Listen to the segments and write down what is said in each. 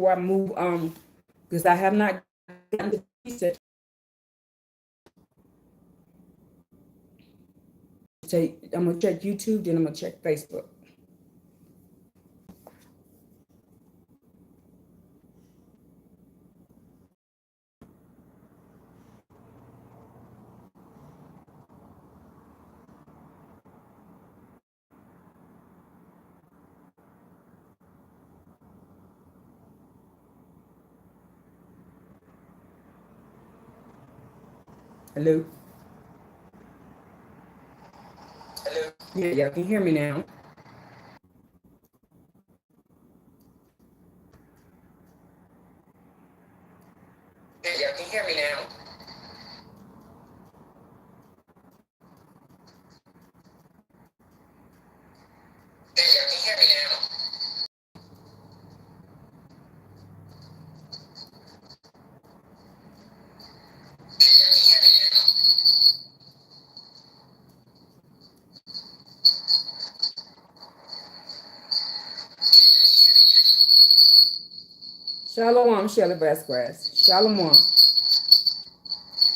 before I move on, because I have not gotten the research. I'm gonna check YouTube, then I'm gonna check Facebook. Hello? Hello? Yeah, y'all can hear me now. Yeah, y'all can hear me now. Yeah, y'all can hear me now. Shalom, Shelly Vasquez. Shalom.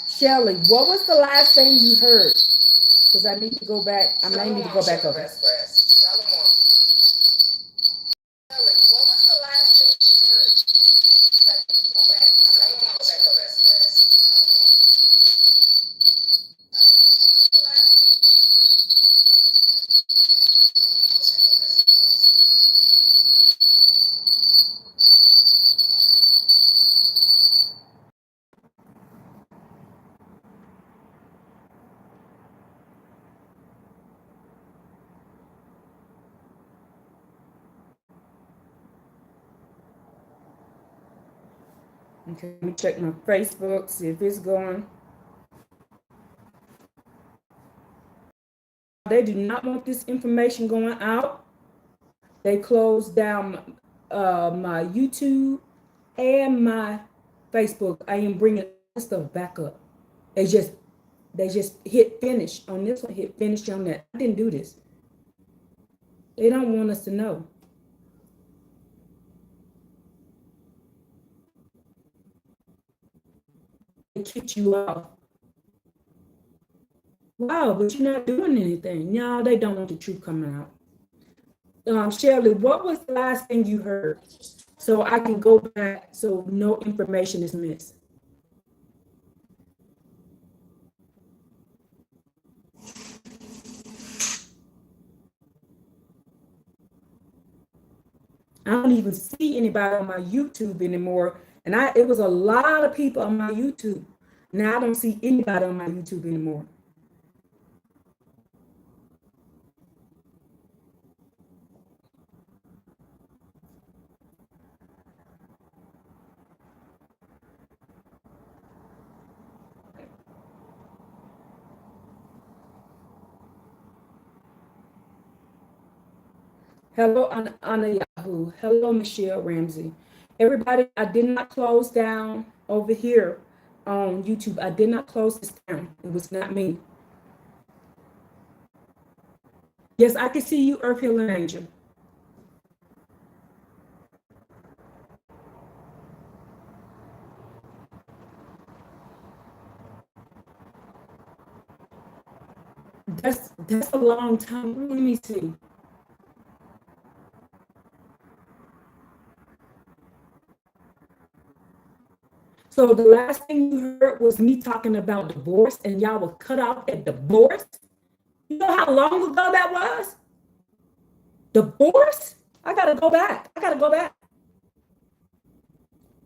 Shelly, what was the last thing you heard? Because I need to go back. I might need to go back over. Shalom. Shelly, what was the last thing you heard? Because I need to go back. I might need to go back over. Okay, let me check my Facebook, see if it's going. They do not want this information going out. They closed down my YouTube and my Facebook. I am bringing this stuff back up. They just hit finish on this one, hit finish on that. I didn't do this. They don't want us to know. They kicked you off. Wow, but you're not doing anything. No, they don't want the truth coming out. Shirley, what was the last thing you heard? So I can go back so no information is missed. I don't even see anybody on my YouTube anymore. And it was a lot of people on my YouTube. Now I don't see anybody on my YouTube anymore. Hello, Anna Yahoo. Hello, Michelle Ramsey. Everybody, I did not close down over here on YouTube. I did not close this down. It was not me. Yes, I can see you, Earth Healing Angel. That's a long time. Let me see. So the last thing you heard was me talking about divorce, and y'all were cut off at divorce. You know how long ago that was? Divorce? I gotta go back.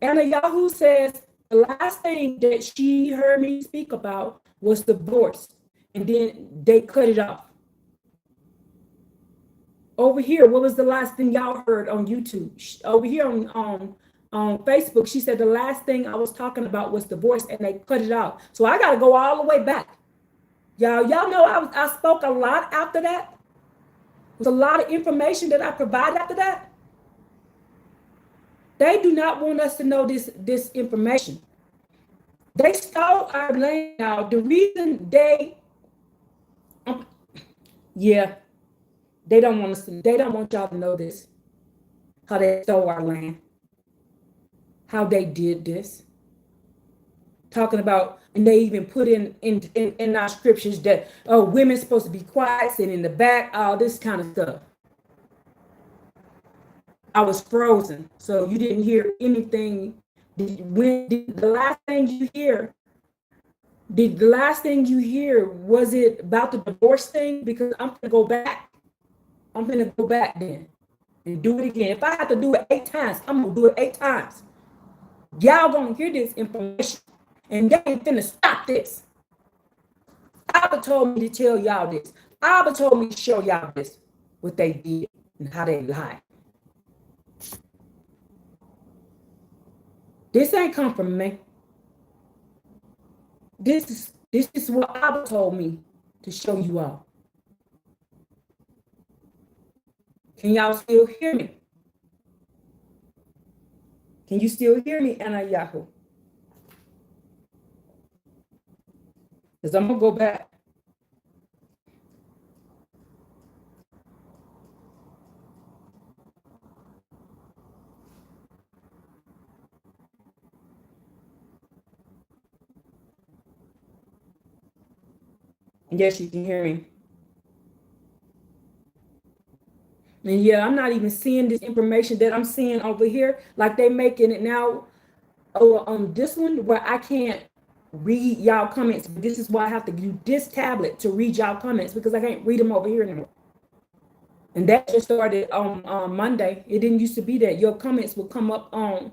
Anna Yahoo says the last thing that she heard me speak about was divorce, and then they cut it off. Over here, what was the last thing y'all heard on YouTube? Over here on Facebook, she said the last thing I was talking about was divorce, and they cut it off. So I got to go all the way back. Y'all know I spoke a lot after that. There's a lot of information that I provide after that. They do not want us to know this information. They stole our land. Now the reason yeah, they don't want y'all to know this. How they stole our land. how they did this. Talking about, and they even put in our scriptures that, oh, women's supposed to be quiet, sitting in the back, all this kind of stuff. I was frozen, so you didn't hear anything. The last thing you hear, was it about the divorce thing? Because I'm gonna go back. I'm gonna go back then and do it again. If I have to do it 8 times, I'm gonna do it 8 times. Y'all gonna hear this information, and they ain't finna stop this. Abba told me to tell y'all this. Abba told me to show y'all this, what they did and how they lied. This ain't come from me. This is what Abba told me to show you all. Can y'all still hear me? Can you still hear me, Anna Yahoo? Because I'm gonna go back. Yes, you can hear me. And yeah, I'm not even seeing this information that I'm seeing over here. Like they making it now on this one where I can't read y'all comments. But this is why I have to use this tablet to read y'all comments, because I can't read them over here anymore. And that just started on Monday. It didn't used to be that. Your comments would come up on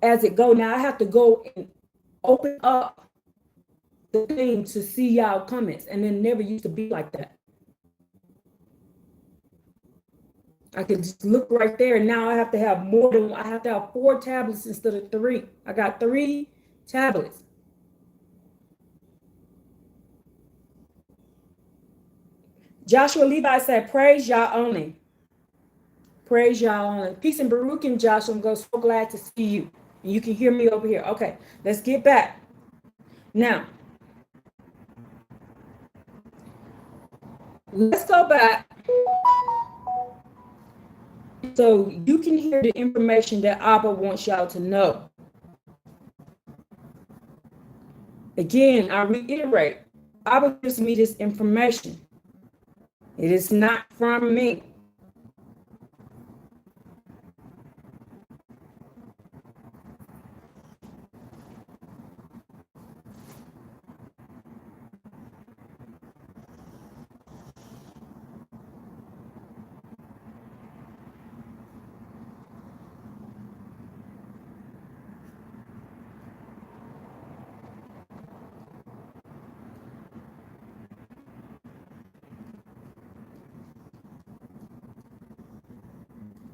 as it go. Now I have to go and open up the thing to see y'all comments, and it never used to be like that. I could just look right there, and now I have to have I have to have 4 tablets instead of 3. I got 3 tablets. Joshua Levi said, praise Yah only. Praise Yah only. Peace and Baruch and Joshua. I'm so glad to see you. And you can hear me over here. Okay, let's get back. Now, let's go back so you can hear the information that Abba wants y'all to know. Again, I reiterate, Abba gives me this information. It is not from me.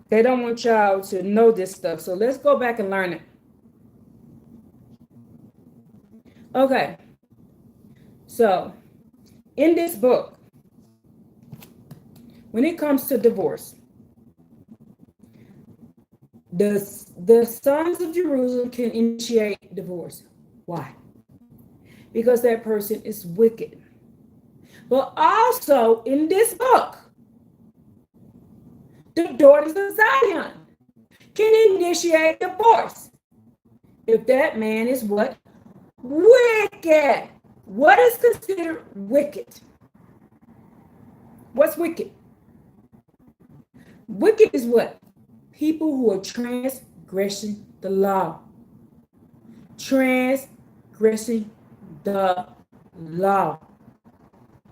They don't want y'all to know this stuff. So let's go back and learn it. Okay. So in this book, when it comes to divorce, the sons of Jerusalem can initiate divorce. Why? Because that person is wicked. But also in this book, the daughters of Zion can initiate divorce if that man is what? Wicked. What is considered wicked? What's wicked? Wicked is what? People who are transgressing the law. Transgressing the law.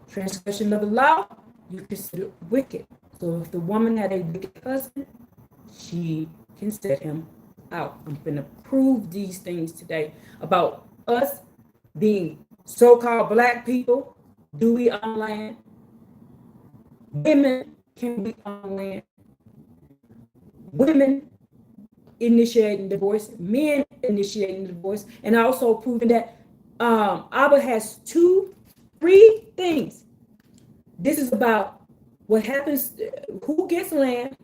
Transgression of the law, you consider wicked. So if the woman had a wicked husband, she can set him out. I'm going to prove these things today about us being so-called black people. Do we own land? Women, can we own land? Women initiating divorce, men initiating divorce, and also proving that Abba has 3 things. This is about what happens, who gets land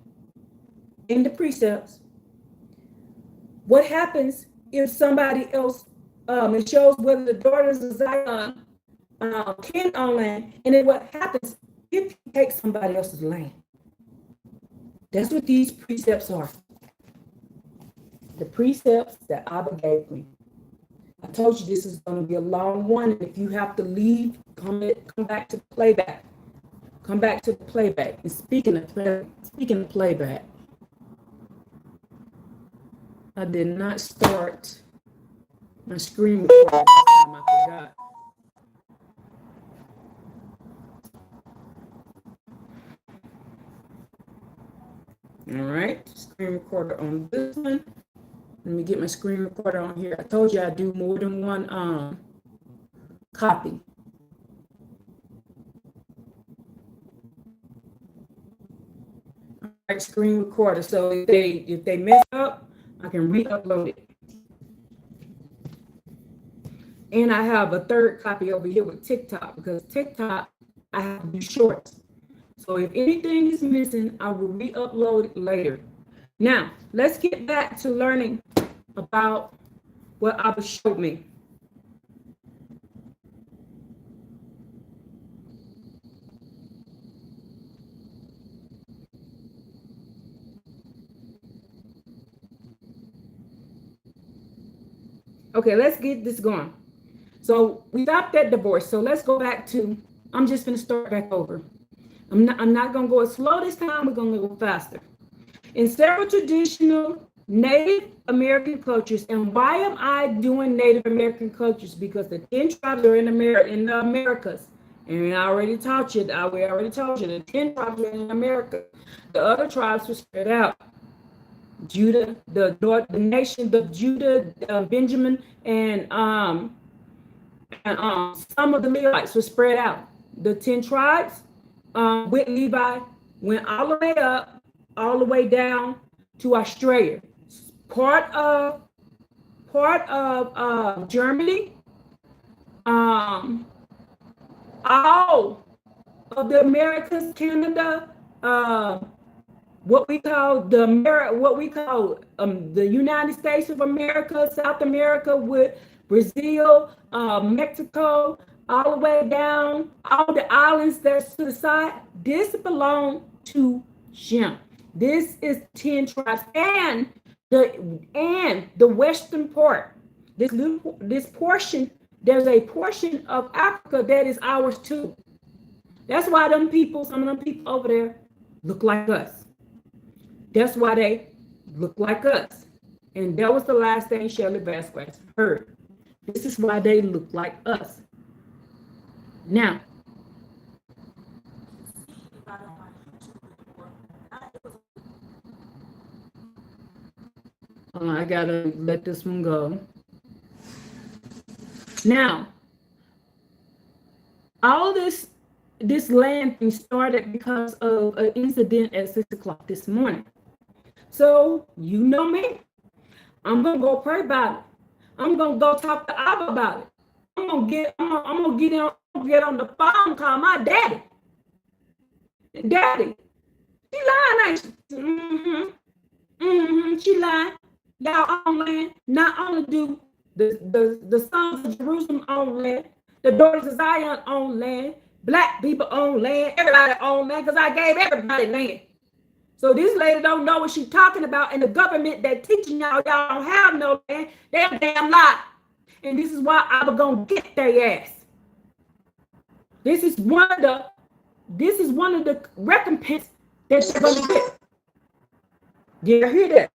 in the precepts. What happens if somebody else, it shows whether the daughters of Zion can own land, and then what happens if you take somebody else's land. That's what these precepts are. The precepts that Abba gave me. I told you this is going to be a long one. And if you have to leave, come back to the playback. Come back to the playback. And speaking of playback, I did not start my screen recording this time. I forgot. All right, screen recorder on this one. Let me get my screen recorder on here. I told you I do more than one copy. All right, screen recorder. So if they mess up, I can re-upload it. And I have a third copy over here with TikTok, because TikTok I have to do shorts. So if anything is missing, I will re-upload it later. Now, let's get back to learning about what Abba showed me. Okay, let's get this going. So we stopped at divorce. So let's go back to, I'm just going to start back over. I'm not going to go as slow this time. We're going to go faster. In several traditional Native American cultures, and why am I doing Native American cultures? Because the 10 tribes are in the Americas. And I already taught you, we already told you, the 10 tribes are in America. The other tribes were spread out. Judah, the nation of Judah, Benjamin, and some of the Levites were spread out. The 10 tribes with Levi went all the way up, all the way down to Australia. Part of Germany, all of the Americas, Canada, what we call the United States of America, South America with Brazil, Mexico, all the way down, all the islands that's to the side. This belongs to Shem. This is 10 tribes, and the western part. This portion, there's a portion of Africa that is ours too. That's why some of them people over there look like us. That's why they look like us. And that was the last thing Shirley Vasquez heard. This is why they look like us. Now, I gotta let this one go. Now, all this land thing started because of an incident at 6 o'clock this morning. So, you know me. I'm gonna go pray about it. I'm gonna go talk to Abba about it. I'm gonna get on the phone, call my daddy. Daddy, she lying, ain't she? She lying. Y'all own land. Not only do the sons of Jerusalem own land, the daughters of Zion own land, black people own land, everybody own land, because I gave everybody land. So this lady don't know what she's talking about, and the government that teaching y'all don't have no land, they're damn lie. And this is why I'm gonna get their ass. This is one of the recompense that they're gonna get. Did you hear that?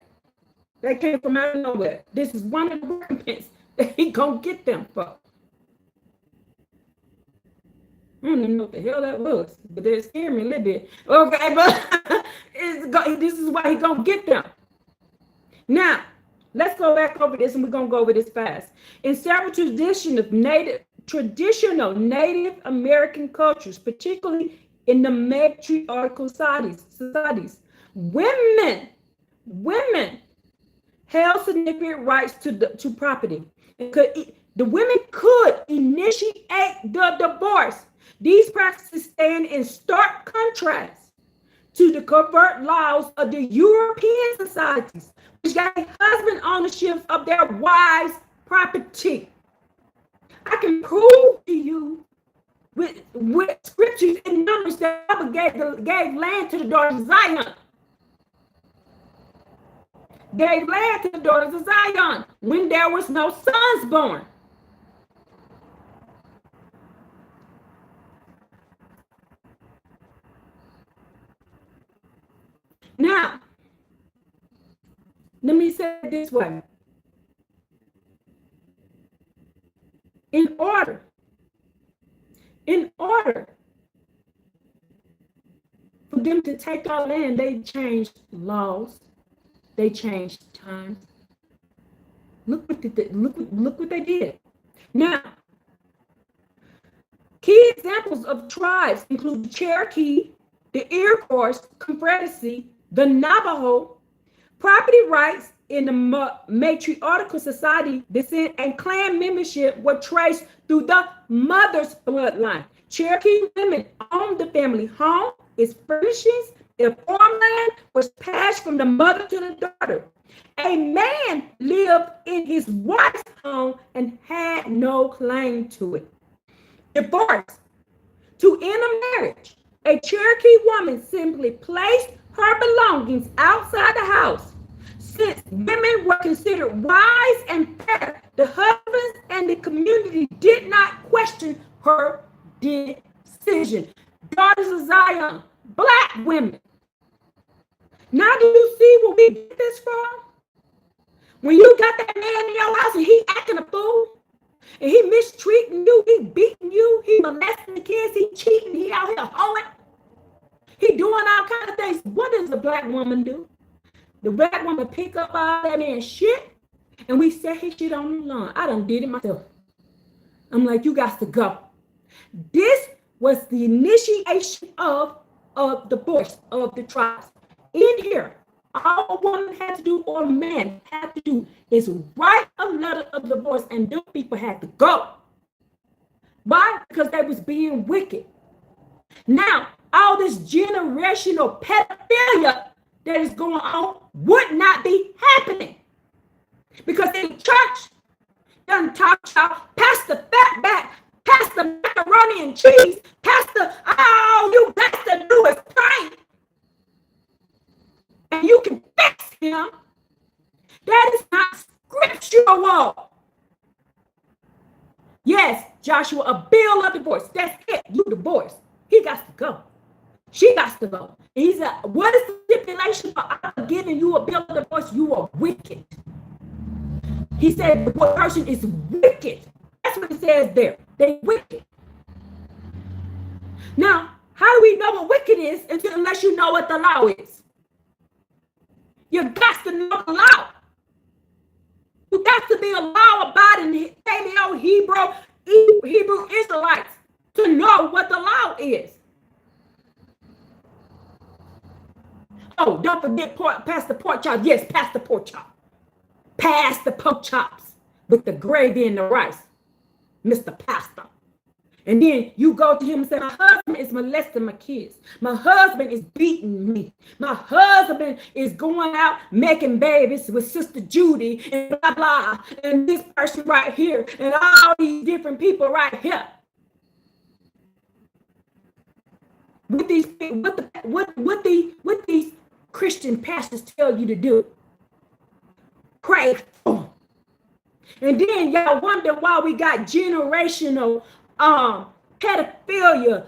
That came from out of nowhere. This is one of the recompense that he gonna get them for. I don't even know what the hell that was, but it scared me a little bit. Okay, but this is why he gonna get them. Now, let's go back over this, and we're gonna go over this fast. In several traditional Native American cultures, particularly in the matriarchal societies, women held significant rights to property. The women could initiate the divorce. These practices stand in stark contrast to the covert laws of the European societies, which gave husband ownership of their wives' property. I can prove to you with scriptures and numbers that Abba gave land to the daughters of Zion. gave land to the daughters of Zion when there was no sons born. Now, let me say it this way. In order for them to take our land, they changed laws. They changed times. Look what they did. Now, key examples of tribes include the Cherokee, the Iroquois Confederacy, the Navajo. Property rights in the matriarchal society, descent, and clan membership were traced through the mother's bloodline. Cherokee women owned the family home, its furnishings, their farmland was passed from the mother to the daughter. A man lived in his wife's home and had no claim to it. Divorce. To end a marriage, a Cherokee woman simply placed her belongings outside the house. Since women were considered wise and fair, the husbands and the community did not question her decision. Daughters of Zion, black women. Now do you see where we get this from? When you got that man in your house and he acting a fool, and he mistreating you, he beating you, he molesting the kids, he cheating, he out here hoeing, he doing all kinds of things. What does the black woman do? The black woman pick up all that man's shit, and we set his shit on the lawn. I done did it myself. I'm like, you got to go. This was the initiation of divorce of the tribes. In here, all a woman had to do, or a man had to do, is write a letter of divorce, and those people had to go. Why? Because they was being wicked. Now, all this generational pedophilia that is going on would not be happening. Because in church, done talk about Pastor Fatback, Pastor Macaroni and Cheese, Pastor, all you got to do is pray. And you can fix him. That is not scriptural. Yes, Joshua, a bill of divorce. That's it. You divorce. He got to go. She got to go. And he said, what is the stipulation for giving you a bill of divorce? You are wicked. He said the person is wicked. That's what it says there. They wicked. Now, how do we know what wicked is unless you know what the law is? You got to know the law. You got to be a law-abiding paleo Hebrew Israelites to know what the law is. Oh, don't forget pass the pork chop. Yes, pass the pork chop. Pass the pork chops with the gravy and the rice, Mr. Pastor. And then you go to him and say, my husband is molesting my kids. My husband is beating me. My husband is going out making babies with Sister Judy and blah, blah. And this person right here and all these different people right here. What these Christian pastors tell you to do. Pray for them. And then y'all wonder why we got generational pedophilia,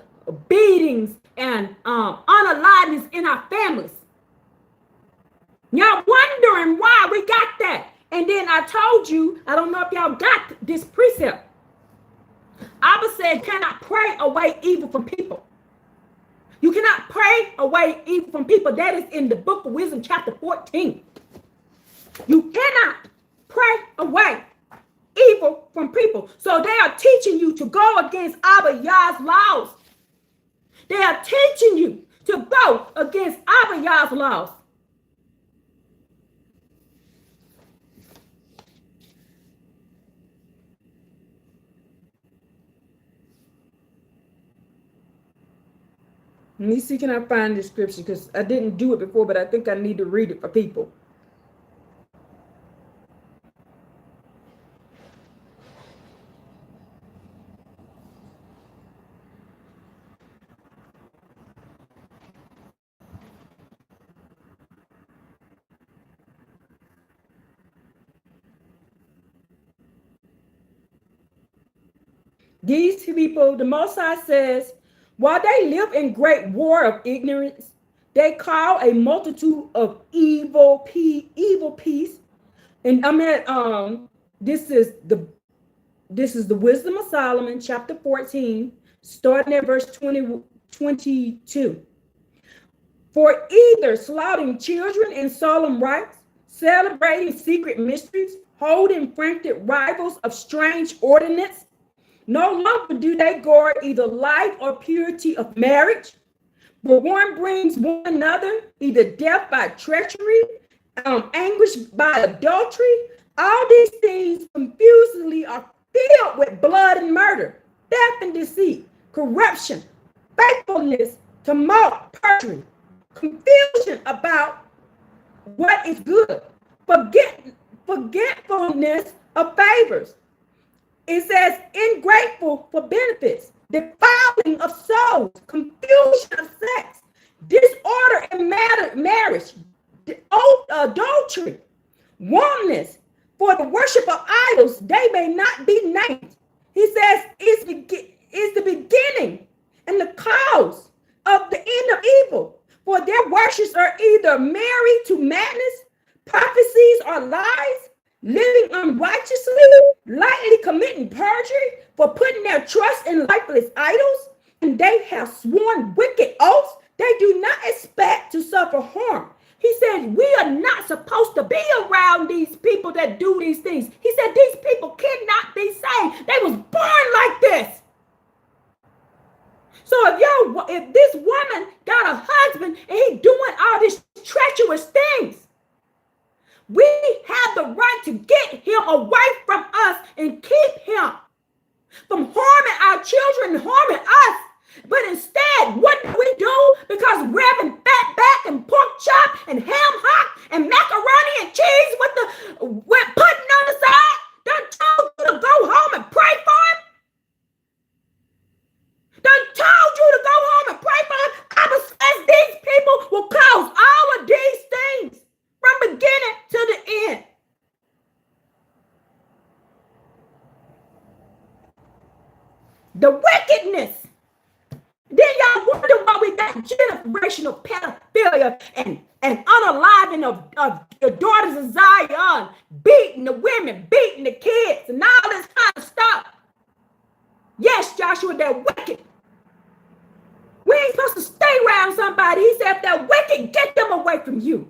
beatings, and unaliveness in our families. Y'all wondering why we got that. And then I told you, I don't know if y'all got this precept. Abba said, cannot pray away evil from people. You cannot pray away evil from people. That is in the book of Wisdom, chapter 14. You cannot pray away evil from people. So they are teaching you to go against Abba Yah's laws. They are teaching you to go against Abba Yah's laws. Let me see, can I find the scripture? Because I didn't do it before, but I think I need to read it for people. These people, the Most High says, while they live in great war of ignorance, they call a multitude of evil peace. And I'm at this is the wisdom of Solomon, chapter 14, starting at verse 22. For either slaughtering children in solemn rites, celebrating secret mysteries, holding frantic rivals of strange ordinance, no longer do they guard either life or purity of marriage, but one brings one another either death by treachery, anguish by adultery. All these things confusedly are filled with blood and murder, theft and deceit, corruption, faithfulness, tumult, perjury, confusion about what is good, forgetfulness of favors. It says ingrateful for benefits, defiling of souls, confusion of sex, disorder in marriage, adultery, wantonness, for the worship of idols, they may not be named. He says is the beginning and the cause of the end of evil. For their worships are either married to madness, prophecies or lies, living unrighteously, lightly committing perjury, for putting their trust in lifeless idols, and they have sworn wicked oaths. They do not expect to suffer harm. He said, we are not supposed to be around these people that do these things. He said, these people cannot be saved. They was born like this. So if this woman got a husband and he doing all these treacherous things, we have the right to get him away from us and keep him from harming our children and harming us. But instead, what do we do? Because we're having fat back and pork chop and ham hock and macaroni and cheese with pudding on the side, done told you to go home and pray for him. Done told you to go home and pray for him. Abba says these people will cause all of these things from beginning to the end. The wickedness. Then y'all wonder why we got generational pedophilia and unaliving of the daughters of Zion, beating the women, beating the kids, and all this kind of stuff. Yes, Joshua, they're wicked. We ain't supposed to stay around somebody. He said, if they're wicked, get them away from you.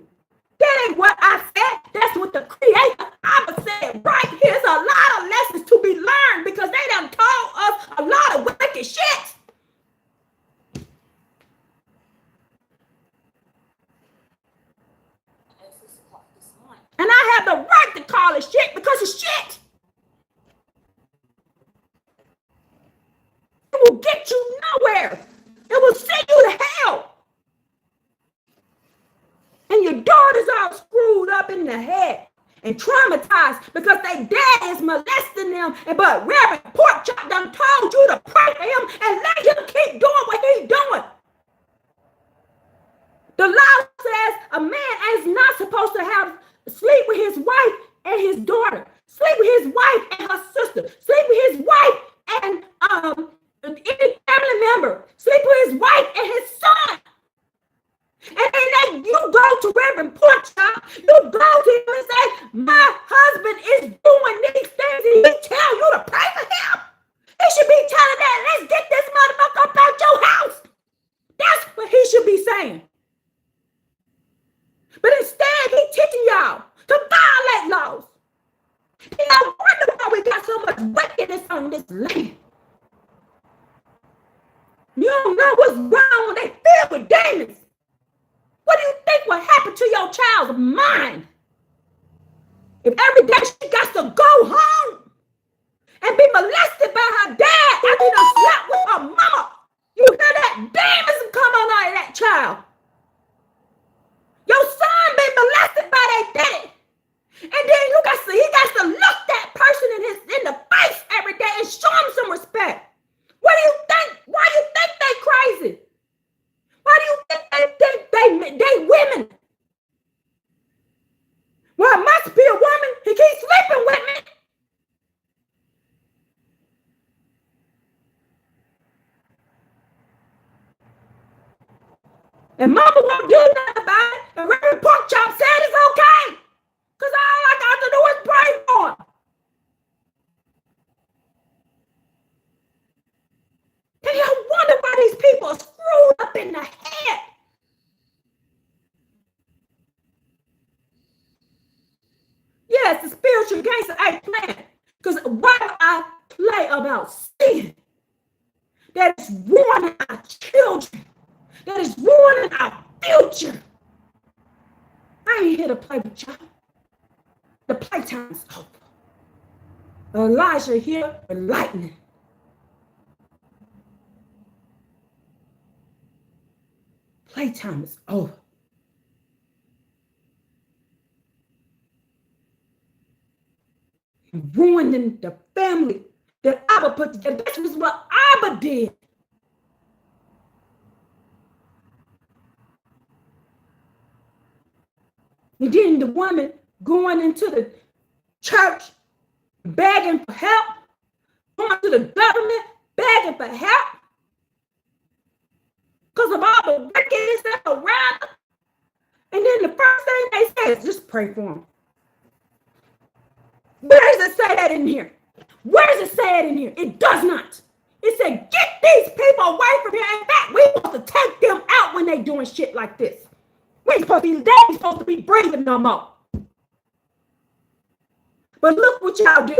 That ain't what I said. That's what the Creator Abba said. Right? Here's a lot of lessons to be learned because they done taught us a lot of wicked shit. And I have the right to call it shit because it's shit. It will get you nowhere. It will send you to hell. And your daughter's all screwed up in the head and traumatized because their dad is molesting them. But Reverend Porkchop done told you to pray for him and let him keep doing what he's doing. The law says a man is not supposed to sleep with his wife and his daughter, sleep with his wife and her sister, sleep with his wife and any family member, sleep with his wife and his son. And then you go to Reverend Porkchop, you go to him and say, my husband is doing these things, and he tell you to pray for him. He should be telling that, let's get this motherfucker up out your house. That's what he should be saying. But instead, he's teaching y'all to violate laws. You know, wonder why we got so much wickedness on this land. You don't know what's wrong. They filled with demons. What do you think will happen to your child's mind if every day she got to go home and be molested by her dad after she done slept with her mama? You hear that? Demons come on out of that child. Your son been molested by their daddy. And then he got to look that person in the face every day and show him some respect. What do you think? Why do you think they crazy? Why do you think they women? Well, it must be a woman. He keeps sleeping with me. And mama won't do nothing about it. And Reverend Pork Chop said it's okay. Because all I got to do is pray for him. And you wonder why these people are screwed up in the head. Yes, the spiritual gangster ain't playing. Because why do I play about sin that is ruining our children, that is ruining our future? I ain't here to play with y'all. The playtime is over. Elijah here with lightning. Playtime is over. Ruining the family that Abba put together. This is what Abba did. And then the woman going into the church, begging for help, going to the government, begging for help, because of all the wickedness that's around them. And then the first thing they say is just pray for them. Where does it say that in here? Where does it say it in here? It does not. It said, get these people away from here. In fact, we're supposed to take them out when they're doing shit like this. They ain't supposed to be breathing no more. But look what y'all do.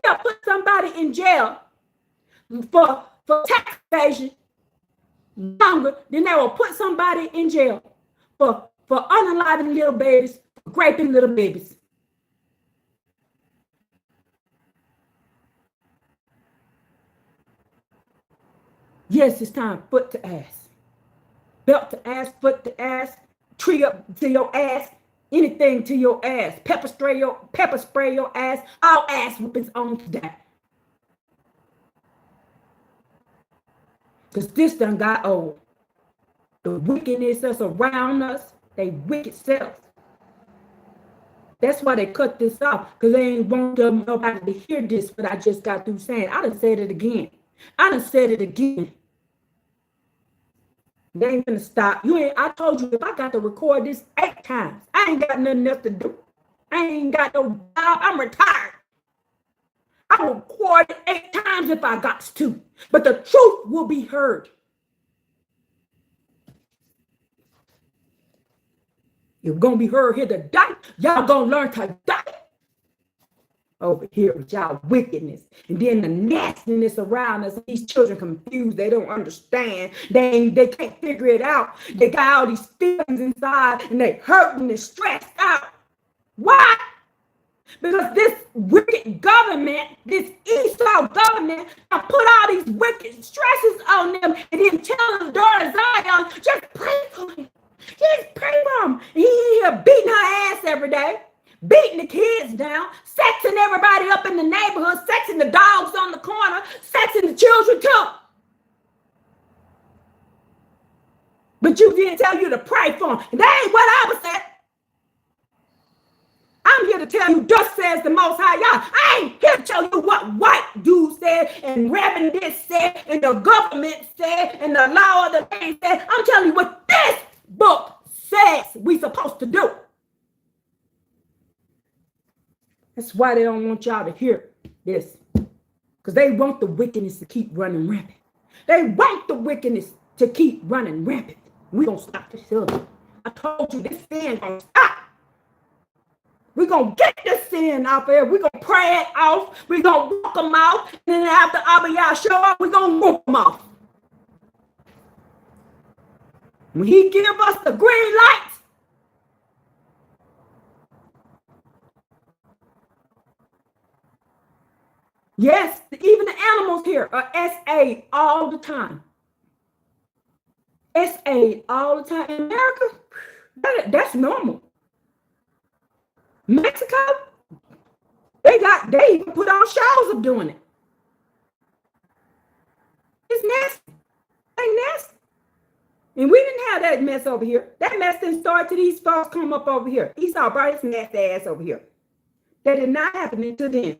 They'll put somebody in jail for tax evasion longer than they will put somebody in jail for unaliving little babies, for raping little babies. Yes, it's time foot to ass. Belt to ass, foot to ass, tree up to your ass, anything to your ass. Pepper spray your ass, all ass whoopings on today. Because this done got old. The wickedness that's around us, they wicked selves. That's why they cut this off, because they ain't want nobody to hear this, what I just got through saying. I done said it again. They ain't gonna stop. I told you, if I got to record this 8 times, I ain't got nothing else to do. I ain't got no job. I'm retired. I will record it 8 times if I got to. But the truth will be heard. You're gonna be heard here today. Y'all gonna learn today. Over here with y'all wickedness, and then the nastiness around us. These children confused, they don't understand, they can't figure it out. They got all these feelings inside, and they hurting and stressed out. Why? Because this wicked government, this Esau government, put all these wicked stresses on them, and then tell the daughter Zion, just pray for him. Just pray for him. He here beating her ass every day. Beating the kids down, sexing everybody up in the neighborhood, sexing the dogs on the corner, sexing the children too. But you didn't tell you to pray for them. That ain't what I was saying. I'm here to tell you, thus says the Most High Yah. I ain't here to tell you what white dude said, and Reverend this said, and the government said, and the law of the land said. I'm telling you what this book says we supposed to do. That's why they don't want y'all to hear this. Because they want the wickedness to keep running rampant. They want the wickedness to keep running rampant. We're going to stop this children. I told you this sin going to stop. We're going to get this sin out there. We're going to pray it off. We're going to walk them out. And then after Abba Yah show up, we're going to walk them off. When he give us the green light, yes, even the animals here are SA all the time. SA all the time. In America, that's normal. Mexico, they even put on shows of doing it. It's nasty. Ain't nasty. And we didn't have that mess over here. That mess didn't start till these folks come up over here. Esau brought his nasty ass over here. That did not happen until then.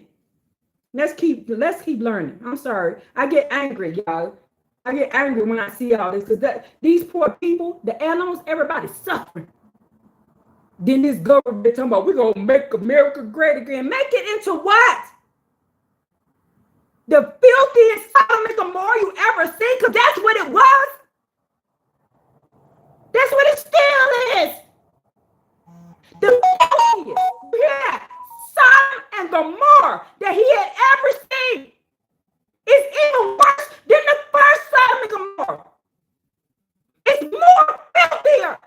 Let's keep learning. I'm sorry. I get angry, y'all. I get angry when I see all this because these poor people, the animals, everybody's suffering. Then this government talking about we're going to make America great again. Make it into what? The filthiest Sodom and Gomorrah you ever seen, because that's what it was. That's what it still is. The filthiest. Yeah. Sodom and Gomorrah that he had ever seen is even worse than the first Sodom and Gomorrah. It's more filthier.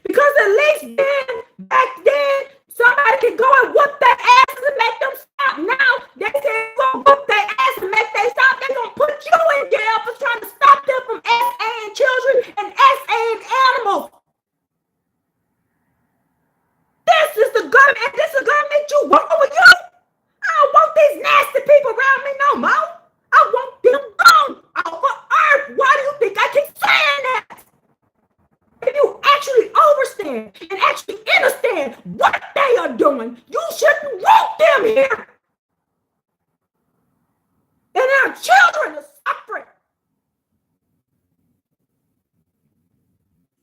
Because at least then, back then, somebody could go and whoop their asses and make them stop. Now, they say go whoop their ass and make them stop. They're going to put you in jail for trying to stop them from SAing children and SAing animals. This is the government. This is the government you want over you. I don't want these nasty people around me no more. I want them gone off of earth. Why do you think I keep saying that? If you actually understand and actually understand what they are doing, you shouldn't want them here. And our children are suffering.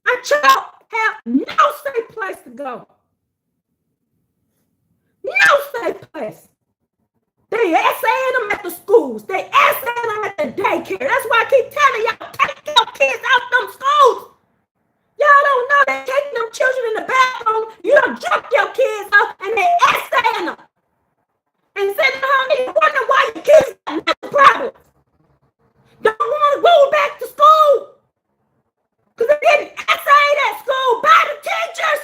Our child have no safe place to go. No safe place. They essaying them at the schools. They essaying them at the daycare. That's why I keep telling y'all, take your kids out them schools. Y'all don't know they're taking them children in the bathroom. You don't jump your kids up and they essaying them. And sitting home and wondering why your kids got no problems. Don't want to go back to school. Because they didn't essay at school by the teachers.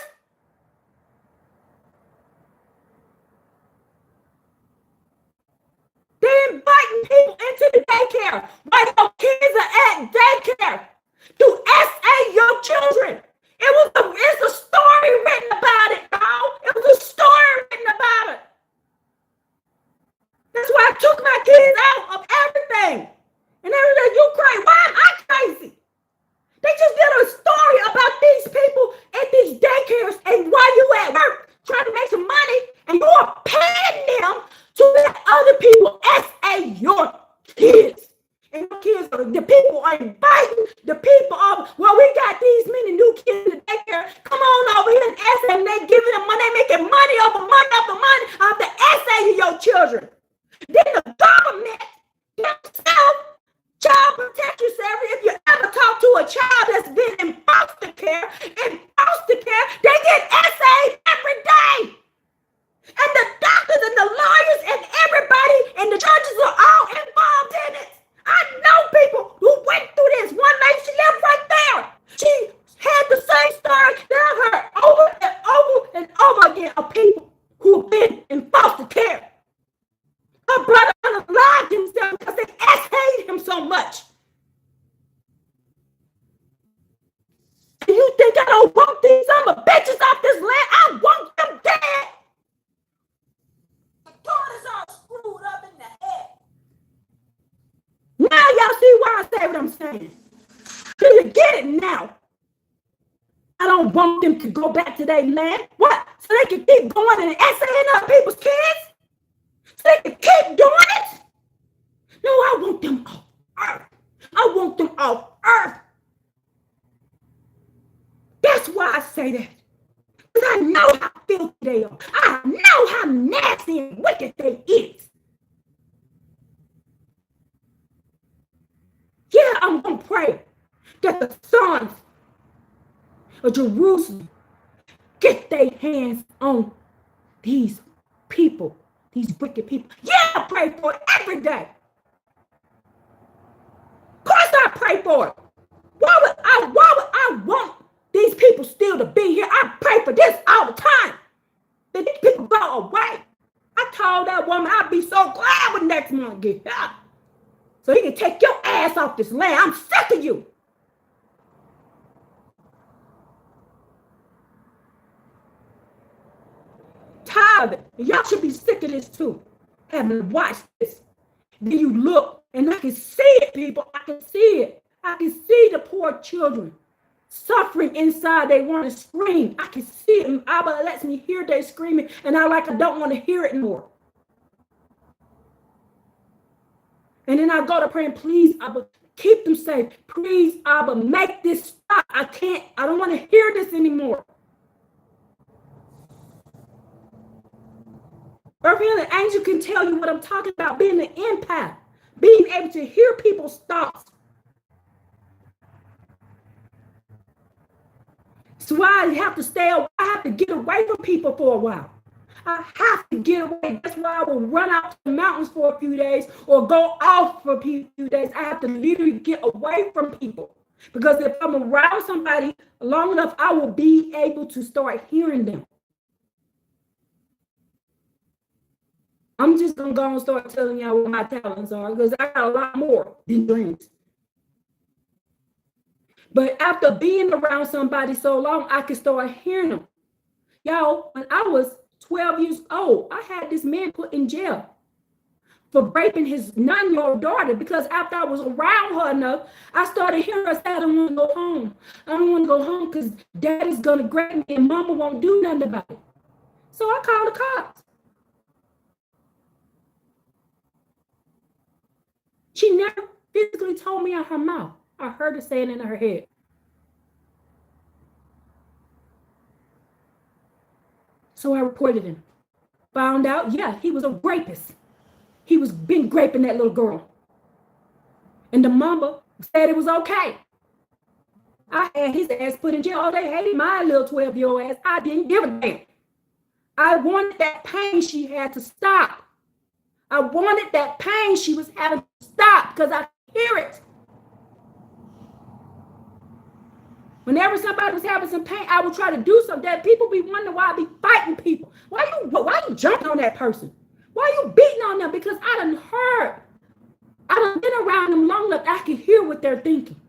They're inviting people into the daycare while your kids are at daycare to SA your children. It's a story written about it, y'all. It was a story written about it. That's why I took my kids out of everything. And everything, you crazy. Why am I crazy? They just did a story about these people at these daycares, and while you at work trying to make some money, and you are paying them to let other people SA your kids. And your kids, the people are inviting, the people are, well, we got these many new kids in the daycare. Come on over here and SA, and they giving them money, they making money over money over money off the SA of your children. Then the government themselves, child protector service, if you ever talk to a child that's been in foster care, they get SA'd every day. And the doctors and the lawyers and everybody and the judges are all involved in it. I know people who went through this. One lady, she lived right there. She had the same story that I've heard over and over and over again of people who have been in foster care. Her brother unalived himself because they hated him so much. And you think I don't want these other bitches off this land? I want them dead. The daughters are screwed up in the head. Now y'all see why I say what I'm saying. Do you get it now? I don't want them to go back to their land. What? So they can keep going and essaying other people's kids? So they can keep doing it? No, I want them off earth. I want them off earth. That's why I say that. Because I know how filthy they are. I know how nasty and wicked they is. Yeah, I'm going to pray that the sons of Jerusalem get their hands on these people, these wicked people. Yeah, I pray for it every day. Of course I pray for it. Why would I want these people still to be here? I pray for this all the time. That these people go away. I told that woman I'd be so glad when next month get here. So he can take your ass off this land. I'm sick of you. Tired of it. Y'all should be sick of this too. Having to watch this. Then you look, and I can see it, people. I can see it. I can see the poor children suffering inside. They want to scream. I can see it. And Abba lets me hear they screaming, and I don't want to hear it more. And then I go to pray and please, Abba, keep them safe. Please, Abba, make this stop. I don't want to hear this anymore. Earth Healing Angel can tell you what I'm talking about, being an empath, being able to hear people's thoughts. So I have to I have to get away from people for a while. I have to get away. That's why I will run out to the mountains for a few days or go off for a few days. I have to literally get away from people. Because if I'm around somebody long enough, I will be able to start hearing them. I'm just going to go and start telling y'all what my talents are because I got a lot more than dreams. But after being around somebody so long, I can start hearing them. Y'all, when I was 12 years old, I had this man put in jail for raping his 9-year-old daughter because after I was around her enough, I started hearing her say, I don't want to go home. I don't want to go home because daddy's going to grab me and mama won't do nothing about it. So I called the cops. She never physically told me out her mouth. I heard her saying it in her head. So I reported him. Found out, yeah, he was a rapist. He was been raping that little girl. And the mama said it was okay. I had his ass put in jail. Oh, they hated my little 12-year-old ass. I didn't give a damn. I wanted that pain she had to stop. I wanted that pain she was having to stop because I hear it. Whenever somebody was having some pain, I would try to do something. That people be wondering why I be fighting people. Why you jumping on that person? Why you beating on them? Because I done been around them long enough. I can hear what they're thinking.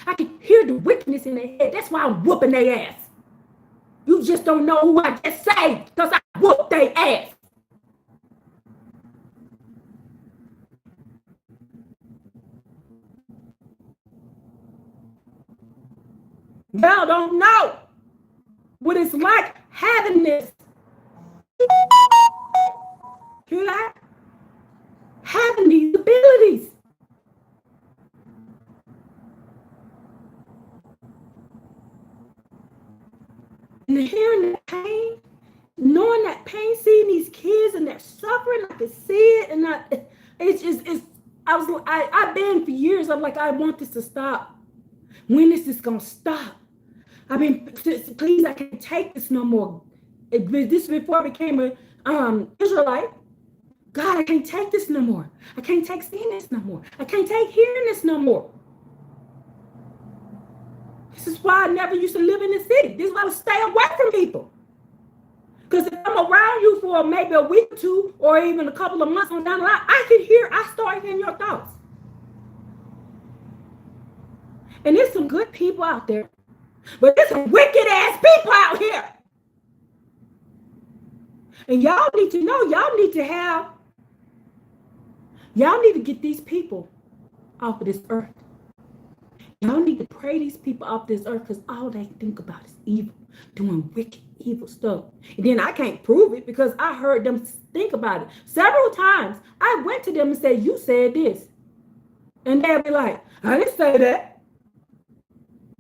I can hear the wickedness in their head. That's why I'm whooping their ass. You just don't know who I just saved because I whooped their ass. Y'all don't know what it's like having this. Hear that? Having these abilities. And hearing that pain, knowing that pain, seeing these kids and they're suffering, I can see it, and I've been for years. I'm like, I want this to stop. When is this gonna stop? I mean, please, I can't take this no more. This before I became an Israelite. God, I can't take this no more. I can't take seeing this no more. I can't take hearing this no more. This is why I never used to live in the city. This is why I stay away from people. Because if I'm around you for maybe a week or two, or even a couple of months on down the line, I start hearing your thoughts. And there's some good people out there. But there's some wicked ass people out here. And y'all need to know, y'all need to get these people off of this earth. Y'all need to pray these people off this earth because all they think about is evil, doing wicked, evil stuff. And then I can't prove it because I heard them think about it. Several times I went to them and said, you said this. And they'll be like, I didn't say that.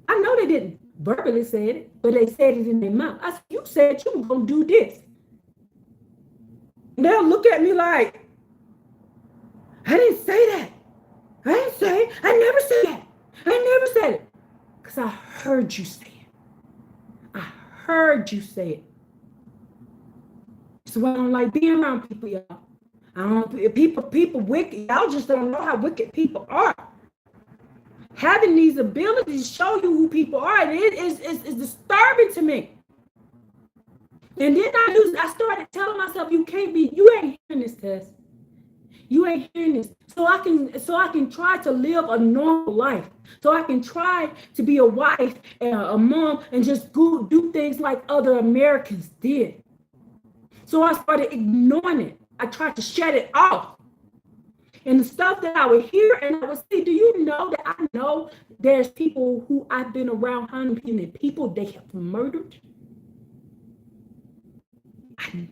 I know they didn't verbally say it, but they said it in their mouth. I said, you said you were going to do this. And they'll look at me like, I didn't say that. I didn't say it. I never said that. I never said it. Because I heard you say it. I heard you say it. So I don't like being around people, y'all. People wicked. Y'all just don't know how wicked people are. Having these abilities show you who people are, and it is disturbing to me. And then I started telling myself, you ain't hearing this, Tess. You ain't hearing this. So I can try to live a normal life. So I can try to be a wife and a mom and just go do things like other Americans did. So I started ignoring it. I tried to shut it off. And the stuff that I would hear and I would see, do you know that I know there's people who I've been around hunting and people they have murdered? I know.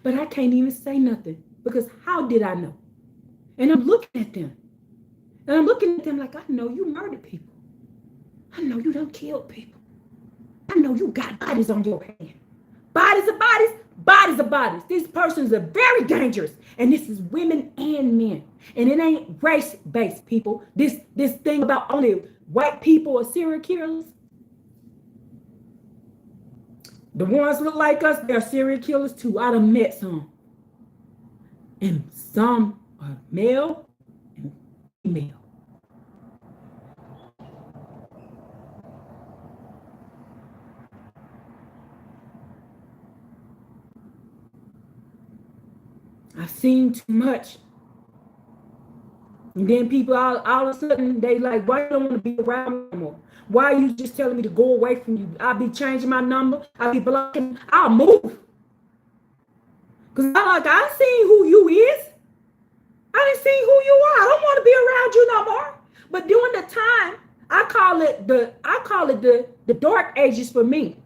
But I can't even say nothing Because how did I know? And I'm looking at them. And I'm looking at them like, I know you murdered people. I know you done killed people. I know you got bodies on your hand. Bodies are bodies, bodies are bodies. These persons are very dangerous. And this is women and men. And it ain't race-based, people. This thing about only white people are serial killers. The ones look like us, they're serial killers too. I done met some. And some are male and female. I've seen too much. And then people all of a sudden, they like, why you don't want to be around me anymore? Why are you just telling me to go away from you? I'll be changing my number. I'll be blocking. I'll move. Because I seen who you is. I didn't see who you are. I don't want to be around you no more. But during the time, I call it the dark ages for me.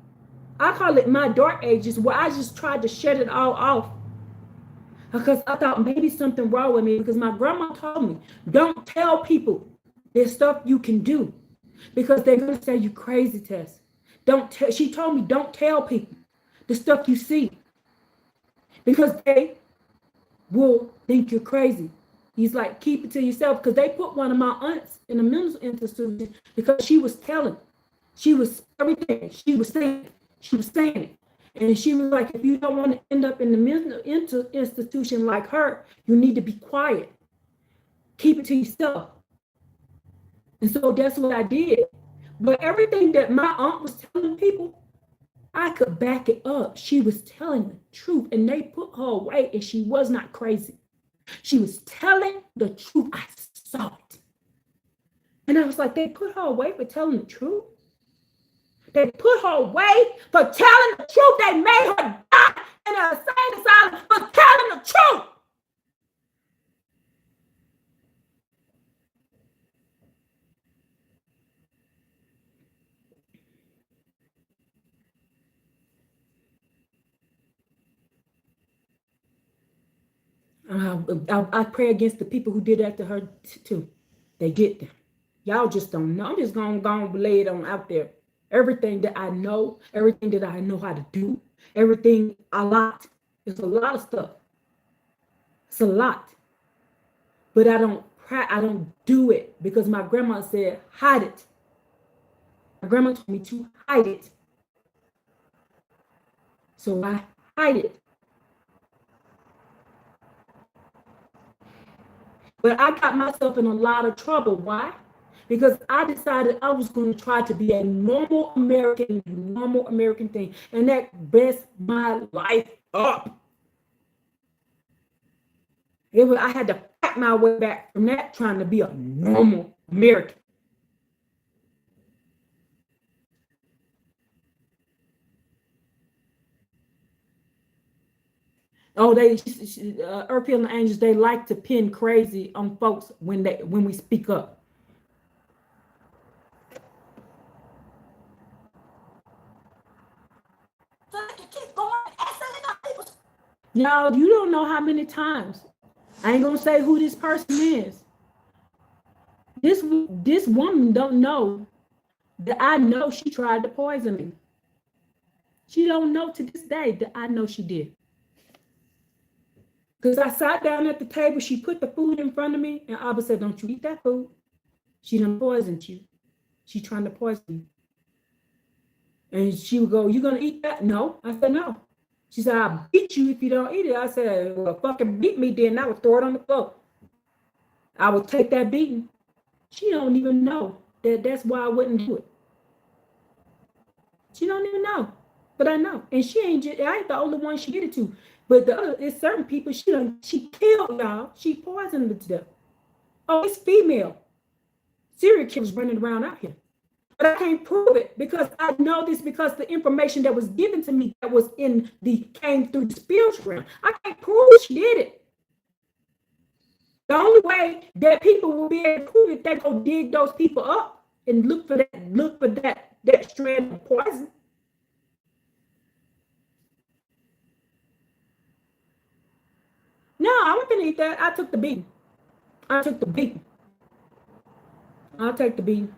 I call it my dark ages where I just tried to shut it all off. Because I thought maybe something wrong with me, because my grandma told me, don't tell people there's stuff you can do because they're going to say you crazy, Tess. She told me, don't tell people the stuff you see because they will think you're crazy. He's like, keep it to yourself, because they put one of my aunts in a mental institution because she was telling. She was everything. She was saying it. And she was like, if you don't want to end up in the mental institution like her, you need to be quiet. Keep it to yourself. And so that's what I did. But everything that my aunt was telling people, I could back it up. She was telling the truth, and they put her away, and she was not crazy. She was telling the truth. I saw it. And I was like, they put her away for telling the truth? They put her away for telling the truth. They made her die in an insane asylum for telling the truth. I pray against the people who did that to her too. They get them. Y'all just don't know. I'm just going to lay it on out there. Everything that I know, everything that I know how to do, everything a lot. It's a lot of stuff. It's a lot. But I don't do it because my grandma said, hide it. My grandma told me to hide it. So I hide it. But I got myself in a lot of trouble. Why? Because I decided I was going to try to be a normal American thing. And that messed my life up. I had to fight my way back from that, trying to be a normal American. Oh, Earth Healing Angels, they like to pin crazy on folks when we speak up. Now, you don't know how many times. I ain't gonna say who this person is. This woman don't know that I know she tried to poison me. She don't know to this day that I know she did. Because I sat down at the table, she put the food in front of me, and Abba said, don't you eat that food. She done poisoned you. She trying to poison you. And she would go, you gonna eat that? No. I said, no. She said, I'll beat you if you don't eat it. I said, well, fucking beat me then. I would throw it on the floor. I would take that beating. She don't even know that's why I wouldn't do it. She don't even know. But I know. And I ain't the only one she did it to. But it's certain people she killed, y'all. She poisoned them to death. Oh, it's female serial killers running around out here. But I can't prove it because I know this because the information that was given to me that was came through the spiritual realm. I can't prove she did it. The only way that people will be able to prove it, they go dig those people up and look for that strand of poison. No, I I'm finna eat that. I took the beating. I took the beating. I'll take the beating.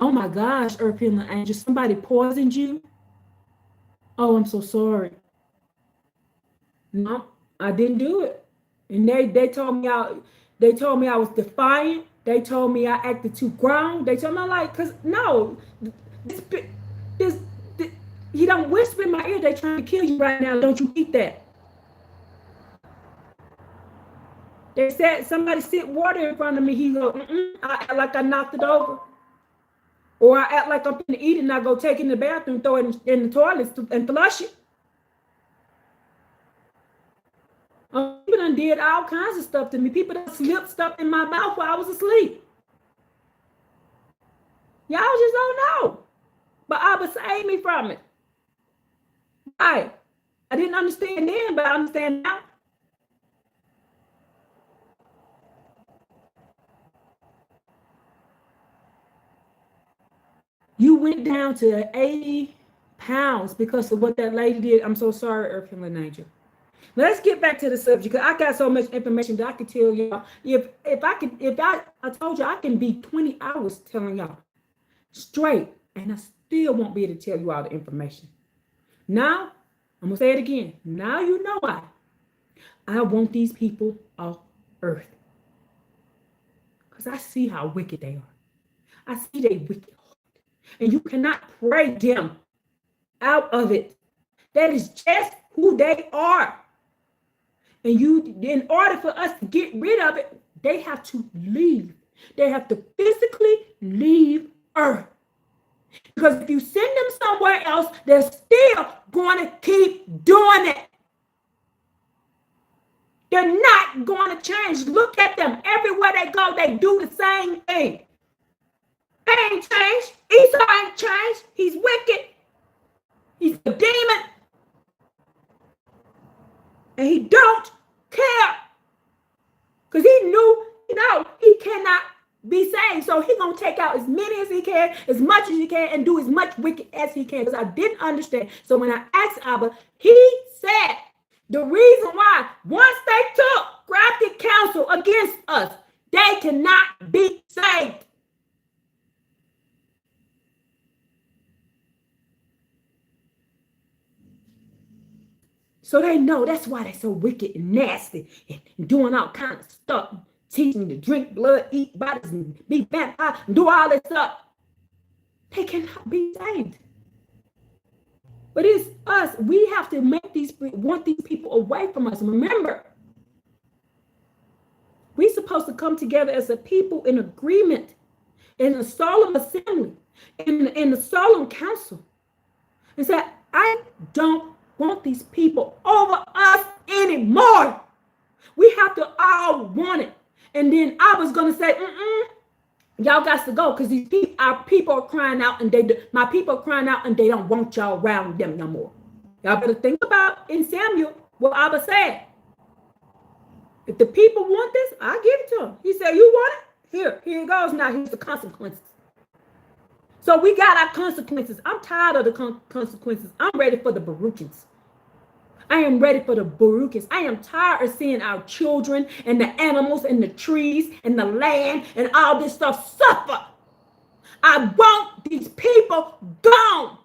Oh my gosh, Earth Healing Angel, somebody poisoned you? Oh, I'm so sorry. No, I didn't do it. And they told me I was defiant. They told me I acted too grown. They told me I'm like, cause no, this this, this he don't whisper in my ear, they trying to kill you right now. Don't you eat that. They said somebody sit water in front of me. He go, I act like I knocked it over. Or I act like I'm gonna eat it and I go take it in the bathroom, throw it in the toilet and flush it. People done did all kinds of stuff to me. People done slipped stuff in my mouth while I was asleep. Y'all just don't know. But Abba saved me from it. Right. I didn't understand then, but I understand now. You went down to 80 pounds because of what that lady did. I'm so sorry, Earth Healing Angel. Let's get back to the subject because I got so much information that I could tell y'all. If I told you I can be 20 hours telling y'all straight, and I still won't be able to tell you all the information. Now, I'm gonna say it again. Now you know why. I want these people off earth. Because I see how wicked they are. I see they wicked heart. And you cannot pray them out of it. That is just who they are. And in order for us to get rid of it, they have to leave. They have to physically leave earth. Because if you send them somewhere else, they're still going to keep doing it. They're not going to change. Look at them. Everywhere they go, they do the same thing. They ain't changed. Esau ain't changed. He's wicked. He's a demon. And he don't care. Because he knew, he cannot be saved. So he's going to take out as many as he can, as much as he can, and do as much wicked as he can. Because I didn't understand. So when I asked Abba, he said the reason why, once they took crafty counsel against us, they cannot be saved. So they know that's why they're so wicked and nasty and doing all kinds of stuff, teaching to drink blood, eat bodies, and be vampire, and do all this stuff. They cannot be saved. But it's us. We have to want these people away from us. Remember, we're supposed to come together as a people in agreement, in a solemn assembly, in a solemn council, and say, I don't want these people over us anymore. We have to all want it. And then I was going to say, y'all got to go because our people are crying out and my people are crying out and they don't want y'all around them no more. Y'all better think about in Samuel what Abba said. If the people want this, I'll give it to them. He said, you want it? Here it goes. Now here's the consequences. So we got our consequences. I'm tired of the consequences. I'm ready for the Baruchans. I am ready for the Baruchans. I am tired of seeing our children and the animals and the trees and the land and all this stuff suffer. I want these people gone.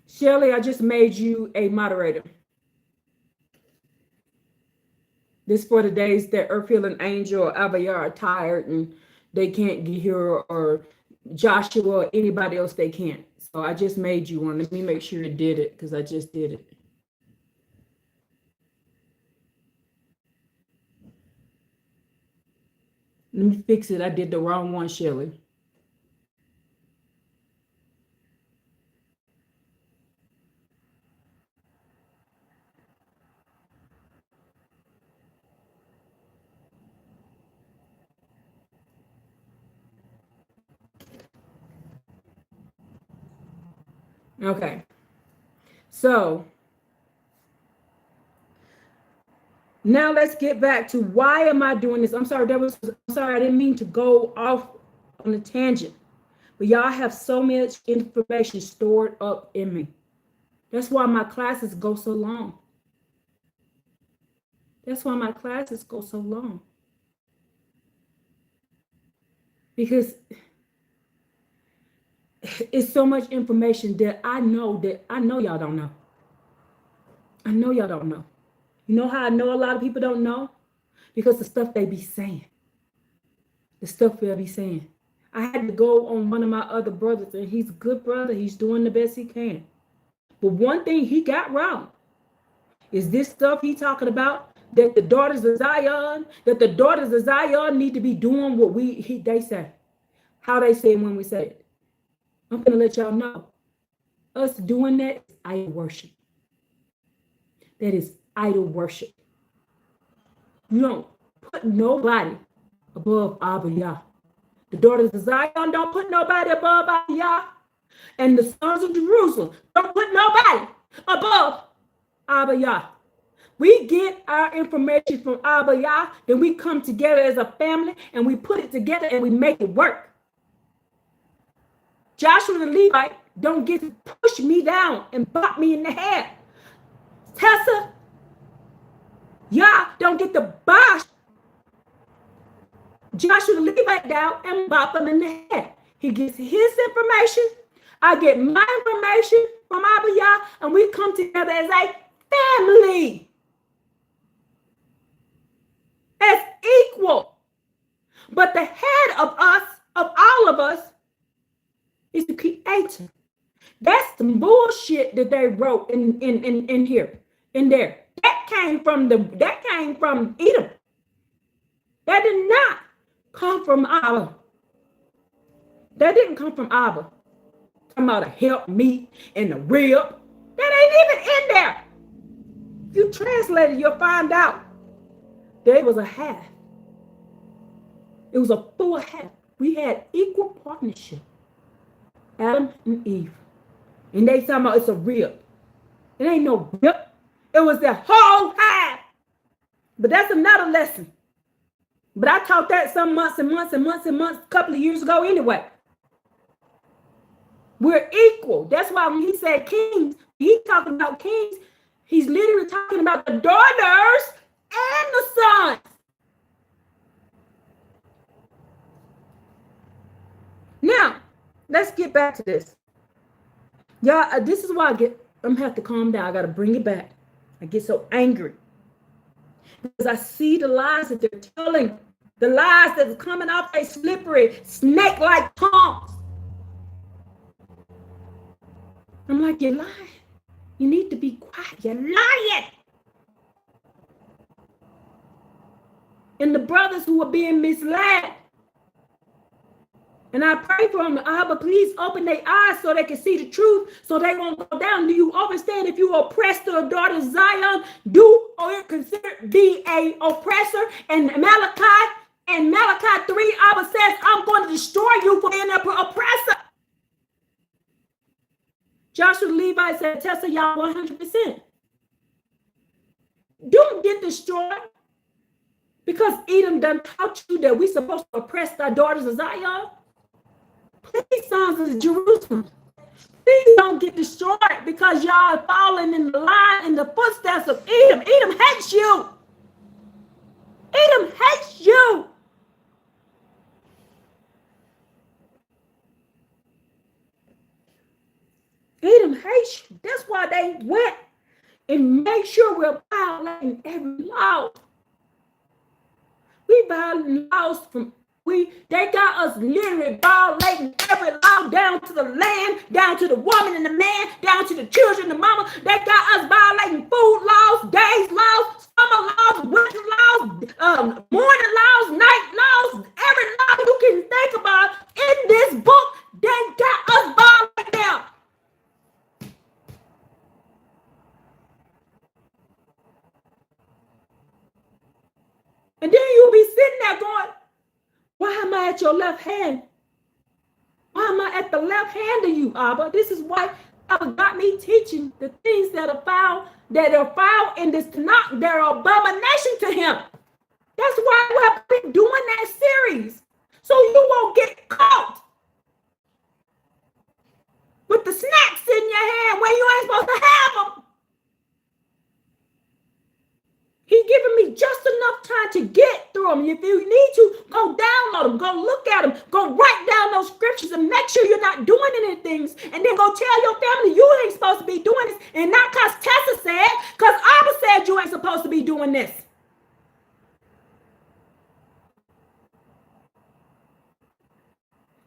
Shirley, I just made you a moderator. This for the days that Earth Healing Angel or Abba Yah are tired and they can't get here, or Joshua or anybody else, they can't. So I just made you one. Let me make sure it did it because I just did it. Let me fix it. I did the wrong one, Shirley. Okay. So now let's get back to why am I doing this? I'm sorry, I'm sorry, I didn't mean to go off on a tangent. But y'all have so much information stored up in me. That's why my classes go so long. That's why my classes go so long. Because it's so much information that I know y'all don't know. I know y'all don't know. You know how I know a lot of people don't know? Because the stuff they be saying. The stuff they'll be saying. I had to go on one of my other brothers, and he's a good brother. He's doing the best he can. But one thing he got wrong is this stuff he talking about, that the daughters of Zion need to be doing what they say. How they say when we say it. I'm gonna let y'all know. Us doing that is idol worship. That is idol worship. You don't put nobody above Abba Yah. The daughters of Zion don't put nobody above Abba Yah. And the sons of Jerusalem don't put nobody above Abba Yah. We get our information from Abba Yah, then we come together as a family and we put it together and we make it work. Joshua the Levite don't get to push me down and bop me in the head. Tessa, Yah don't get to bosh Joshua the Levite down and bop him in the head. He gets his information. I get my information from Abba Yah, and we come together as a family. As equal. But the head of us, of all of us, is the creator. That's some bullshit that they wrote in here, in there. That came from Edom. That did not come from Abba. That didn't come from Abba. Talking about to help me in the rib. That ain't even in there. If you translate it, you'll find out there was a half. It was a full half. We had equal partnership. Adam and Eve. And they talking about it's a rib. It ain't no rib. It was the whole half. But that's another lesson. But I taught that some months and months and months and months, a couple of years ago anyway. We're equal. That's why when he said kings, he's talking about kings. He's literally talking about the daughters and the sons. Now, let's get back to this. Y'all, this is why I'm gonna have to calm down. I gotta bring it back. I get so angry because I see the lies that they're telling, the lies that's coming off a slippery snake-like tongues. I'm like, you're lying. You need to be quiet. You're lying. And the brothers who are being misled. And I pray for them, Abba, please open their eyes so they can see the truth, so they won't go down. Do you understand if you oppress the daughter of Zion, do or consider be a oppressor? And Malachi 3, Abba says, I'm going to destroy you for being an oppressor. Joshua the Levite said, Tessa, y'all 100%. Don't get destroyed because Edom done taught you that we're supposed to oppress our daughters of Zion. Please, sons of Jerusalem, please don't get destroyed because y'all are falling in the line, in the footsteps of Edom. Edom hates you. Edom hates you. Edom hates you. That's why they went and made sure we're violating every law. We violating laws from they got us literally violating every law down to the land, down to the woman and the man, down to the children, the mama. They got us violating food laws, days laws, summer laws, winter laws, morning laws, night laws, every law you can think about in this book. They got us violating them. And then you'll be sitting there going, why am at your left hand? Why am I at the left hand of you, Abba? This is why Abba got me teaching the things that are found in this Tanakh, they're abomination to him. That's why we have been doing that series. So you won't get caught with the snacks in your hand when you ain't supposed to have them. He's giving me just enough time to get through them. If you need to, go download them, go look at them, go write down those scriptures and make sure you're not doing any things. And then go tell your family you ain't supposed to be doing this. And not because Tessa said, because Abba said you ain't supposed to be doing this.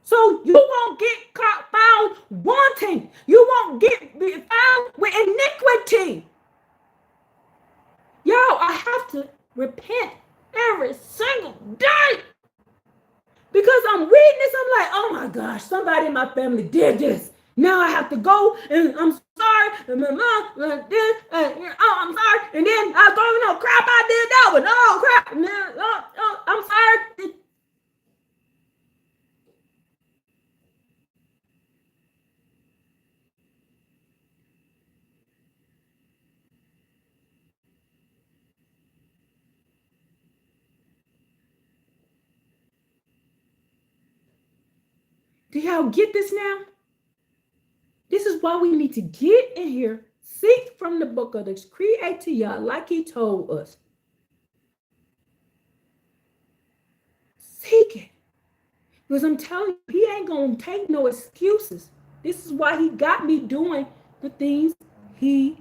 So you won't get found wanting. You won't get found with iniquity. Yo, I have to repent every single day. Because I'm reading this, I'm like, oh my gosh, somebody in my family did this. Now I have to go and I'm sorry. And my mom did, I'm sorry. And then I go, no crap, I did that one. Oh crap. I'm sorry. Do y'all get this now? This is why we need to get in here, seek from the book of the Creator Yah, like he told us. Seek it. Because I'm telling you, he ain't going to take no excuses. This is why he got me doing the things he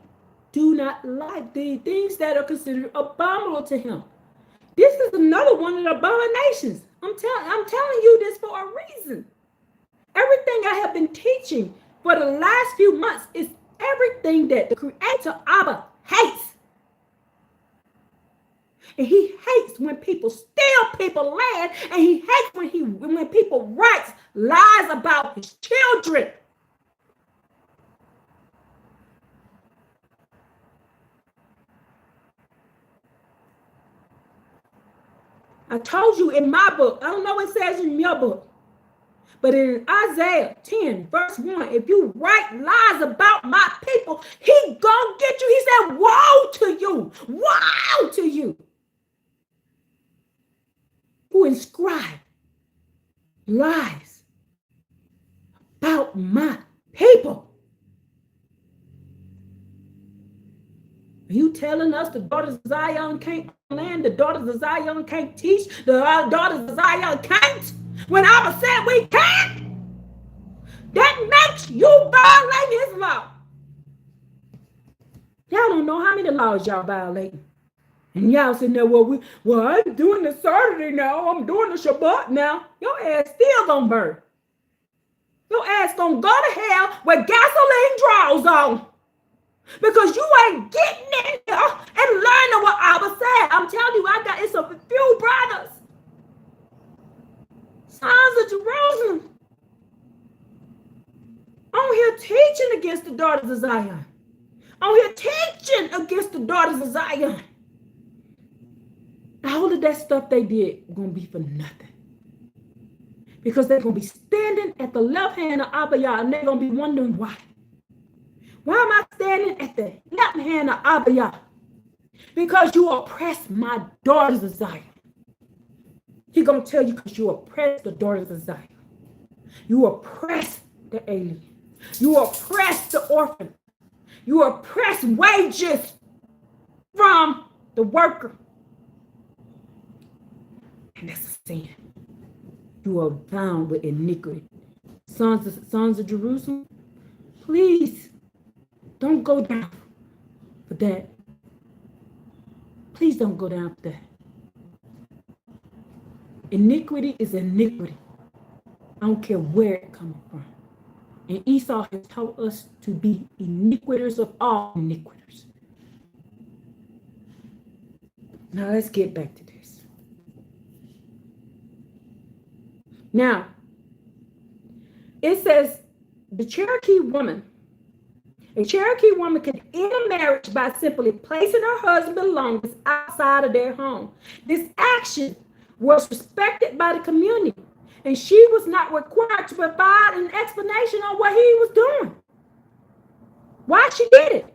do not like, the things that are considered abominable to him. This is another one of the abominations. I'm telling you this for a reason. Everything I have been teaching for the last few months is everything that the Creator Abba hates. And he hates when people steal people's land, and he hates when people write lies about his children. I told you in my book, I don't know what it says in your book, but in Isaiah 10, verse 1, if you write lies about my people, he gonna get you. He said, woe to you, woe to you, who inscribe lies about my people. Are you telling us the daughters of Zion can't land, the daughters of Zion can't teach, the daughters of Zion can't? When Abba said we can't, that makes you violate his law. Y'all don't know how many laws y'all violating. And y'all sitting there, well, I ain't doing the Saturday now. I'm doing the Shabbat now. Your ass still gonna burn. Your ass gonna go to hell with gasoline draws on. Because you ain't getting in there and learning what Abba said. I'm telling you, it's a few brothers, sons of Jerusalem, on here teaching against the daughters of Zion. On here teaching against the daughters of Zion. All of that stuff they did was going to be for nothing. Because they're going to be standing at the left hand of Abba Yah, and they're going to be wondering why. Why am I standing at the left hand of Abba Yah? Because you oppress my daughters of Zion. He's going to tell you because you oppress the daughters of Zion. You oppress the alien. You oppress the orphan. You oppress wages from the worker. And that's a sin. You are bound with iniquity. Sons of Jerusalem, please don't go down for that. Please don't go down for that. Iniquity is iniquity. I don't care where it comes from. And Esau has taught us to be iniquitous of all iniquitous. Now let's get back to this. Now, it says a Cherokee woman can end a marriage by simply placing her husband's belongings outside of their home. This action was respected by the community, and she was not required to provide an explanation on what he was doing. Why she did it?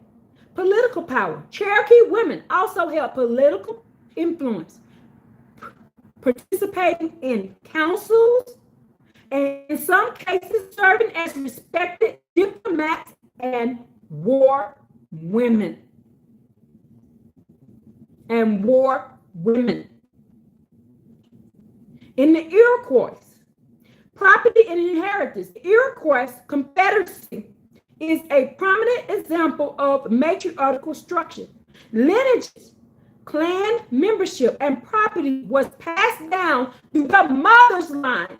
Political power. Cherokee women also held political influence, participating in councils, and in some cases serving as respected diplomats and war women. And war women. In the Iroquois, property and inheritance. The Iroquois Confederacy is a prominent example of matriarchal structure. Lineages, clan membership, and property was passed down through the mother's line.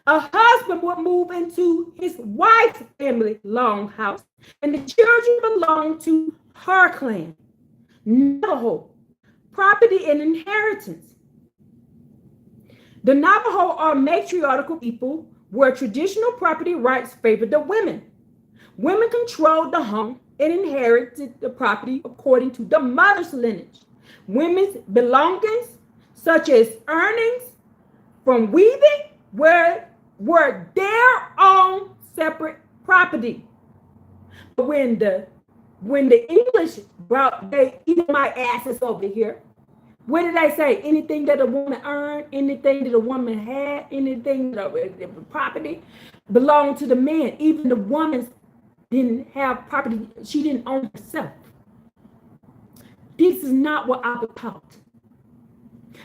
A husband would move into his wife's family longhouse, and the children belonged to her clan. Navajo, property and inheritance. The Navajo are matriarchal people where traditional property rights favored the women. Women controlled the home and inherited the property according to the mother's lineage. Women's belongings, such as earnings from weaving, were their own separate property. But when the English brought they Edomite asses over here, what did they say? Anything that a woman earned, anything that a woman had, anything that the property belonged to the man. Even the woman didn't have property; she didn't own herself. This is not what Abba taught,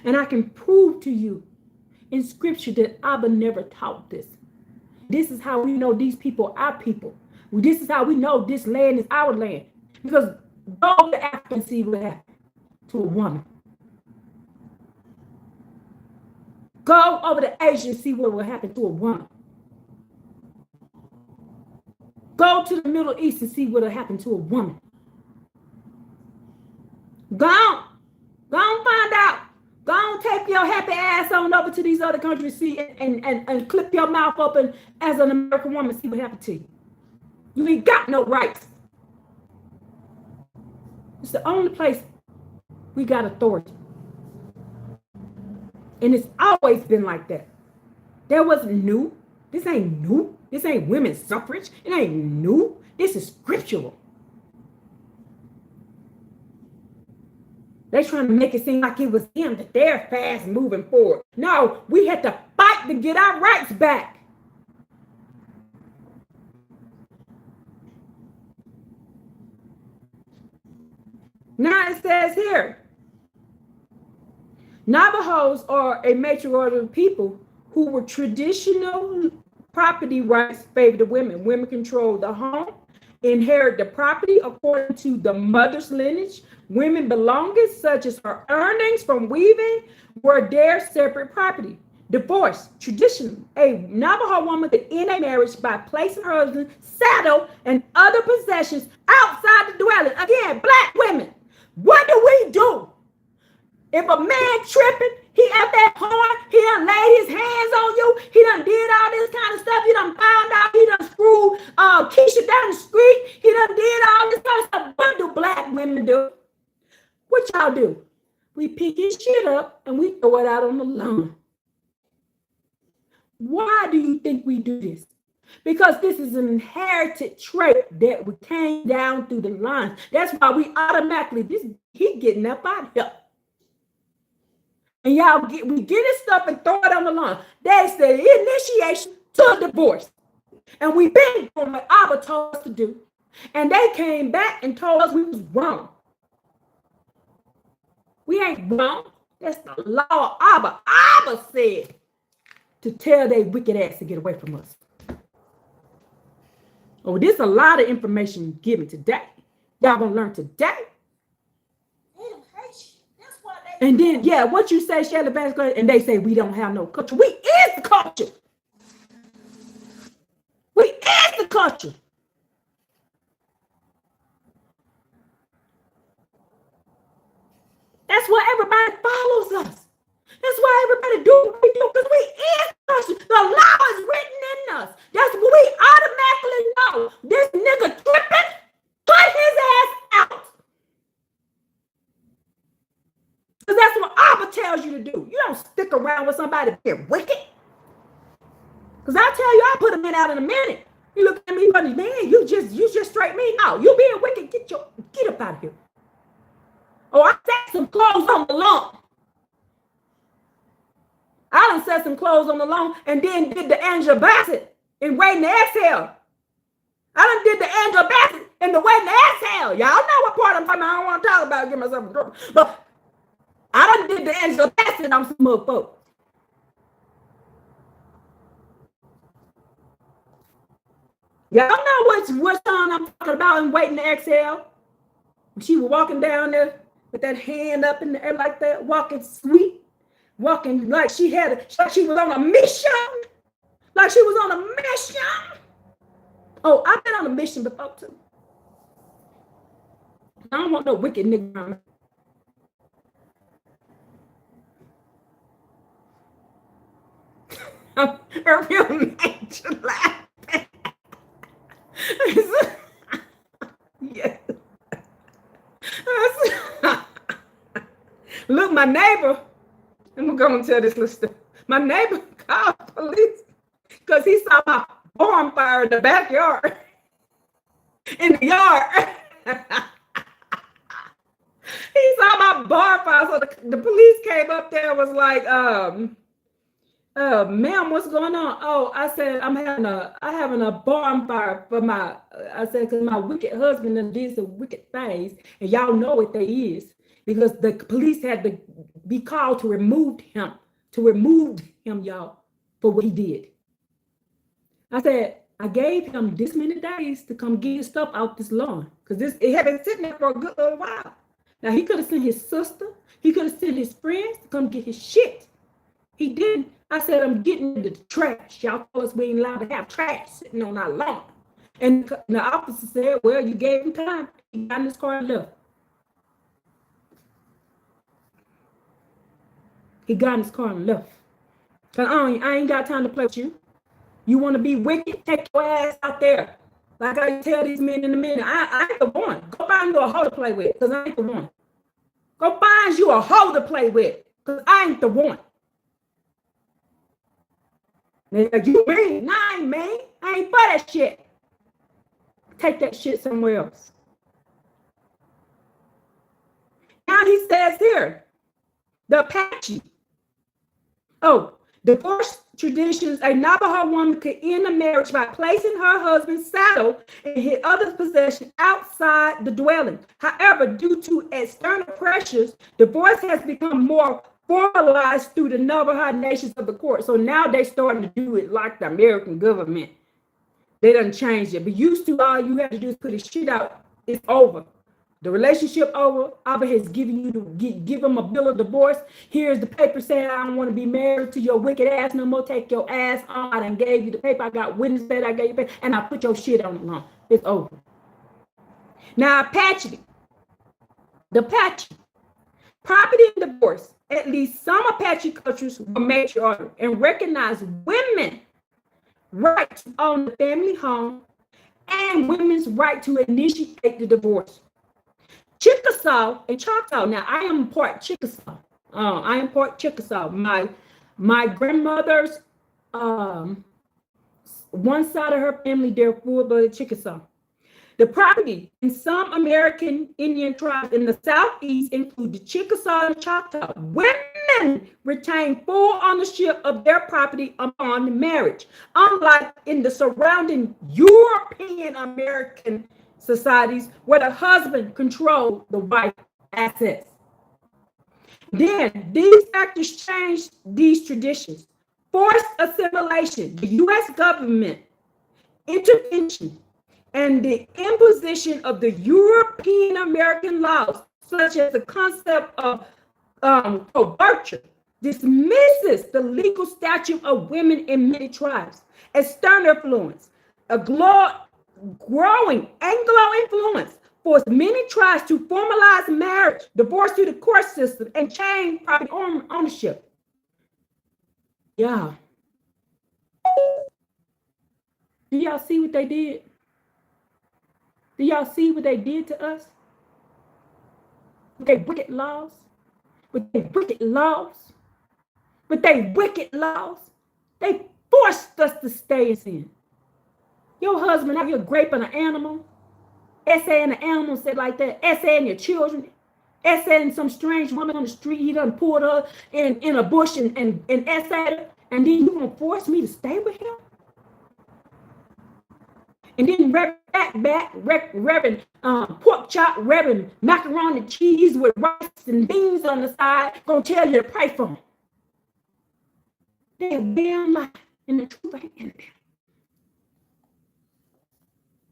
and I can prove to you in Scripture that Abba never taught this. This is how we know these people are our people. This is how we know this land is our land. Because go to Africa and see what happened to a woman. Go over to Asia and see what will happen to a woman. Go to the Middle East and see what will happen to a woman. Go on find out. Go on, take your happy ass on over to these other countries, see and clip your mouth open as an American woman, see what happened to you. You ain't got no rights. It's the only place we got authority. And it's always been like that. That wasn't new. This ain't new. This ain't women's suffrage. It ain't new. This is scriptural. They're trying to make it seem like it was them, that they're fast moving forward. No, we had to fight to get our rights back. Now it says here, Navajos are a matriarchal people who were traditional property rights favored the women. Women controlled the home, inherit the property according to the mother's lineage. Women belongings, such as her earnings from weaving, were their separate property. Divorce, traditionally, a Navajo woman could end a marriage by placing her husband's saddle and other possessions outside the dwelling. Again, black women, what do? If a man tripping, he at that point, he done laid his hands on you, he done did all this kind of stuff, he done found out, he done screwed Keisha down the street, he done did all this kind of stuff. What do black women do? What y'all do? We pick his shit up and we throw it out on the lawn. Why do you think we do this? Because this is an inherited trait that we came down through the lines. That's why we automatically, he getting up out of here. And we get his stuff and throw it on the lawn. That's the initiation to a divorce. And we've been doing what Abba told us to do. And they came back and told us we was wrong. We ain't wrong. That's the law of Abba. Abba said to tell they wicked ass to get away from us. Oh, there's a lot of information given today. Y'all gonna learn today. And then, what you say, Shelly Basket, and they say we don't have no culture. We is the culture. We is the culture. That's why everybody follows us. That's why everybody do what we do, because we is the culture. The law is written in us. That's what we automatically know. This nigga tripping, put his ass out. Because that's what Abba tells you to do. You don't stick around with somebody being wicked. Because I tell you, I'll put a man out in a minute. You look at me funny, man, you just straight me. No, you being wicked. Get up out of here. Oh, I set some clothes on the lawn. I done set some clothes on the lawn and then did the Angela Bassett and waiting to exhale. I done did the Angela Bassett and the waiting to exhale. Y'all know what part I'm talking about. I don't want to talk about it, get myself in trouble. But I done did the Angela Bassett on some motherfuckers. Y'all know what song I'm talking about and waiting to exhale. She was walking down there with that hand up in the air like that, walking sweet, walking like she was on a mission. Like she was on a mission. Oh, I've been on a mission before too. I don't want no wicked nigga around me. I really made you laugh. Yes. Look, my neighbor, I'm going to tell this little story. My neighbor called police because he saw my bonfire in the backyard. In the yard. He saw my bonfire. So the police came up there and was like, ma'am, what's going on? Oh, I said, I'm having a bonfire for because my wicked husband did some wicked things, and y'all know what they is, because the police had to be called to remove him, y'all, for what he did. I said, I gave him this many days to come get his stuff out this lawn, because it had been sitting there for a good little while. Now, he could have sent his sister, he could have sent his friends to come get his shit. He didn't. I said, I'm getting into the trash. Y'all told us we ain't allowed to have trash sitting on our lawn. And the officer said, well, you gave him time. He got in his car and left. He got in his car and left. Because I ain't got time to play with you. You want to be wicked? Take your ass out there. Like I tell these men in a minute, I ain't the one. Go find you a hoe to play with, because I ain't the one. Go find you a hoe to play with, because I ain't the one. You mean? Nah, I ain't mean. I ain't for that shit. Take that shit somewhere else. Now he says here, the Apache. Oh, divorce traditions. A Navajo woman could end a marriage by placing her husband's saddle and his other possession outside the dwelling. However, due to external pressures, divorce has become more formalized through the Navajo nations of the court. So now they're starting to do it like the American government. They done changed it. But used to, all you had to do is put his shit out. It's over. The relationship over. Abba has given you give him a bill of divorce. Here's the paper saying I don't want to be married to your wicked ass no more. Take your ass on. I done gave you the paper. I got witness that I gave you paper, and I put your shit on the lawn. It's over. Now Apache. The Apache. Property and divorce. At least some Apache cultures were matriarchal and recognize women's right to own the family home and women's right to initiate the divorce. Chickasaw and Choctaw. Now, I am part Chickasaw. I am part Chickasaw. My grandmother's one side of her family, they're full-blooded Chickasaw. The property in some American Indian tribes in the Southeast include the Chickasaw and Choctaw. Women retain full ownership of their property upon marriage, unlike in the surrounding European American societies where the husband controlled the wife's assets. Then these factors changed these traditions. Forced assimilation, the U.S. government intervention, and the imposition of the European American laws, such as the concept of coverture, dismisses the legal status of women in many tribes. External influence, a growing Anglo influence, forced many tribes to formalize marriage, divorce through the court system, and change property ownership. Yeah. Do y'all see what they did? Do y'all see what they did to us? With their wicked laws? With their wicked laws? With their wicked laws? They forced us to stay in sin. Your husband out here raping an animal, essaying an animal, said like that, essaying your children, essaying some strange woman on the street. He done pulled her in a bush and essayed her. And then you gonna force me to stay with him? And then Reverend pork chop, Reverend macaroni and cheese with rice and beans on the side, gonna tell you to pray for him. They're damn lie, and the truth ain't in there.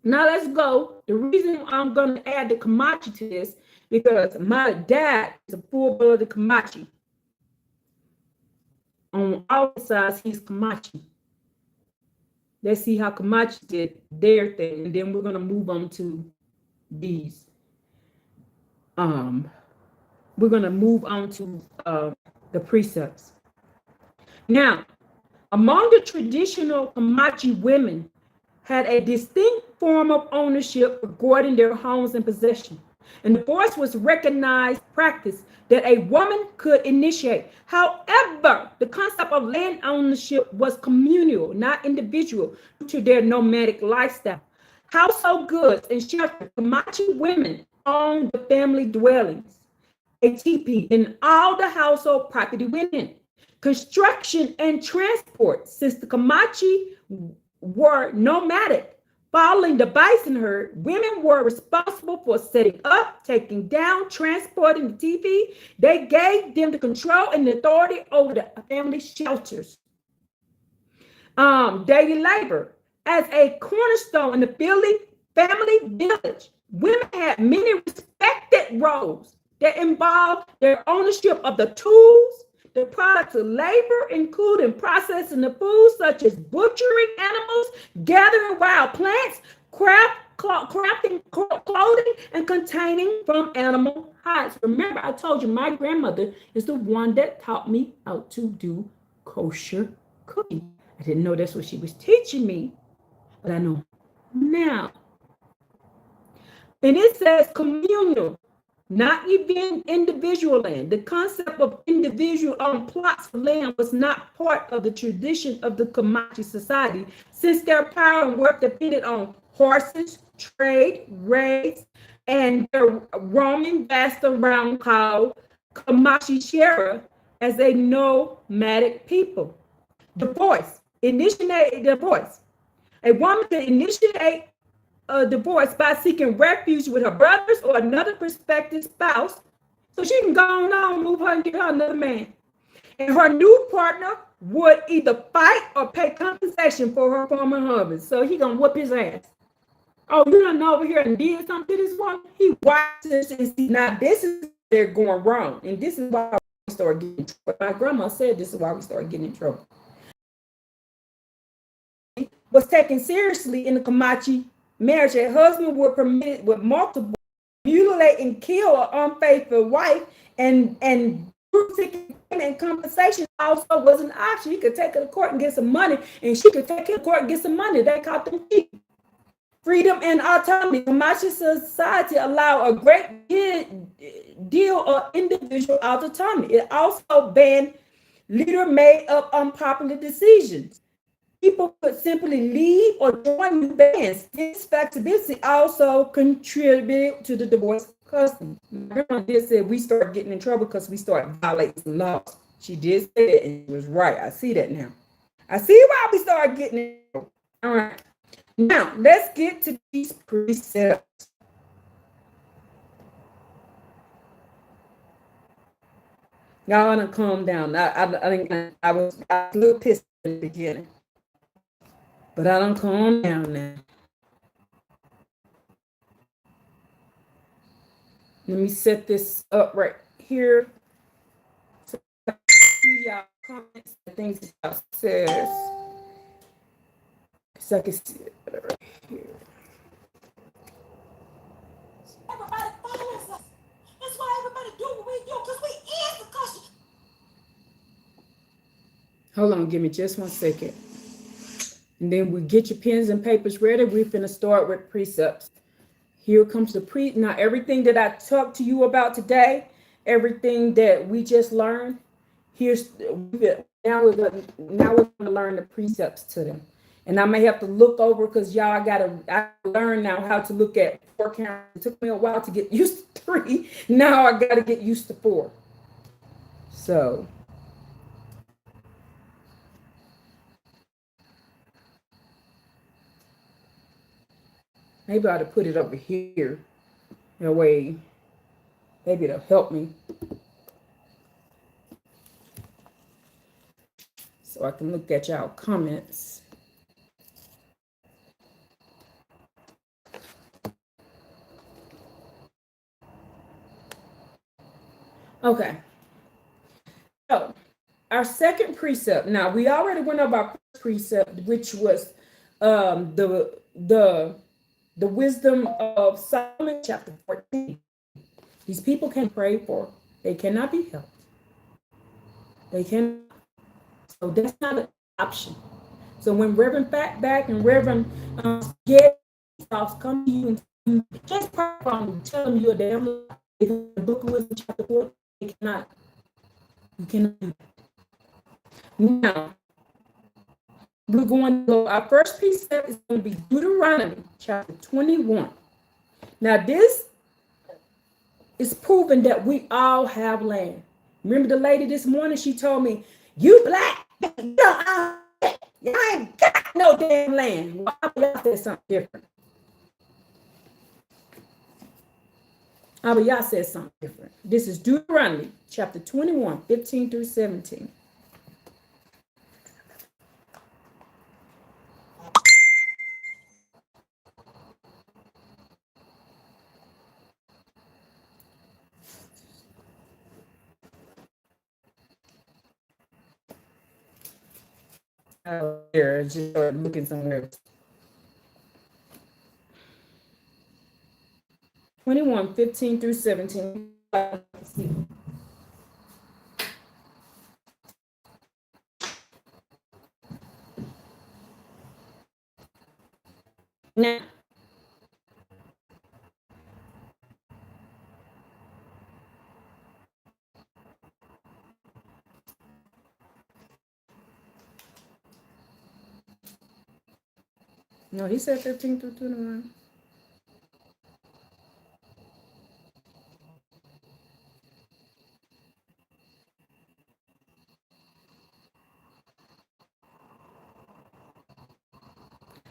Now let's go. The reason I'm gonna add the Comanche to this, because my dad is a full-blooded Comanche. On all sides, he's Comanche. Let's see how Comanche did their thing, and then we're gonna move on to these. We're gonna move on to the precepts. Now, among the traditional Comanche women had a distinct form of ownership regarding their homes and possession. And divorce was recognized practice that a woman could initiate. However, the concept of land ownership was communal, not individual, due to their nomadic lifestyle. Household goods and shelter. Comanche women owned the family dwellings, a teepee, and all the household property went in. Construction and transport, since the Comanche were nomadic. Following the bison herd, women were responsible for setting up, taking down, transporting the teepee. They gave them the control and the authority over the family shelters. Daily labor. As a cornerstone in the family village, women had many respected roles that involved their ownership of the tools, the products of labor, including processing the food, such as butchering animals, gathering wild plants, crafting clothing, and containing from animal hides. Remember, I told you my grandmother is the one that taught me how to do kosher cooking. I didn't know that's what she was teaching me, but I know now. And it says communal, not even individual land. The concept of individual on plots of land was not part of the tradition of the Comanche society, since their power and worth depended on horses, trade, raids, and their roaming vast around called Comanche Shera as a nomadic people. Divorce. Initiate divorce. A woman can initiate a divorce by seeking refuge with her brothers or another prospective spouse, so she can go on and move her and get her another man. And her new partner would either fight or pay compensation for her former husband. So he gonna whoop his ass. Oh, you done over here and did something to this woman? He watches and see. Now this is they're going wrong, and this is why we start getting in trouble. My grandma said this is why we start getting in trouble. Was taken seriously in the Comanche marriage. A husband were permitted with multiple mutilate and kill an unfaithful wife, and compensation also was an option. He could take her to court and get some money, and she could take him to court and get some money. They caught them cheap. Freedom and autonomy. Comanche society allowed a great deal of individual autonomy. It also banned leader made up unpopular decisions. People could simply leave or join new bands. This flexibility also contributed to the divorce custom. My grandma did say we start getting in trouble because we start violating laws. She did say that, and she was right. I see that now. I see why we start getting in trouble. All right. Now, let's get to these precepts. Y'all want to calm down. I was a little pissed in the beginning, but I don't calm down now. Let me set this up right here. So I can see y'all comments and things that y'all says. So I can see it right here. Everybody follows us. That's why everybody do what we do, because we is the custom. Hold on, give me just 1 second. And then we get your pens and papers ready. We're finna start with precepts. Here comes the now everything that I talked to you about today, everything that we just learned, now we're gonna learn the precepts to them. And I may have to look over because y'all I learn now how to look at 4 cameras. It took me a while to get used to 3. Now I gotta get used to 4. So maybe I ought to put it over here. That way, maybe it'll help me. So I can look at y'all comments. Okay. So our second precept. Now we already went over our first precept, which was the wisdom of Solomon, chapter 14. These people can pray for. They cannot be helped. They can. So that's not an option. So when Reverend Fatback and Reverend Get come to you and just pray for them, tell them you're a damn lie. The book of wisdom, chapter 4, they cannot. You cannot do that. Now, we're going to go. Our first precept is going to be Deuteronomy chapter 21. Now, this is proving that we all have land. Remember the lady this morning? She told me, "You black, you ain't got no damn land." Well, Abba Yah said something different. Abba Yah said something different. This is Deuteronomy chapter 21, 15 through 17. Here, just started looking somewhere. 21, 15 through 17. Now, no, he said 15 through 21.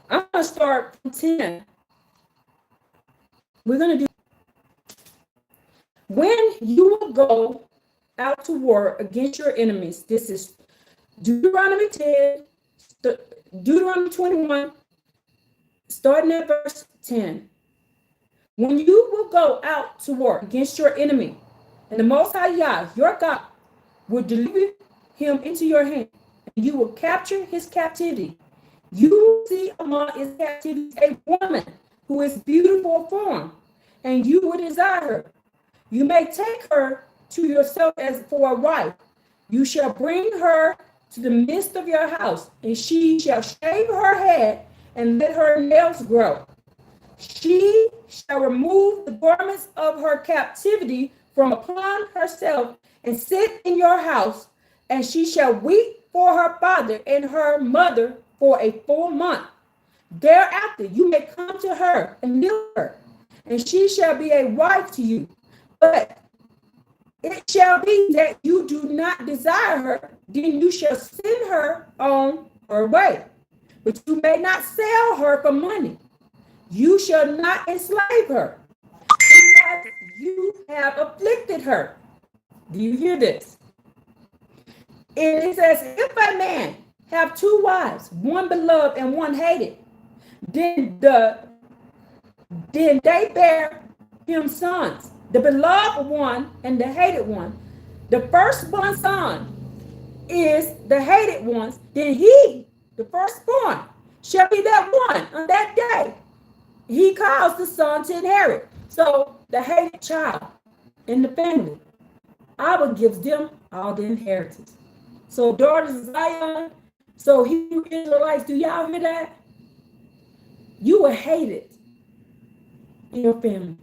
I'm going to start from 10. We're going to do, when you will go out to war against your enemies. This is Deuteronomy 10, Deuteronomy 21, starting at verse 10. When you will go out to war against your enemy, and the Most High Yah, your God, will deliver him into your hand, and you will capture his captivity. You will see among his captivities a woman who is beautiful of form, and you will desire her. You may take her to yourself as for a wife. You shall bring her to the midst of your house, and she shall shave her head and let her nails grow. She shall remove the garments of her captivity from upon herself and sit in your house, and she shall weep for her father and her mother for a full month. Thereafter you may come to her and kneel her, and she shall be a wife to you. But it shall be that you do not desire her, then you shall send her on her way. But you may not sell her for money. You shall not enslave her, because you have afflicted her. Do you hear this? And it says, if a man have 2 wives, one beloved and one hated, then they bear him sons. The beloved one and the hated one. The firstborn son is the hated one's, then he, the firstborn, shall be that one on that day. He caused the son to inherit. So the hated child in the family, Abba gives them all the inheritance. So daughters of Zion, so Hebrew Israelites, do y'all hear that? You were hated in your family.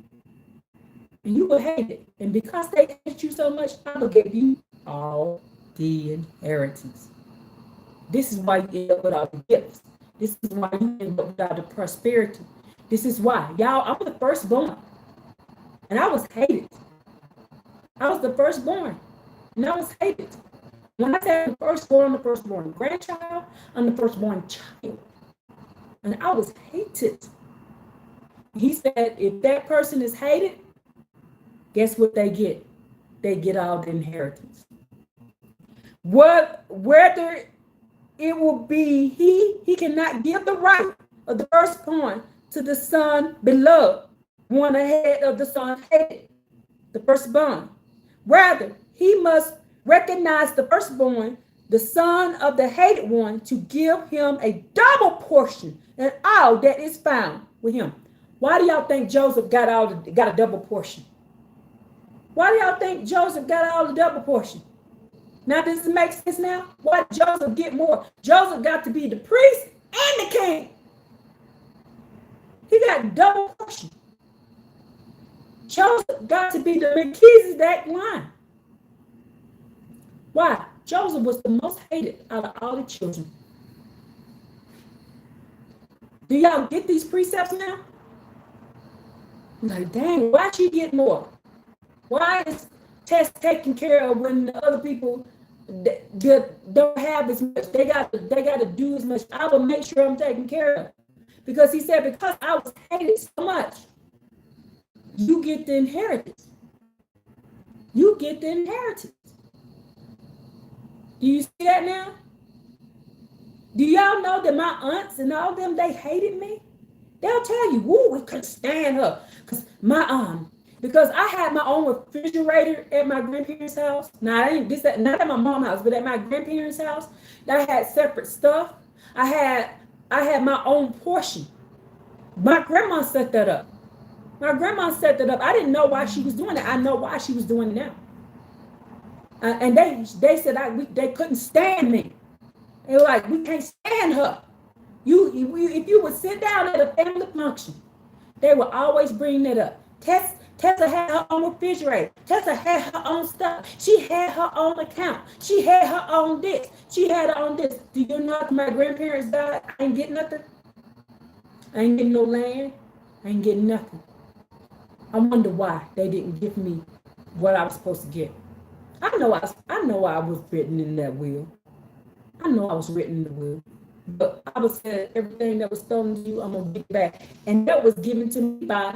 And you were hated. And because they hated you so much, Abba gave you all the inheritance. This is why you end up with all the gifts. This is why you end up without the prosperity. This is why. Y'all, I was the firstborn. And I was hated. I was the firstborn. And I was hated. When I say the firstborn grandchild, I'm the firstborn child. And I was hated. He said, if that person is hated, guess what they get? They get all the inheritance. Whether it will be he cannot give the right of the firstborn to the son beloved, one ahead of the son hated, the firstborn. Rather, he must recognize the firstborn, the son of the hated one, to give him a double portion and all that is found with him. Why do y'all think Joseph got a double portion? Why do y'all think Joseph got all the double portion? Now, does it make sense now? Why did Joseph get more? Joseph got to be the priest and the king. He got double portion. Joseph got to be the Melchizedek line. Why? Joseph was the most hated out of all the children. Do y'all get these precepts now? Like, dang, why she get more? Why is Tess taken care of when the other people don't have as much? They got to do as much. I will make sure I'm taken care of. Because he said, because I was hated so much, you get the inheritance. You get the inheritance. Do you see that now? Do y'all know that my aunts and all them, they hated me? They'll tell you, woo, we couldn't stand her. Because I had my own refrigerator at my grandparents' house. Now, not at my mom's house, but at my grandparents' house. I had separate stuff. I had my own portion. My grandma set that up. I didn't know why she was doing it. I know why she was doing it now. And they said they couldn't stand me. They were like, we can't stand her. If you would sit down at a family function, they would always bring that up. Tessa had her own refrigerator. Tessa had her own stuff. She had her own account. She had her own this. She had her own this. Do you know after my grandparents died, I ain't getting nothing? I ain't getting no land. I ain't getting nothing. I wonder why they didn't give me what I was supposed to get. I know I was written in that will. I know I was written in the will. But I was said everything that was stolen to you, I'm gonna get back. And that was given to me by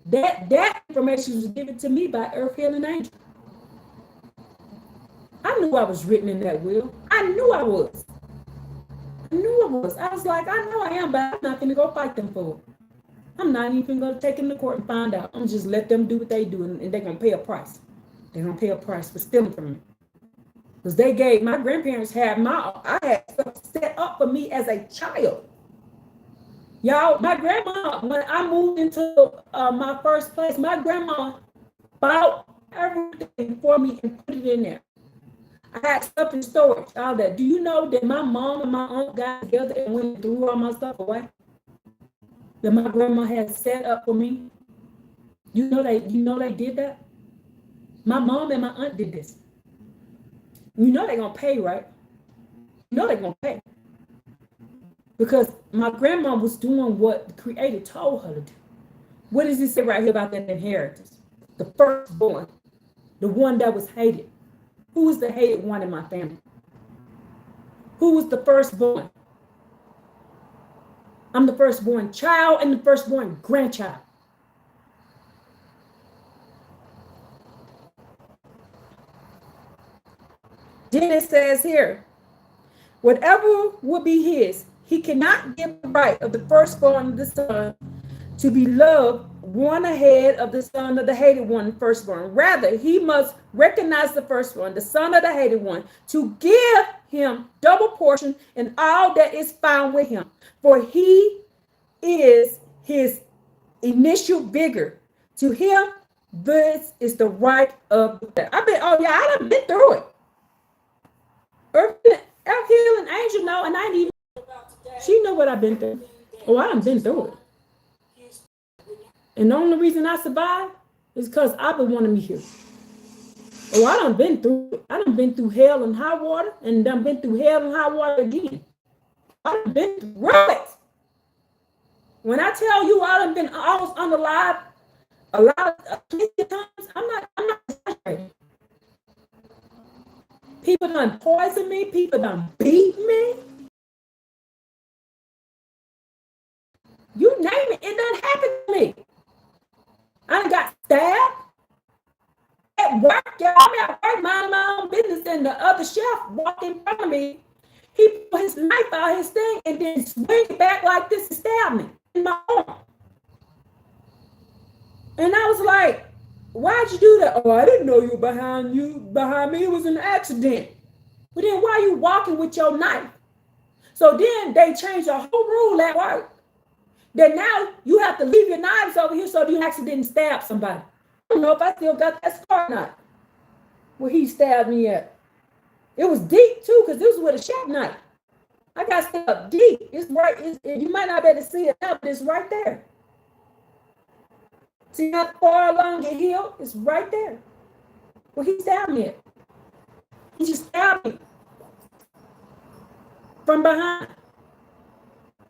that information was given to me by Earth Healing Angel. I knew I was written in that will. I knew I was. I was like, I know I am, but I'm not gonna go fight them for it. I'm not even gonna take them to court and find out. I'm just let them do what they do, and they're gonna pay a price. They're gonna pay a price for stealing from me. Because my grandparents I had stuff set up for me as a child. Y'all, my grandma, when I moved into my first place, my grandma bought everything for me and put it in there. I had stuff in storage, all that. Do you know that my mom and my aunt got together and went and threw all my stuff away? That my grandma had set up for me? You know they did that? My mom and my aunt did this. You know they're going to pay, right? You know they're going to pay. Because my grandma was doing what the Creator told her to do. What does it say right here about that inheritance? The firstborn, the one that was hated. Who was the hated one in my family? Who was the firstborn? I'm the firstborn child and the firstborn grandchild. Then it says here, whatever will be his, he cannot give the right of the firstborn of the son to be loved one ahead of the son of the hated one, firstborn. Rather, he must recognize the firstborn, the son of the hated one, to give him double portion in all that is found with him. For he is his initial vigor. To him, this is the right of the I done been through it. Earth Healing Angel know, and I ain't even. She know what I've been through. Oh, I done been through it. And the only reason I survived is because Abba wanted me here. Oh, I done been through it. I done been through hell and high water, and done been through hell and high water again. I've been through it. When I tell you I done been almost unalive a lot of times, I'm not exaggerating. People done poison me, people done beat me. You name it, it done happened to me. I done got stabbed at work, y'all. I'm at work minding my own business, and the other chef walked in front of me. He put his knife out his thing and then swing it back like this and stab me in my arm. And I was like, why'd you do that? Oh, I didn't know you behind me. It was an accident. But then why are you walking with your knife? So then they changed the whole rule at work. That now you have to leave your knives over here so you accidentally stab somebody. I don't know if I still got that scar or not. Where he stabbed me at. It was deep too, because this was with a chef knife. I got stabbed deep. It's right. You might not be able to see it now, but it's right there. See how far along your heel? It's right there. Where he stabbed me at. He just stabbed me from behind.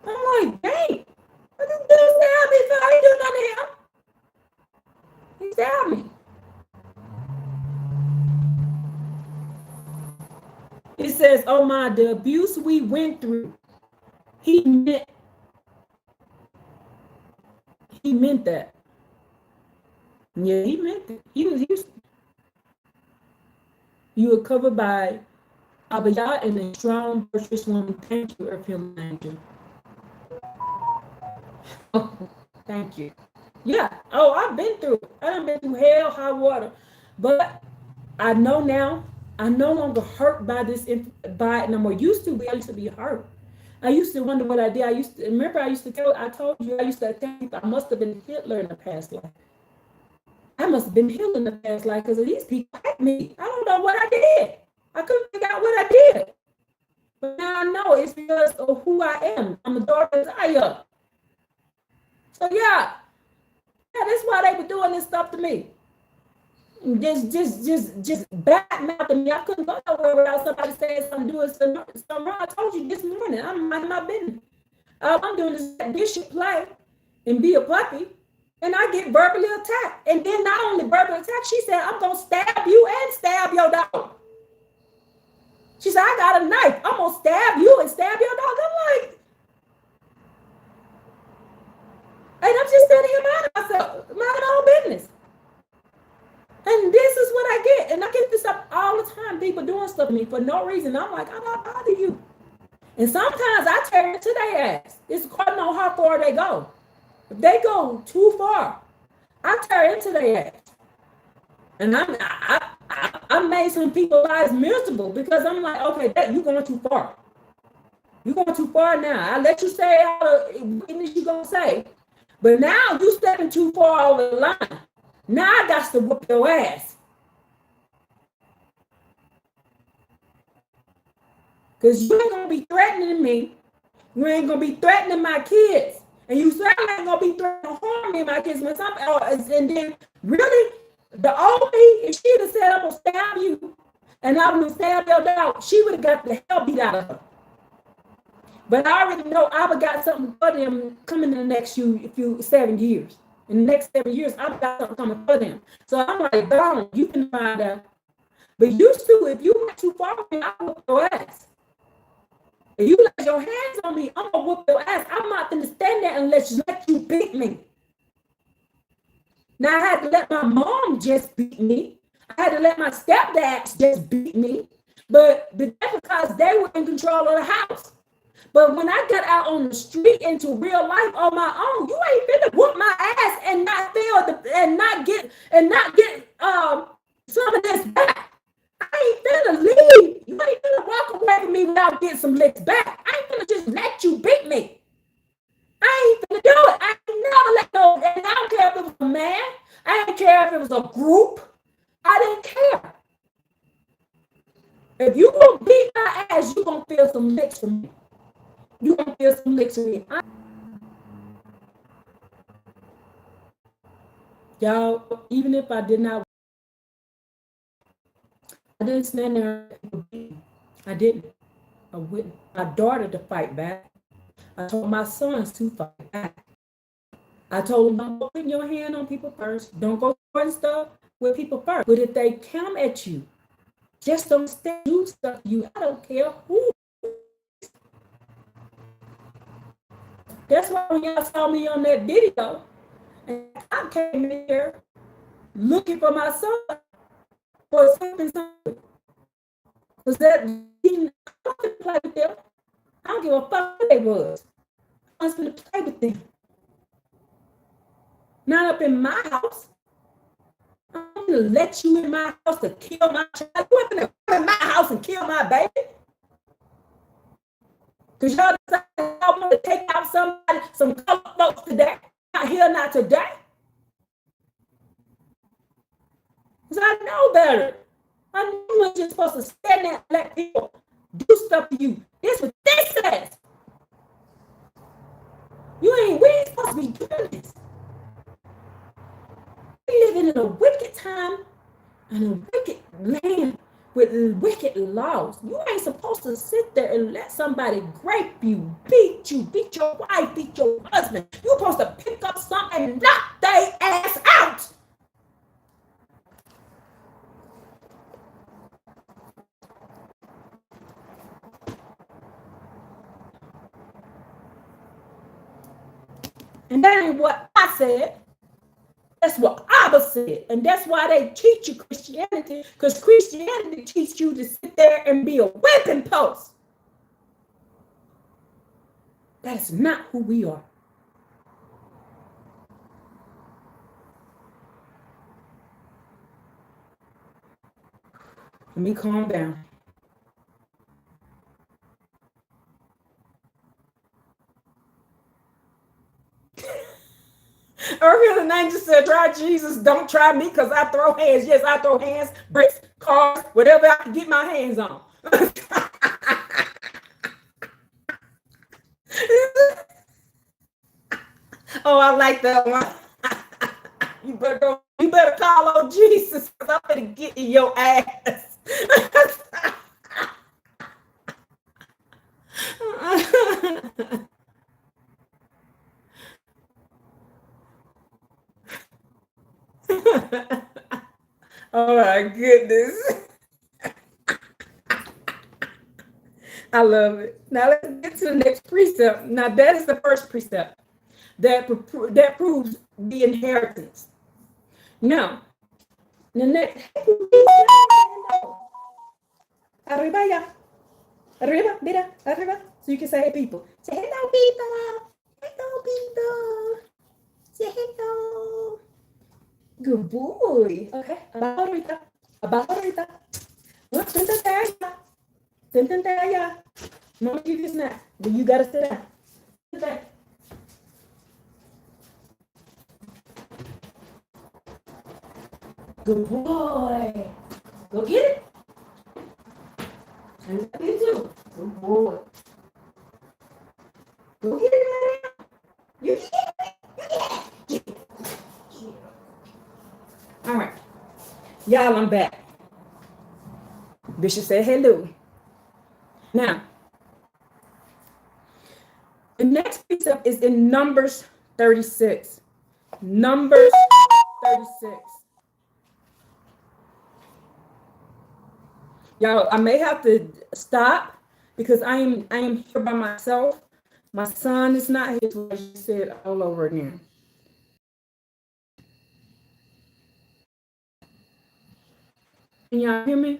I'm like, dang. What did this stab me for? I ain't do nothing to him. He stabbed me. It says, oh my, the abuse we went through. He meant that. Yeah, he meant it. He was you were covered by Abba Yah and a strong, virtuous woman. Thank you, Earth Healing Angel. Oh, thank you. Yeah. Oh, I've been through it. I've been through hell, high water. But I know now, I'm no longer hurt by this, by it no more. I used to be hurt. I used to wonder what I did. I told you, I used to tell people I must have been Hitler in the past life. I must have been Hitler in the past life because these people hate me. I don't know what I did. I couldn't figure out what I did. But now I know it's because of who I am. I'm a daughter of Zion. So yeah, that's why they were doing this stuff to me. Just badmouthing me. I couldn't go nowhere without somebody saying something, doing something wrong. I told you this morning, I'm minding my business. All I'm doing is let Bishop play and be a puppy, and I get verbally attacked. And then not only verbally attacked, she said, I'm gonna stab you and stab your dog. She said, I got a knife. I'm gonna stab you and stab your dog. I'm like, and I'm just standing here minding myself, minding my own business. And this is what I get. And I get this up all the time. People doing stuff to me for no reason. I'm like, I'm not bother you. And sometimes I turn into their ass. It's according on how far they go. If they go too far, I turn into their ass. And I made some people's lives miserable because I'm like, okay, you're going too far. You're going too far now. I let you say all the witness you're going to say. But now you stepping too far over the line. Now I got to whoop your ass. Because you ain't going to be threatening me. You ain't going to be threatening my kids. And you certainly ain't going to be threatening to harm me and my kids. And then really, the old me, if she'd have said, I'm going to stab you and I'm going to stab your dog, she would have got the hell beat out of her. But I already know I've got something for them coming in the next few 7 years. In the next 7 years, I've got something coming for them. So I'm like, darling, you can find out. But used to, if you went too far from me, I'll whoop your ass. If you let your hands on me, I'm going to whoop your ass. I'm not going to stand there and let you beat me. Now, I had to let my mom just beat me. I had to let my stepdad just beat me. But that's because they were in control of the house. But when I got out on the street into real life on my own, you ain't finna whoop my ass and not feel and not get some of this back. I ain't finna leave. You ain't finna walk away from me without getting some licks back. I ain't finna just let you beat me. I ain't finna do it. I ain't never let go. And I don't care if it was a man. I didn't care if it was a group. I didn't care. If you gonna beat my ass, you gonna feel some licks from me. You gonna feel some licks from me. Y'all, even if I did not, I didn't stand there. I didn't. with my daughter to fight back. I told my sons to fight back. I told them, don't go putting your hand on people first. Don't go doing stuff with people first. But if they come at you, just don't do stuff to you. I don't care who. That's why when y'all saw me on that video, and I came in here looking for my son for something. Was that I don't play with them. I don't give a fuck who they was. I was going to play with them. Not up in my house. I'm going to let you in my house to kill my child. You want to come in my house and kill my baby? Because y'all decided y'all want to take out somebody, some colored folks today. Not here, not today. Because I know better. I know you're just supposed to stand there and let people do stuff to you. This was ridiculous. We ain't supposed to be doing this. We living in a wicked time and a wicked land with wicked laws. You ain't supposed to sit there and let somebody grape you, beat your wife, beat your husband. You're supposed to pick up something and knock their ass out. And that ain't what I said. That's what Abba said. And that's why they teach you Christianity, because Christianity teaches you to sit there and be a whipping post. That's not who we are. Let me calm down. Earlier the angel said, try Jesus, don't try me, because I throw hands. Yes, I throw hands, bricks, cars, whatever I can get my hands on. Oh, I like that one. You better call on Jesus, because I'm going to get in your ass. Oh my goodness. I love it. Now let's get to the next precept. Now that is the first precept that proves the inheritance. Now, the next arriba ya. Arriba, mira, arriba. So you can say hey people. Say hello people. Hello people. Say hello. Good boy. Okay. Abajo ahorita. Sentate allá. Mama give you a snack, but you gotta sit down. Sit down. Good boy. Go get it. And you too. Good boy. Go get it, man. You get it. All right. Y'all, I'm back. Bishop said hello. Now, the next precept is in Numbers 36. Numbers 36. Y'all, I may have to stop because I am here by myself. My son is not here, so I just said all over again. Can y'all hear me?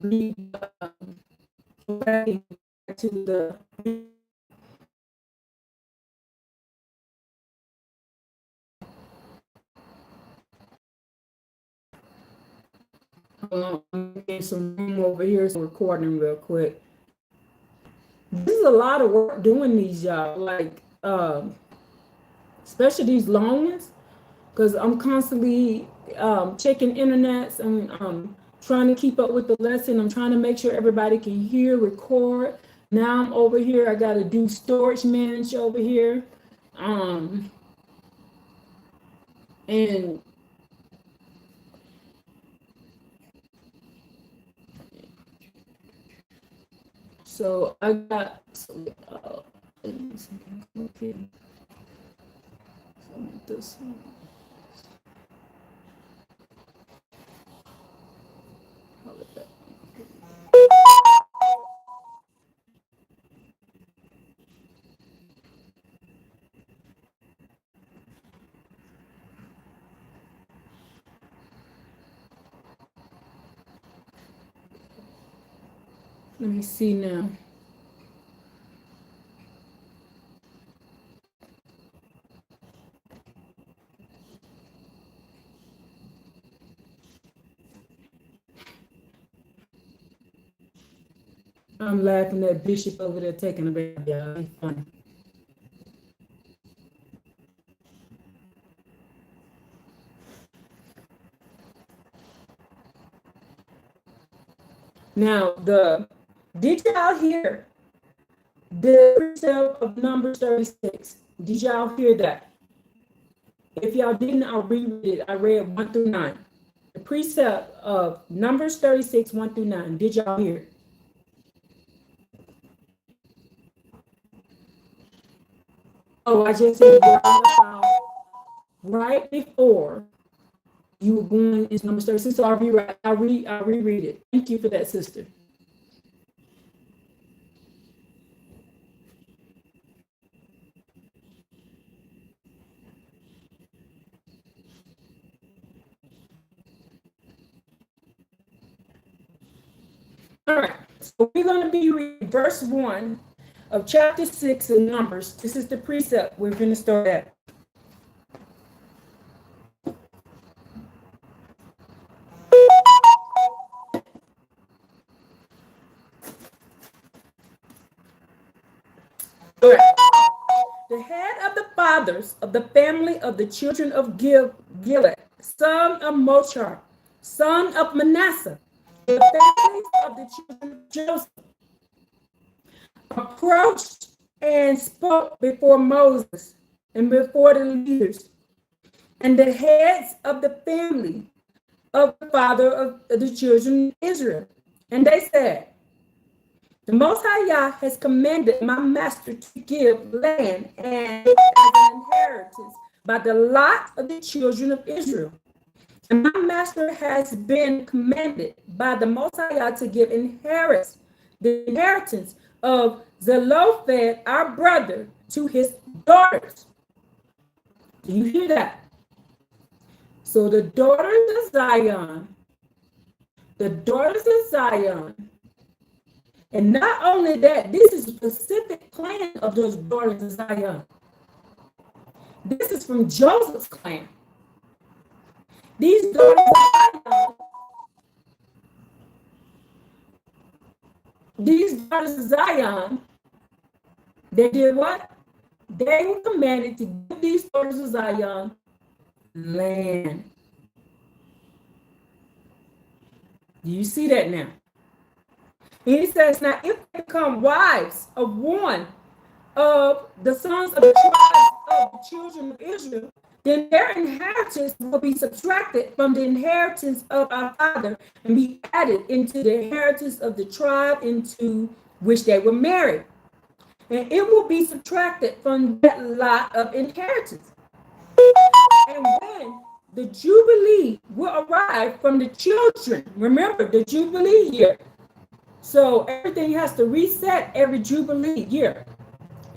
read back to the get some room over here, so recording real quick. This is a lot of work doing these, y'all. Like, especially these long ones, because I'm constantly checking internets and trying to keep up with the lesson. I'm trying to make sure everybody can hear, record. Now I'm over here. I got to do storage manage over here, and so I got. Okay. This one. Let me see now. I'm laughing at Bishop over there taking a bath, y'all. It's funny. Now, did y'all hear the precept of Numbers 36? Did y'all hear that? If y'all didn't, I'll reread it. I read 1 through 9. The precept of Numbers 36, 1 through 9. Did y'all hear it? Oh, I just said right before you were going into Numbers 36. So I'll reread it. Thank you for that, sister. All right, so we're going to be reading verse 1 of chapter 6 of Numbers. This is the precept we're going to start at. All right. The head of the fathers of the family of the children of Gilead, son of Mochar, son of Manasseh, the families of the children of Joseph, approached and spoke before Moses and before the leaders and the heads of the family of the father of the children of Israel. And they said, the Most High Yah has commanded my master to give land and as an inheritance by the lot of the children of Israel. And my master has been commanded by the Most High Yah to give the inheritance of Zelophehad, our brother, to his daughters. Do you hear that? So the daughters of Zion, and not only that, this is a specific clan of those daughters of Zion. This is from Joseph's clan. These daughters of Zion, they did what? They were commanded to give these daughters of Zion land. Do you see that now? And he says, now if they become wives of one of the sons of the tribes of the children of Israel, then their inheritance will be subtracted from the inheritance of our father and be added into the inheritance of the tribe into which they were married. And it will be subtracted from that lot of inheritance. And when the Jubilee will arrive from the children, remember the Jubilee year. So everything has to reset every Jubilee year.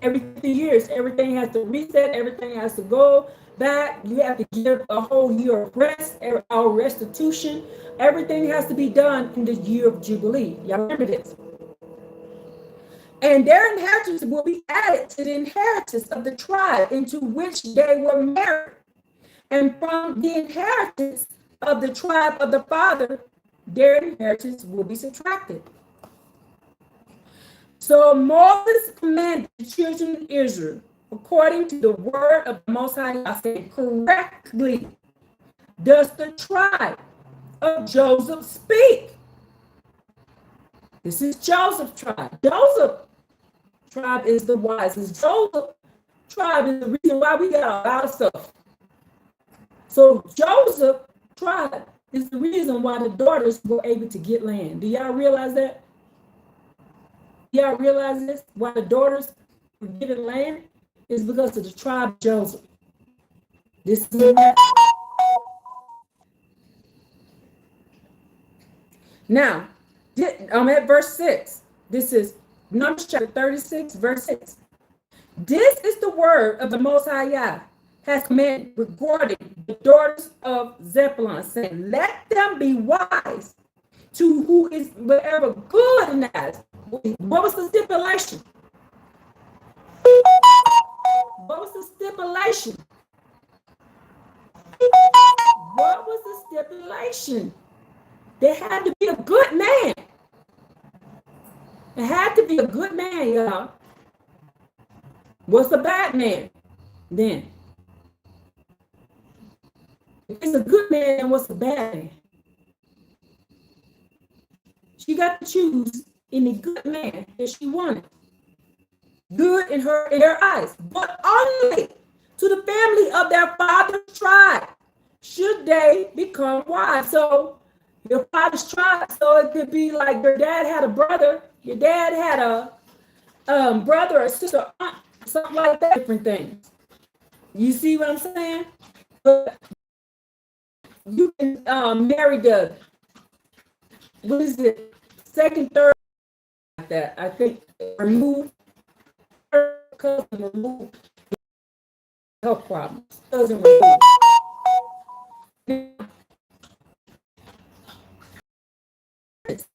Every 50 years, everything has to reset, everything has to go back. You have to give a whole year of rest, our restitution. Everything has to be done in the year of Jubilee. Y'all remember this? And their inheritance will be added to the inheritance of the tribe into which they were married. And from the inheritance of the tribe of the father, their inheritance will be subtracted. So Moses commanded the children of Israel, according to the word of the Most High, I say correctly, does the tribe of Joseph speak. This is Joseph's tribe. Joseph tribe is the wisest. Joseph tribe is the reason why we got a lot of stuff. So Joseph tribe is the reason why the daughters were able to get land. Do y'all realize that? Y'all realize this? Why the daughters were given land is because of the tribe of Joseph. This is now, I'm at verse 6. This is Numbers chapter 36, verse 6. This is the word of the Most High Yah has commanded regarding the daughters of Zebulun, saying, let them be wise to who is whatever good in that. What was the stipulation? What was the stipulation? What was the stipulation? There had to be a good man. It had to be a good man, y'all. What's a bad man then? If it's a good man, then what's a bad man? She got to choose any good man that she wanted. Good in her eyes, but only to the family of their father's tribe should they become wise. So your father's tribe, so it could be like your dad had a brother, your dad had a brother or sister, aunt, something like that, different things. You see what I'm saying? But you can marry the, what is it, second, third, like that. I think remove cousin, remove health problems. Cousin remove.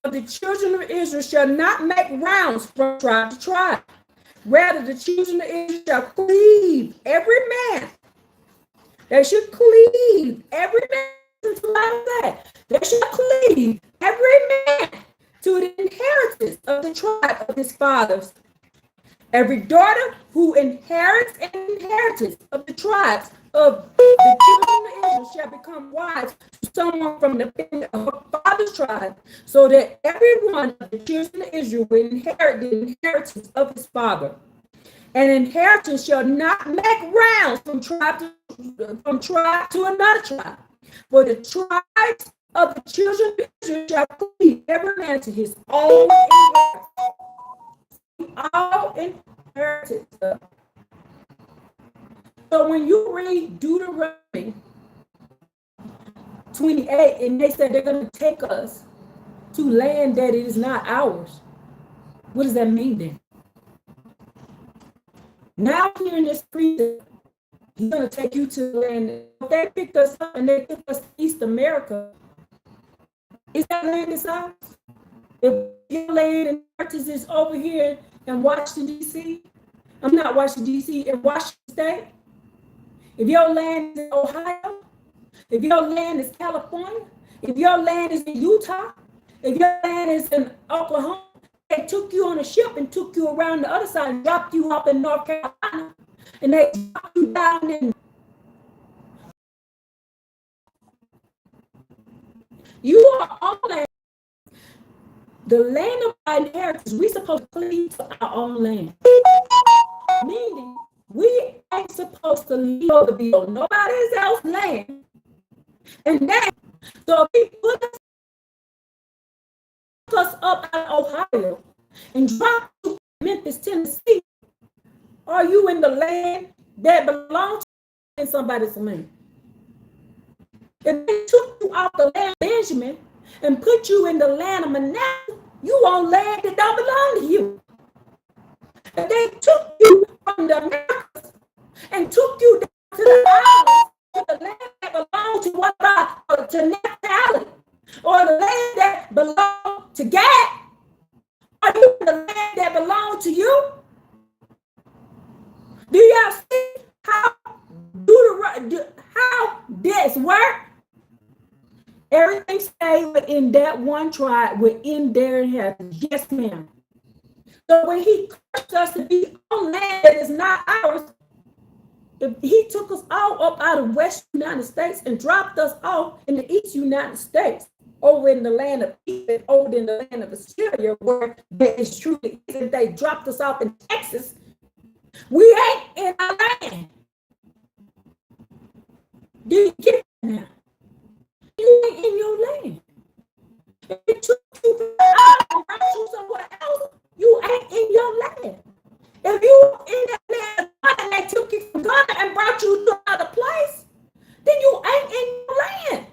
The children of Israel shall not make rounds from tribe to tribe. Rather, the children of Israel shall cleave every man. They should cleave every man to that. They should cleave every man to the inheritance of the tribe of his fathers. Every daughter who inherits an inheritance of the tribes of the children of Israel shall become wives to someone from the family of her father's tribe, so that every one of the children of Israel will inherit the inheritance of his father. An inheritance shall not make rounds from tribe to another tribe. For the tribes of the children of Israel shall cleave every man to his own inheritance. All inheritance. So when you read Deuteronomy 28, and they said they're going to take us to land that it is not ours, what does that mean then? Now here in this precept, he's going to take you to the land. If they picked us up and they took us to East America, is that land is ours? If your land inheritance is over here in Washington, D.C., I'm not Washington, D.C., in Washington State. If your land is in Ohio, if your land is California, if your land is in Utah, if your land is in Oklahoma, they took you on a ship and took you around the other side and dropped you off in North Carolina, and they dropped you down in. You are on land. The land of our inheritance, we're supposed to cleave to our own land. Meaning, we ain't supposed to leave or be on nobody else's land. And then, so if he put us up out of Ohio and dropped you to Memphis, Tennessee, are you in the land that belongs to somebody's land? If they took you off the land of Benjamin and put you in the land of Manasseh, you on land that don't belong to you. If they took you from the Americas and took you down to the islands, to the land that belonged to what about to Naphtali, or the land that belonged to Gad? Are you in the land that belonged to you? Do y'all see how this work? Everything stayed within that one tribe, within their inheritance. Yes, ma'am. So when he cursed us to be on land that is not ours, if he took us all up out of West United States and dropped us off in the East United States, over in the land of Egypt, over in the land of Assyria, where it is truly, if they dropped us off in Texas, we ain't in our land. Do you get that now? You ain't in your land. If it took you out and brought you somewhere else, you ain't in your land. If you in that land and they took you from Ghana and brought you to another place, then you ain't in your land.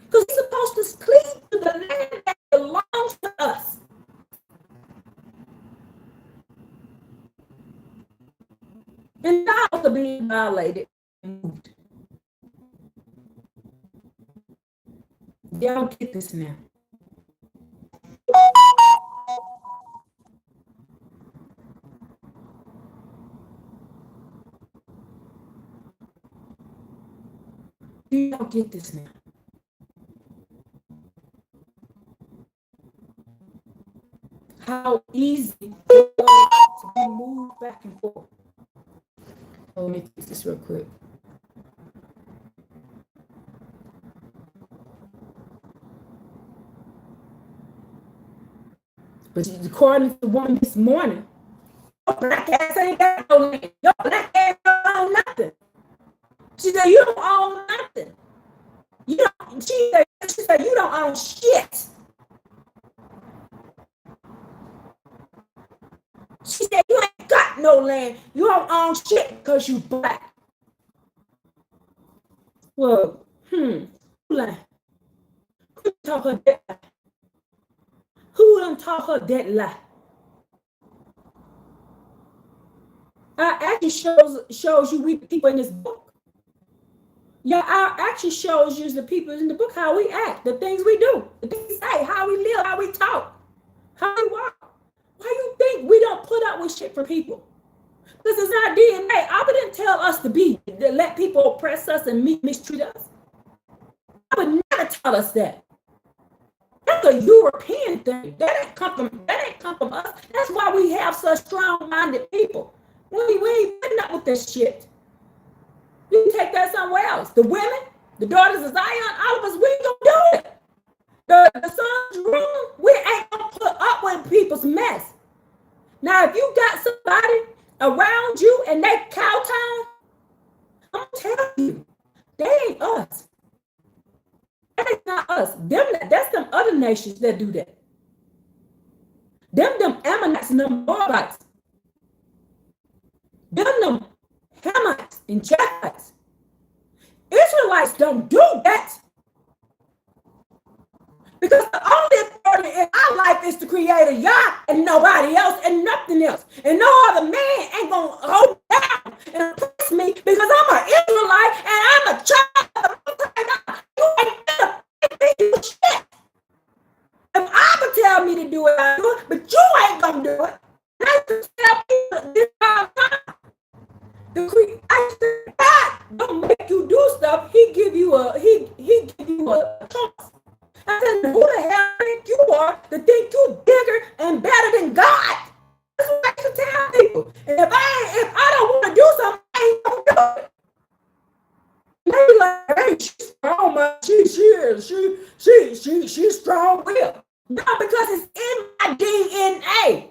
Because you're supposed to cleave to the land that belongs to us. And now are being violated and moved. Y'all get this now. Do y'all get this now? How easy it is to be moved back and forth. Oh, let me fix this real quick. But according to the one this morning, your black ass ain't got no land. Your black ass don't own nothing. She said, you don't own nothing. She said, you don't own shit. She said, you ain't got no land. You don't own shit because you black. Well, who done taught her that lie? Who done taught her that lie? Our action shows you we the people in this book. Yeah, our action shows you the people in the book how we act, the things we do, the things we say, how we live, how we talk, how we walk. Why you think we don't put up with shit for people? This is our DNA. Abba didn't tell us to let people oppress us and mistreat us. Abba never tell us that. That's a European thing. That ain't come from us. That's why we have such strong-minded people. We ain't putting up with this shit. You can take that somewhere else. The women, the daughters of Zion, all of us, we ain't gonna do it. The sons of Jerusalem, we ain't gonna put up with people's mess. Now, if you got somebody around you and they kowtow, I'm telling you, they ain't us. That ain't not us. That's them other nations that do that. Them Ammonites and them Moabites. Them Hamites and Japhites. Israelites don't do that. Because the only authority in our life is the Creator Yah and nobody else and nothing else. And no other man ain't going to hold down and oppress me because I'm an Israelite and I'm a child of the Most High God. You ain't gonna do shit. If I could tell me to do it, I do it, but you ain't going to do it. And I just tell people this all the time. God don't make you do stuff. He give you a choice. I said, who the hell think you are to think you bigger and better than God? That's what I can tell people. And if I don't want to do something, I ain't gonna do it. They be like, hey, she's strong, man. She's strong-willed. No, because it's in my DNA.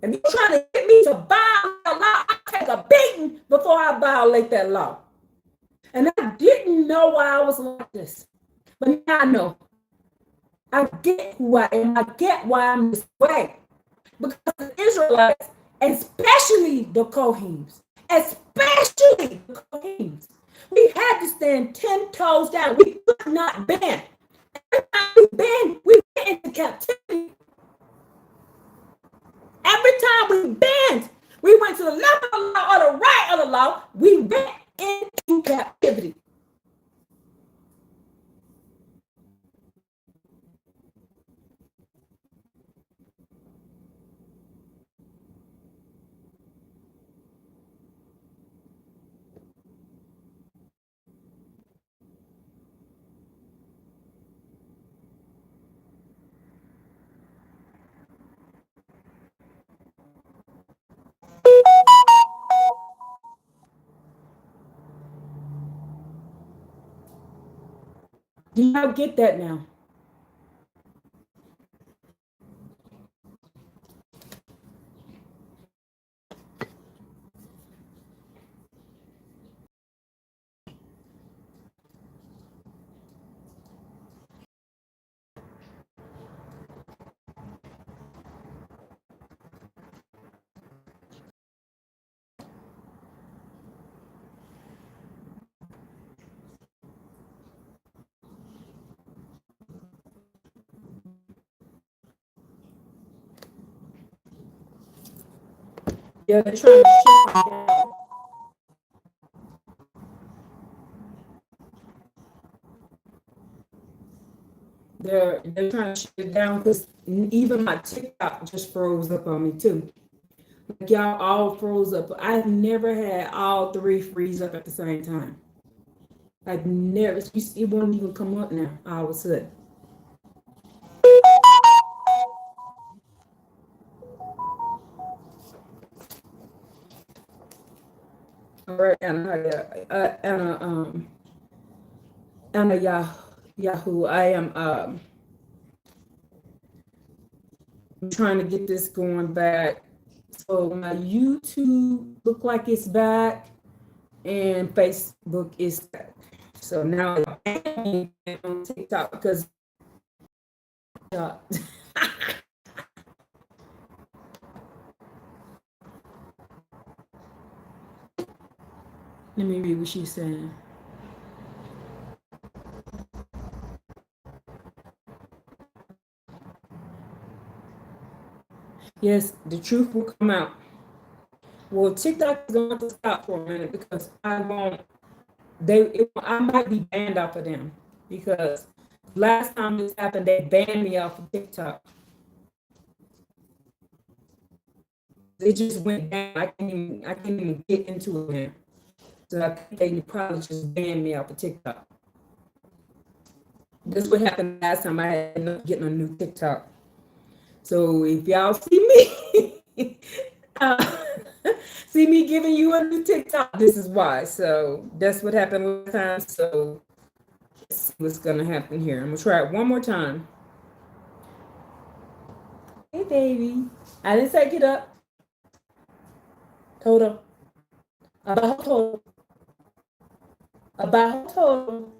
If you're trying to get me to violate the law, I take a beating before I violate that law. And I didn't know why I was like this. But now I know. I get who I am. I get why I'm this way. Because the Israelites, especially the Kohanim, we had to stand 10 toes down. We could not bend. Every time we went into captivity. Every time we bend, We went to the left of the law or the right of the law. We went into captivity. Do y'all get that now? Yeah, they're trying to shut it down. They're trying to shut it down because even my TikTok just froze up on me too. Like y'all all froze up. I've never had all three freeze up at the same time. I've never. It won't even come up now. All of a sudden. All right, Anna Yahoo. I am I'm trying to get this going back. So my YouTube look like it's back, and Facebook is back. So now I'm on TikTok because let me read what she's saying. Yes, the truth will come out. Well, TikTok is going to stop for a minute because I might be banned off of them because last time this happened, they banned me off of TikTok. It just went down. I can't even get into it. So I think they probably just banned me off of TikTok. This is what happened last time I ended up getting a new TikTok. So if y'all see me, see me giving you a new TikTok, this is why. So that's what happened last time. So let's see what's gonna happen here. I'm gonna try it one more time. Hey baby, I didn't say get up. Total. About total. About total.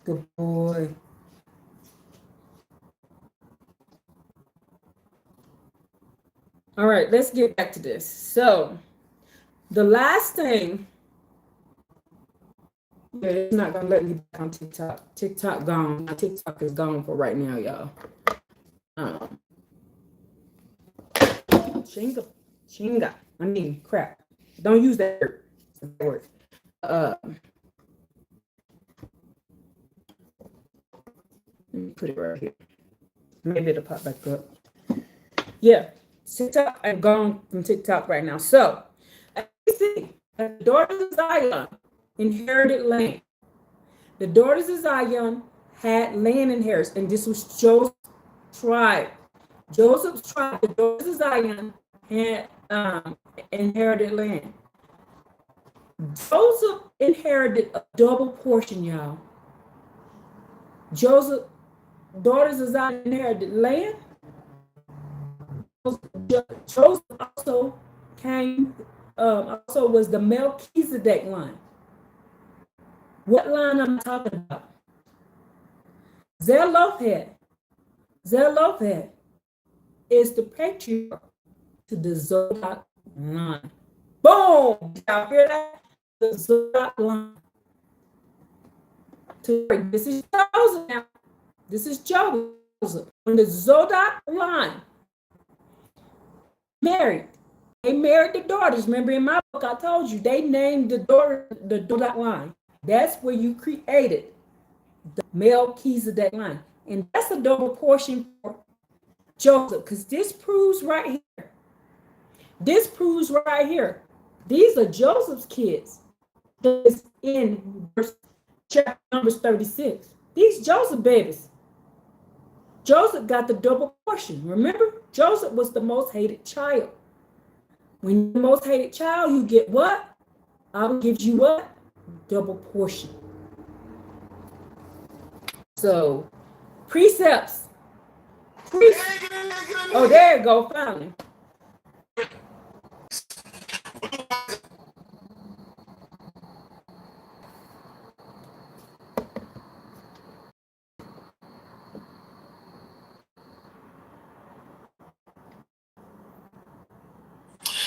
Good boy. All right, let's get back to this. So the last thing, it's not gonna let me back on TikTok. TikTok gone. My TikTok is gone for right now, y'all. Chinga. I mean, crap. Don't use that word. Let me put it right here. Maybe it'll pop back up. Yeah, TikTok. I'm gone from TikTok right now. So, as you see, the daughters of Zion inherited land. The daughters of Zion had land inheritance, and this was Joseph's tribe. Joseph's tribe, the daughters of Zion, had inherited land. Joseph inherited a double portion, y'all. Joseph, daughters of Zion inherited land. Joseph also also was the Melchizedek line. What line am I talking about? Zelophehad is the patriarch to the Zodok line. Boom! Y'all hear that? The Zodok line. This is Joseph now. This is Joseph. On the Zodok line, married. They married the daughters. Remember in my book, I told you they named the daughter the dotted line. That's where you created the Melchizedek line. And that's a double portion for Joseph, because this proves right here. This proves right here. These are Joseph's kids. That's in verse chapter numbers 36. These Joseph babies. Joseph got the double portion. Remember, Joseph was the most hated child. When you're the most hated child, you get what? Abba gives you what? Double portion. So, precepts. Oh, there you go, finally.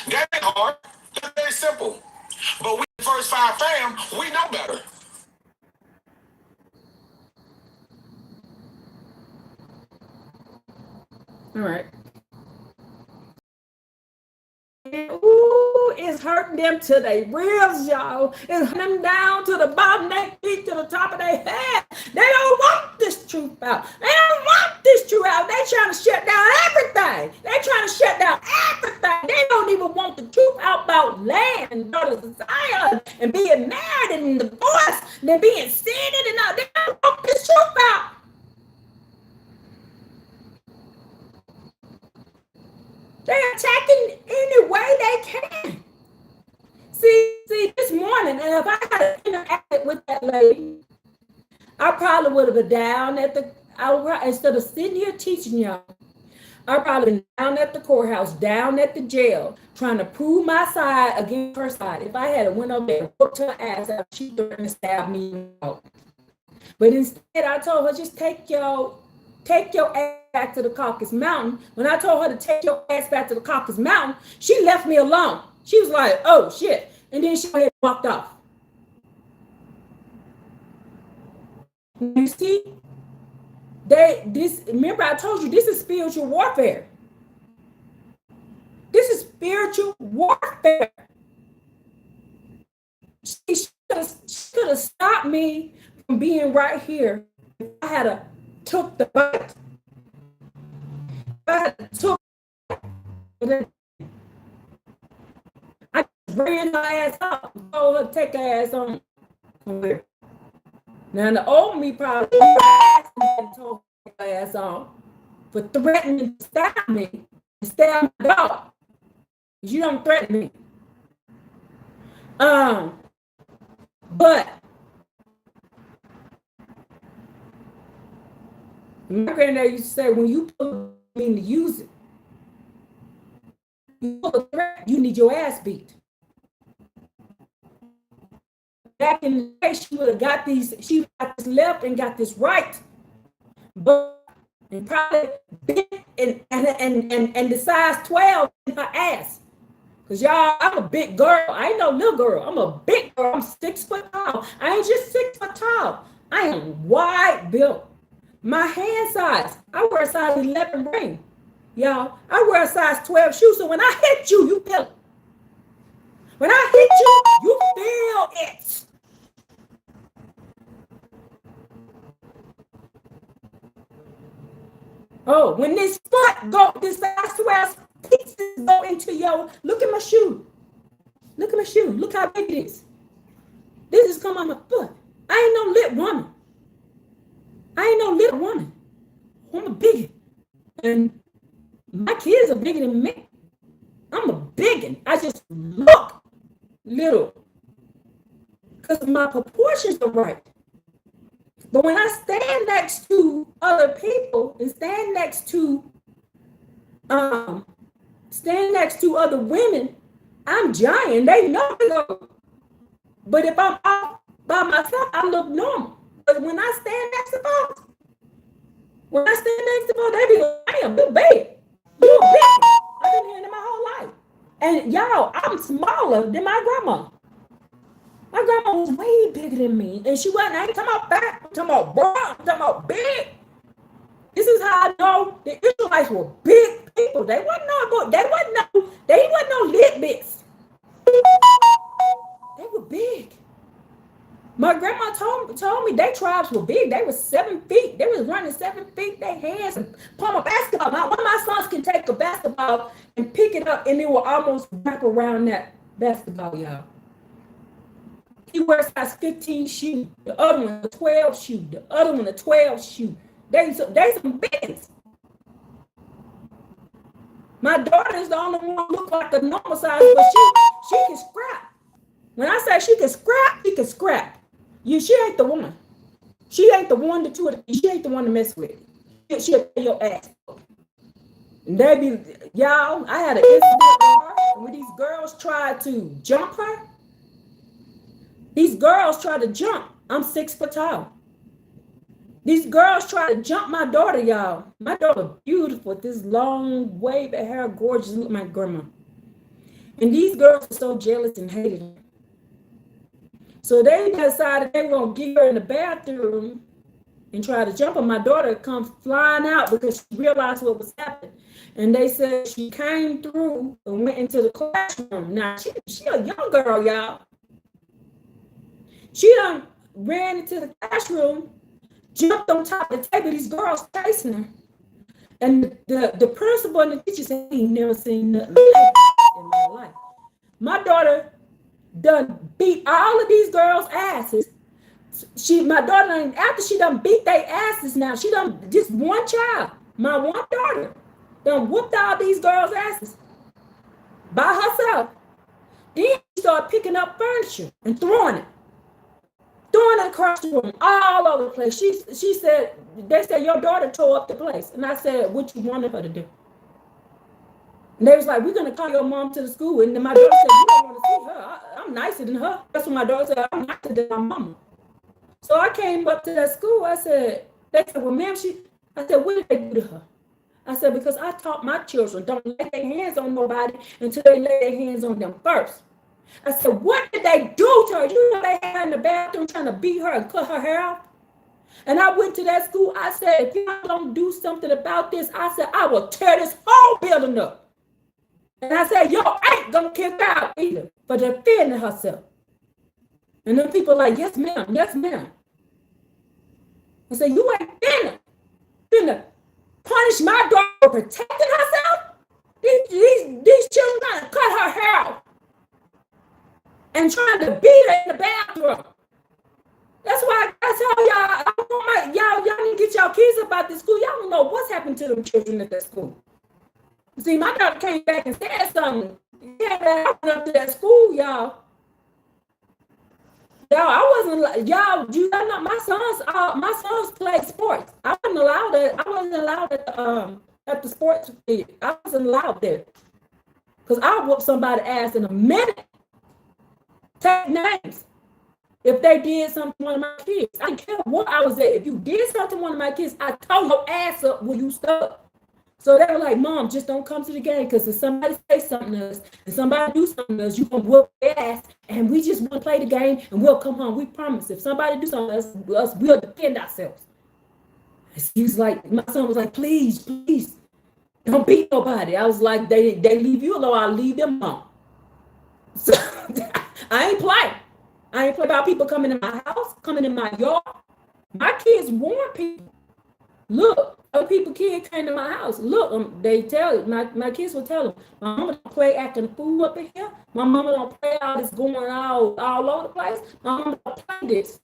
That ain't hard. That's very simple. But we, first five fam, we know better. All right. Ooh, it's hurting them to their ribs, y'all. It's hurting them down to the bottom of their feet, to the top of their head. They don't want this truth out. They don't want this truth out. They trying to shut down everything. They trying to shut down everything. They don't even want the truth out about land and daughters of Zion and being married and divorced and being sinned and all. They don't want this truth out. They're attacking any way they can. See, this morning, and if I had interacted with that lady, I probably would have been down at instead of sitting here teaching y'all, I probably been down at the courthouse, down at the jail, trying to prove my side against her side. If I had went over there and whooped her ass out, she threatened to stab me out. But instead, I told her, just take your ass back to the Caucasus Mountain. When I told her to take your ass back to the Caucasus Mountain, she left me alone. She was like, oh shit. And then she walked off. You see? Remember I told you this is spiritual warfare. This is spiritual warfare. She could have stopped me from being right here if I had took the bite. I took it. I ran her ass up and told her to take her ass on somewhere. Now the old me probably told her to take her ass on for threatening to stab me and stab my dog. You don't threaten me. But my granddad used to say, when you pull me to use it, you pull a threat, you need your ass beat. Back in the day, she would have got she got this left and got this right. But and probably bit and the size 12 in her ass. Because y'all, I'm a big girl. I ain't no little girl. I'm a big girl. I'm 6 foot tall. I ain't just 6 foot tall. I am wide built. My hand size, I wear a size 11 ring. Y'all, I wear a size 12 shoe. So when I hit you, you feel it. When I hit you, you feel it. Oh, when this size 12 pieces go into your, look at my shoe. Look at my shoe. Look how big it is. This is come on my foot. I ain't no lit woman. I ain't no little woman. I'm a big one. And my kids are bigger than me. I'm a big one. I just look little. Because my proportions are right. But when I stand next to other people and stand next to other women, I'm giant. They know it. But if I'm out by myself, I look normal. But when I stand next to folks, they be like, I am big. You big. I've been hearing it my whole life. And y'all, I'm smaller than my grandma. My grandma was way bigger than me. And she wasn't, I ain't talking about fat, I'm talking about broad, I'm talking about big. This is how I know the Israelites were big people. They wasn't no lit bits. They were big. My grandma told me their tribes were big. They were 7 feet. They was running 7 feet. Their hands and palm a basketball. One of my sons can take a basketball and pick it up, and it will almost wrap around that basketball, y'all. He wears size 15 shoe. The other one a 12 shoe. The other one a 12 shoe. They some bigs. My daughter is the only one who look like the normal size, but she can scrap. When I say she can scrap, she can scrap. She ain't the one. She ain't the one she ain't the one to mess with. She'll pay your ass. And they be, y'all, I had an incident with her when these girls tried to jump her. These girls tried to jump. I'm 6 foot tall. These girls tried to jump my daughter, y'all. My daughter beautiful, this long wavy hair, gorgeous, look like my grandma. And these girls were so jealous and hated her. So they decided they were going to get her in the bathroom and try to jump her. My daughter come flying out because she realized what was happening. And they said she came through and went into the classroom. Now, she a young girl, y'all. She done ran into the classroom, jumped on top of the table. These girls chasing her. And the principal and the teacher said, he ain't never seen nothing like that in my life. My daughter done beat all of these girls' asses. My daughter, after she done beat their asses now, she done, just one child, my one daughter, done whooped all these girls' asses by herself. Then she started picking up furniture and throwing it across the room, all over the place. She said, they said, your daughter tore up the place. And I said, what you wanted her to do? And they was like, we're going to call your mom to the school. And then my daughter said, you don't want to see her. I'm nicer than her. That's what my daughter said, I'm nicer than my mama. So I came up to that school. They said, well, ma'am, I said, what did they do to her? I said, because I taught my children, don't lay their hands on nobody until they lay their hands on them first. I said, what did they do to her? You know they had her in the bathroom trying to beat her and cut her hair off? And I went to that school. I said, if y'all don't do something about this, I said, I will tear this whole building up. And I said, yo, ain't gonna kick her out either for defending herself. And then people like, yes, ma'am, yes, ma'am. I said, you ain't finna punish my daughter for protecting herself? These children trying to cut her hair off and trying to beat her in the bathroom. That's why I tell y'all need to get y'all kids about this school. Y'all don't know what's happened to them children at that school. See, my daughter came back and said something. Yeah, I went up to that school, y'all. I wasn't like y'all. You know, my sons played sports. I wasn't allowed at the sports field. I wasn't allowed there because I whoop somebody's ass in a minute. Take names. If they did something to one of my kids, I didn't care what I was at. If you did something to one of my kids, I tore your ass up when you stuck. So they were like, Mom, just don't come to the game because if somebody say something to us and somebody do something to us, you're going to whoop their ass and we just want to play the game and we'll come home. We promise. If somebody do something to us, we'll defend ourselves. He was like, my son was like, please, don't beat nobody. I was like, they leave you alone, I'll leave them alone. So I ain't play about people coming in my house, coming in my yard. My kids warn people. Look, other people kids came to my house. Look, they tell it. My kids will tell them. My mama don't play acting a fool up in here. My mama don't play all this going all over the place. My mama don't play this.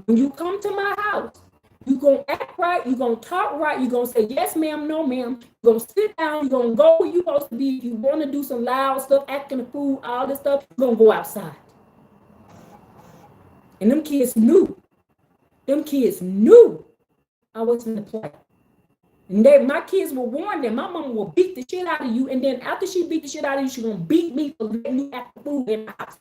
When you come to my house, you're going to act right. You're going to talk right. You're going to say, yes, ma'am, no, ma'am. You're going to sit down. You're going to go where you're supposed to be. If you want to do some loud stuff, acting a fool, all this stuff, you're going to go outside. And them kids knew. I wasn't to play. And my kids will warn them, my mama will beat the shit out of you. And then after she beat the shit out of you, she's going to beat me for letting you act a fool in the house.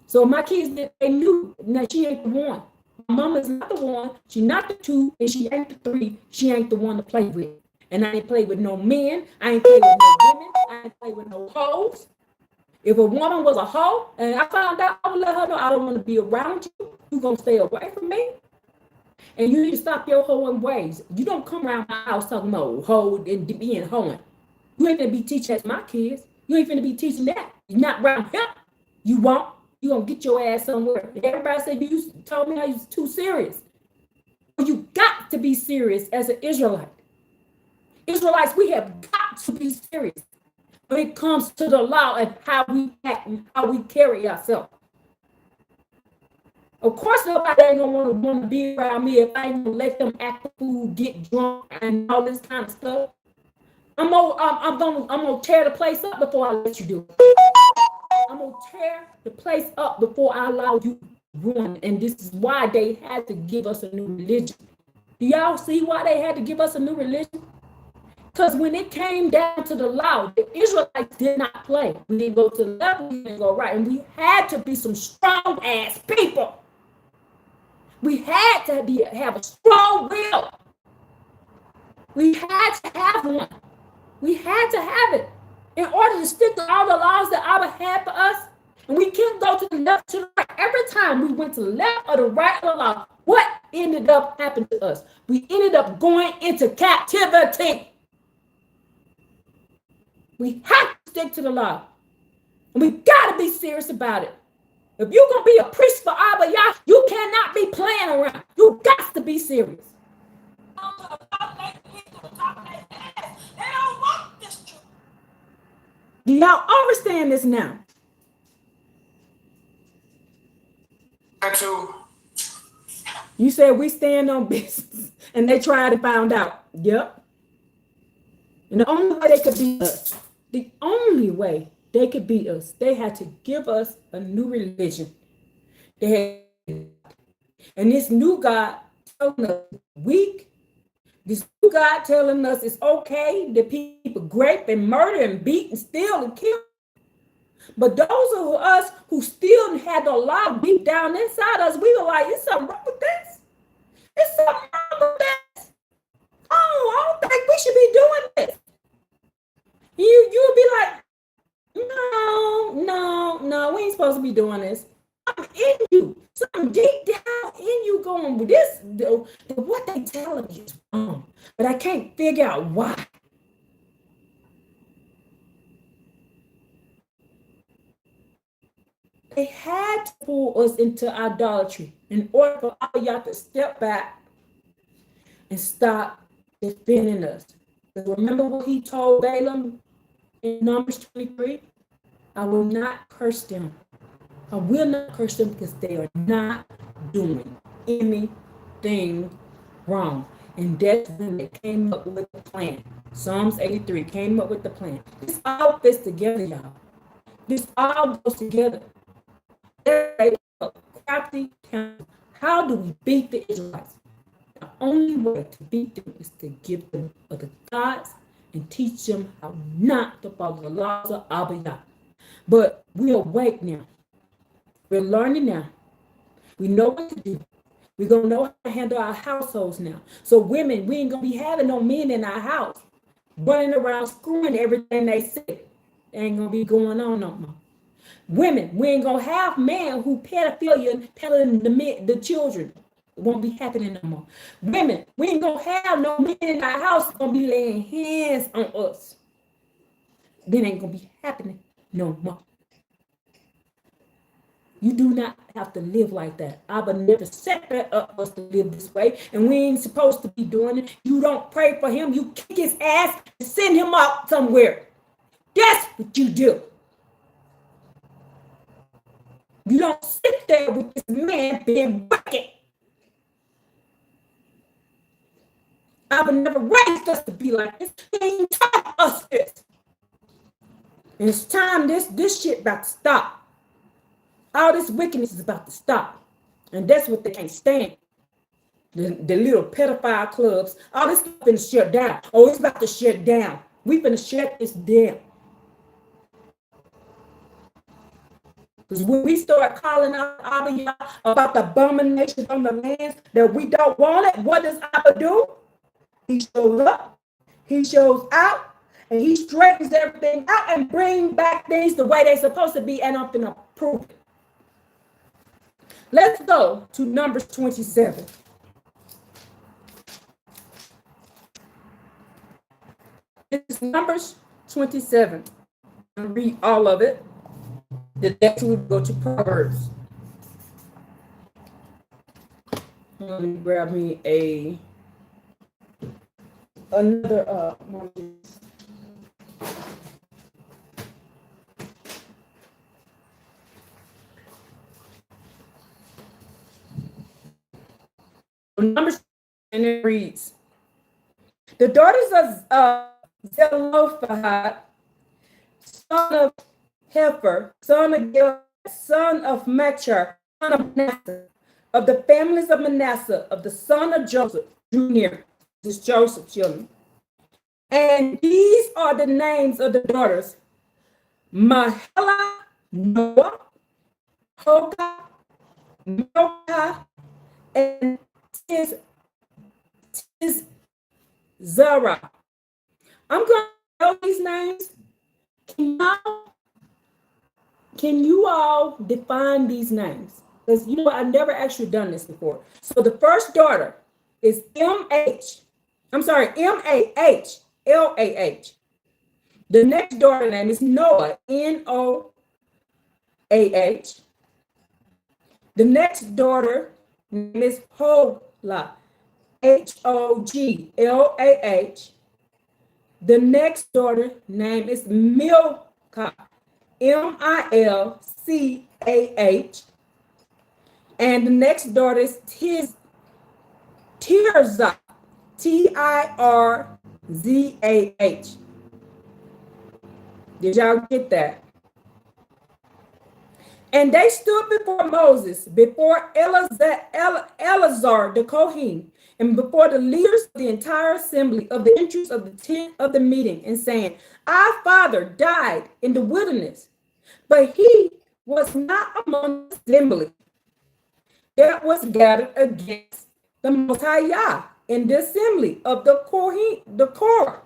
So my kids, they knew. Now, she ain't the one. My mama's not the one. She's not the two. And she ain't the three. She ain't the one to play with. And I ain't play with no men. I ain't play with no women. I ain't play with no hoes. If a woman was a hoe, and I found out, I would let her know I don't want to be around you. You're going to stay away from me. And you need to stop your hoeing ways. You don't come around my house talking about hoe and being hoeing. You ain't gonna be teaching that to my kids. You ain't gonna be teaching that. You're not around here. You won't. You gonna get your ass somewhere. Everybody said you told me I was too serious. You got to be serious as an Israelite. Israelites, we have got to be serious when it comes to the law and how we act and how we carry ourselves. Of course, nobody ain't gonna want to be around me if I ain't gonna let them act the fool, get drunk, and all this kind of stuff. I'm gonna tear the place up before I let you do it. I'm gonna tear the place up before I allow you to run. And this is why they had to give us a new religion. Do y'all see why they had to give us a new religion? Because when it came down to the law, the Israelites did not play. We didn't go to the left, we didn't go right. And we had to be some strong ass people. We had to have a strong will. We had to have one. We had to have it in order to stick to all the laws that Abba had for us. And we couldn't go to the left, to the right. Every time we went to the left or the right of the law, what ended up happening to us? We ended up going into captivity. We have to stick to the law. And we got to be serious about it. If you're going to be a priest for Abba Yah, you cannot be playing around. You got to be serious. Do y'all understand this now? You said we stand on business and they tried to find out. Yep. And the only way they could beat us, they had to give us a new religion. And this new God telling us weak. This new God telling us it's okay that people grape and murder and beat and steal and kill. But those of us who still had the law deep down inside us, we were like, "Is something wrong with this? Is something wrong with this? Oh, I don't think we should be doing this." You would be like, no, we ain't supposed to be doing this. Something in you, something deep down in you going, "Well, this, what they telling me is wrong, but I can't figure out why." They had to pull us into idolatry in order for Abba Yah to step back and stop defending us. Because remember what he told Balaam in Numbers 23? I will not curse them. I will not curse them because they are not doing anything wrong. And that's when they came up with the plan. Psalms 83 came up with the plan. This all fits together, y'all. This all goes together. Crafty counsel. How do we beat the Israelites? The only way to beat them is to give them other gods and teach them how not to follow the laws of Abba Yah. But we're awake now. We're learning now. We know what to do. We're going to know how to handle our households now. So women, we ain't going to be having no men in our house running around screwing everything they say. It ain't going to be going on no more. Women, we ain't gonna have men who pedophilia and peddling the children. It won't be happening no more. Women, we ain't gonna have no men in our house gonna be laying hands on us. That ain't gonna be happening no more. You do not have to live like that. Abba never set that up for us to live this way, and we ain't supposed to be doing it. You don't pray for him. You kick his ass and send him out somewhere. That's what you do. You don't sit there with this man being wicked. I would never raised us to be like this. He ain't taught us this. And it's time this shit about to stop. All this wickedness is about to stop. And that's what they can't stand. The little pedophile clubs. All this stuff finna shut down. Oh, it's about to shut down. We finna shut this down. Because when we start calling out Abba Yah about the abominations on the lands that we don't want it, what does Abba do? He shows up, he shows out, and he straightens everything out and brings back things the way they're supposed to be, and I'm going to prove it. Let's go to Numbers 27. It's Numbers 27. I'm going to read all of it. The next we go to Proverbs. Let me grab me another Numbers, and it reads, the daughters of Zelophehad, son of Hefer, son of Gil, son of Machir, son of Manasseh, of the families of Manasseh, of the son of Joseph, drew near. This is Joseph's children. And these are the names of the daughters: Mahlah, Noah, Hogah, Milcah, and Zara. I'm going to tell these names. Can you all define these names? Because you know I've never actually done this before. So the first daughter is M-A-H-L-A-H. The next daughter name is Noah, N-O-A-H. The next daughter name is Hoglah, H-O-G-L-A-H. The next daughter name is Milcah, M-I-L-C-A-H. And the next daughter is Tirzah, T-I-R-Z-A-H. Did y'all get that? And they stood before Moses, before Eleazar the Kohen, and before the leaders of the entire assembly of the entrance of the tent of the meeting, and saying, our father died in the wilderness, but he was not among the assembly that was gathered against the Most High Yah in the assembly of the Korah.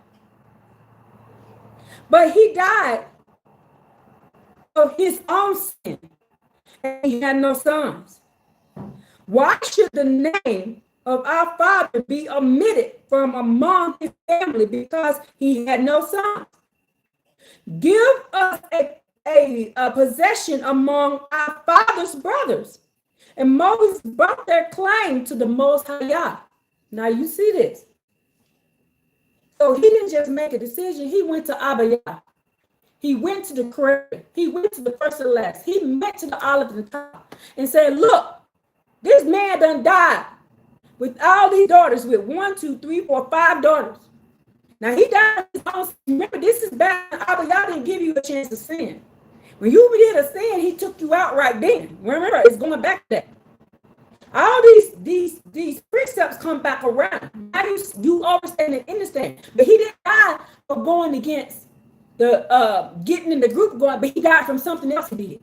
But he died of his own sin, and he had no sons. Why should the name of our father be omitted from among his family because he had no sons? Give us a possession among our father's brothers. And Moses brought their claim to the Most High Yah. Now you see this. So he didn't just make a decision. He went to Abba Yah. He went to the Creator. He went to the first and last. He went to the olive and the top and said, look, this man done died with all these daughters, with 1, 2, 3, 4, 5 daughters. Now he died. Remember, this is back. Abba Yah didn't give you a chance to sin. When you did a sin, he took you out right then. Remember, it's going back to that. All these precepts come back around. Now you understand and understand. But he didn't die for going against the getting in the group going, but he died from something else he did.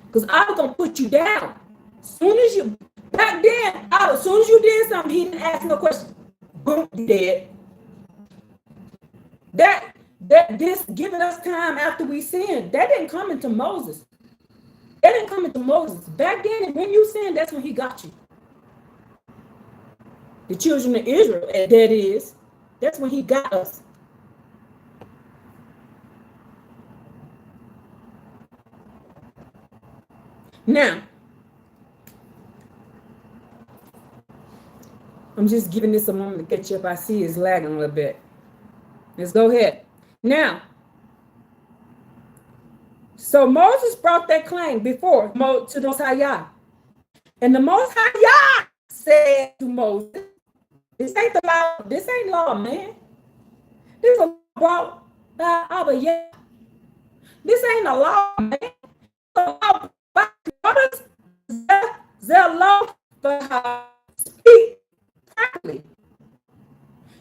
Because I was gonna put you down. Soon as you did something, he didn't ask no question. Boom, you dead. That this giving us time after we sinned, that didn't come into Moses. That didn't come into Moses. Back then, when you sinned, that's when he got you. The children of Israel, that is, that's when he got us. Now, I'm just giving this a moment to catch up. I see it's lagging a little bit. Let's go ahead. Now, so Moses brought that claim before to the Most High Yah. And the Most High Yah said to Moses, this ain't the law, this ain't law, man. This is a law brought by Abba Yah. This ain't a law, man. It's a law by Zelophehad. Speak properly.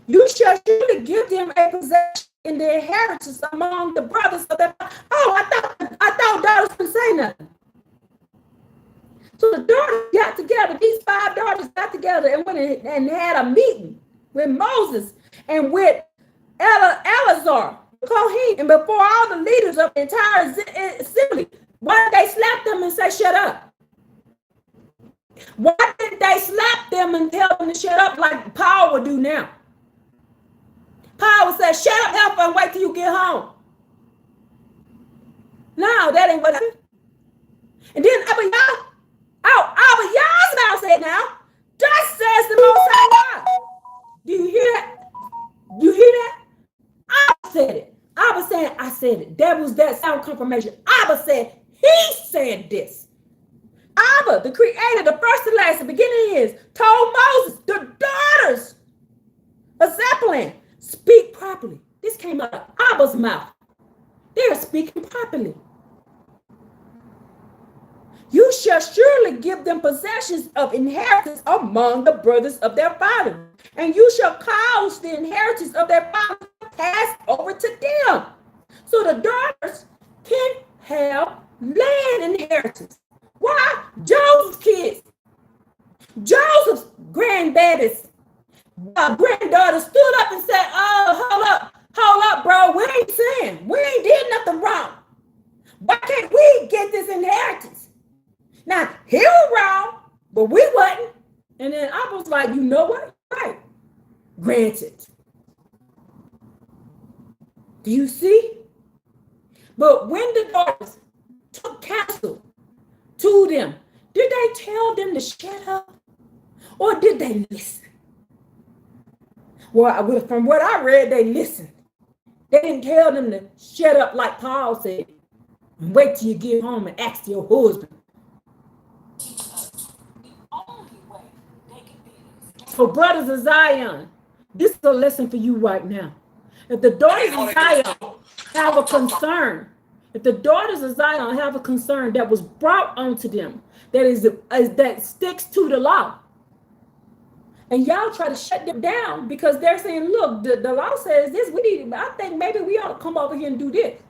You shall surely give them a possession in the inheritance among the brothers of them. Oh, I thought daughters didn't say nothing. So the daughters got together, these 5 daughters got together and went and had a meeting with Moses and with Eleazar, Kohen, and before all the leaders of the entire assembly. Why did they slap them and say, shut up? Why didn't they slap them and tell them to shut up like Paul would do now? Paul said, shut up, help, and wait till you get home. No, that ain't what happened. And then Abba Yah, Abba Yah's mouth said now, thus says the Most High God. Do you hear that? You hear that? Abba said it. Abba said, I said it. That was that sound confirmation. Abba said, he said this. Abba, the creator, the first and last, the beginning is, told Moses, the daughters of Zeppelin, speak properly. This came out of Abba's mouth. They're speaking properly. You shall surely give them possessions of inheritance among the brothers of their father, and you shall cause the inheritance of their father to pass over to them. So the daughters can have land inheritance. Why? Joseph's kids, Joseph's granddaddies, granddaughter stood up and said, oh, hold up, bro. We ain't saying, we ain't did nothing wrong. Why can't we get this inheritance? Now, he was wrong, but we wasn't. And then I was like, you know what? Right. Granted. Do you see? But when the daughters took counsel to them, did they tell them to shut up? Or did they listen? Well, from what I read, they listened. They didn't tell them to shut up like Paul said. And wait till you get home and ask your husband. So, brothers of Zion, this is a lesson for you right now. If the daughters of Zion have a concern, if the daughters of Zion have a concern that was brought onto them, that sticks to the law, and y'all try to shut them down because they're saying, look, the law says this, I think maybe we ought to come over here and do this.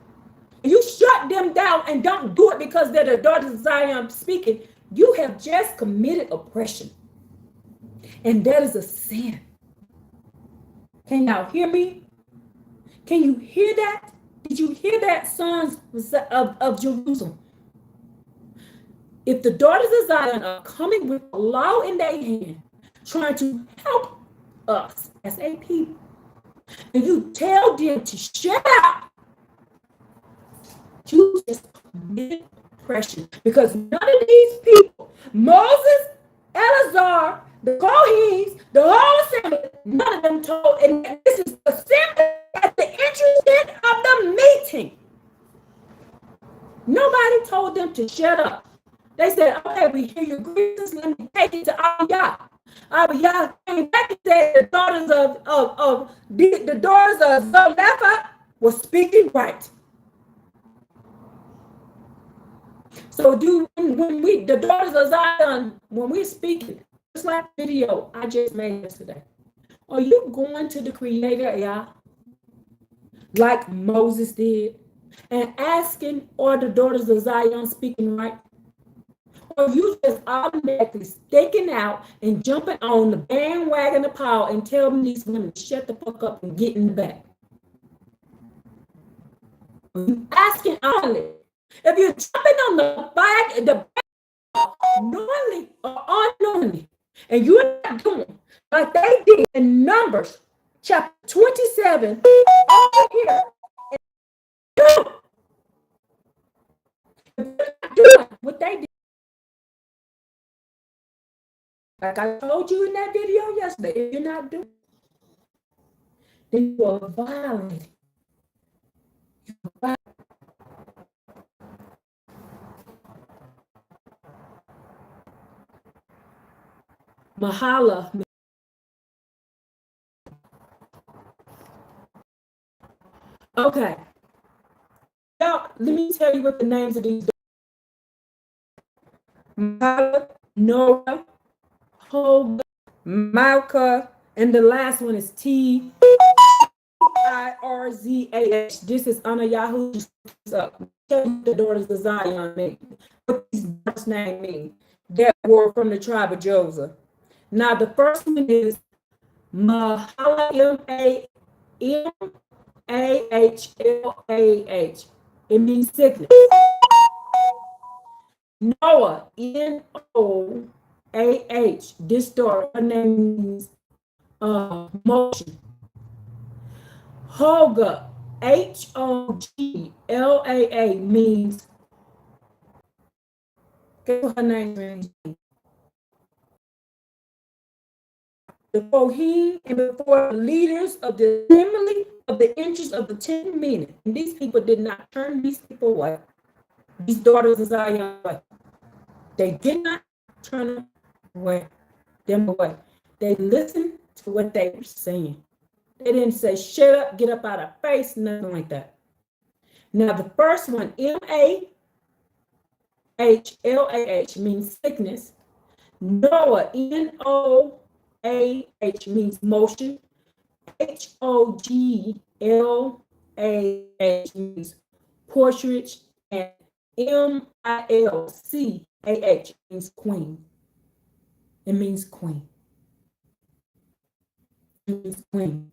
And you shut them down and don't do it because they're the daughters of Zion speaking, you have just committed oppression. And that is a sin. Can y'all hear me? Can you hear that? Did you hear that, sons of Jerusalem? If the daughters of Zion are coming with the law in their hand, trying to help us as a people, and you tell them to shut up, you just commit oppression. Because none of these people, Moses, Eleazar, the Kohanes, the whole assembly, none of them told, and this is the assembly at the entrance of the meeting. Nobody told them to shut up. They said, okay, we hear your grievances, let me take it to Abba Yah. Abba Yah came back and said the daughters the daughters of Zelepha were speaking right. So when we, the daughters of Zion, when we're speaking, just like the video I just made yesterday, are you going to the Creator, Yah, like Moses did, and asking, are the daughters of Zion speaking right? Or you just automatically staking out and jumping on the bandwagon of Paul and telling these women to shut the fuck up and get in the back? You asking only. If you're jumping on the back knowingly or unknowingly, and you're not doing like they did in Numbers chapter 27 over here, if you're not doing what they did, like I told you in that video yesterday, if you're not doing, then you are violating. Mahala. Okay. Now, let me tell you what the names of these Mahala, Noah, Hoga, Malka, and the last one is Tirzah. This is Anna Yahoo. The daughters of Zion mean. What these first name mean? That were from the tribe of Joseph. Now the first one is Mahala, Mahlah. It means sickness. Noah, Noah. This daughter, her name means motion. Holga, Hoglaa means, guess what her name means? The Kohen and before the leaders of the assembly of the interest of the 10 minutes. And these people did not turn these people away. These daughters of Zion away. They did not turn them away. They listened to what they were saying. They didn't say, shut up, get up out of face, nothing like that. Now, the first one, Mahlah, means sickness. Noah, Noah means motion. Hoglah means portrait. And Milcah means queen. It means queen. It means queen.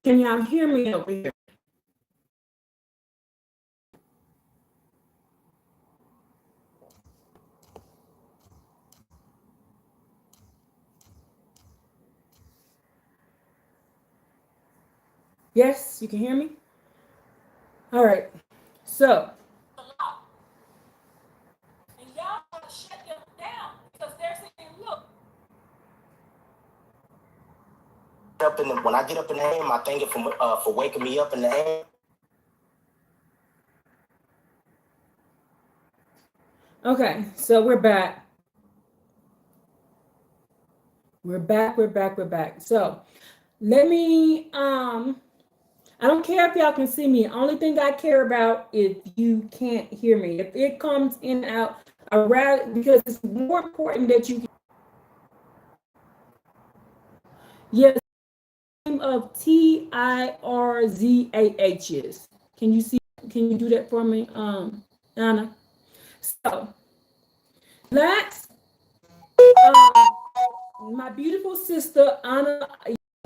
Can y'all hear me over here? Yes, you can hear me? All right. So, and y'all want to shut them down because they're saying, look. When I get up in the AM, I thank it for waking me up in the AM. Okay, so we're back. We're back. So let me I don't care if y'all can see me. Only thing I care about is you can't hear me. If it comes in and out, I rather, because it's more important that you. Yes, name of TIRZAH is. Can you see? Can you do that for me, Anna? So that's my beautiful sister Anna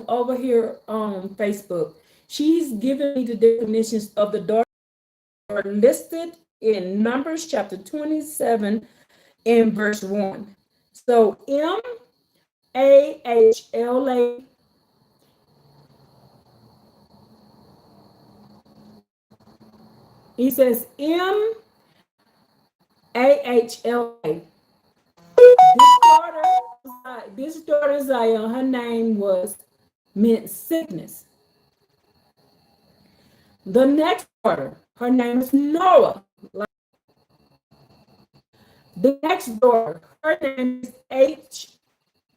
over here on Facebook. She's given me the definitions of the daughter listed in Numbers chapter 27 and verse 1. So Mahlah, he says Mahlah. This daughter Zion, her name meant sickness. The next daughter, her name is Noah. The next daughter, her name is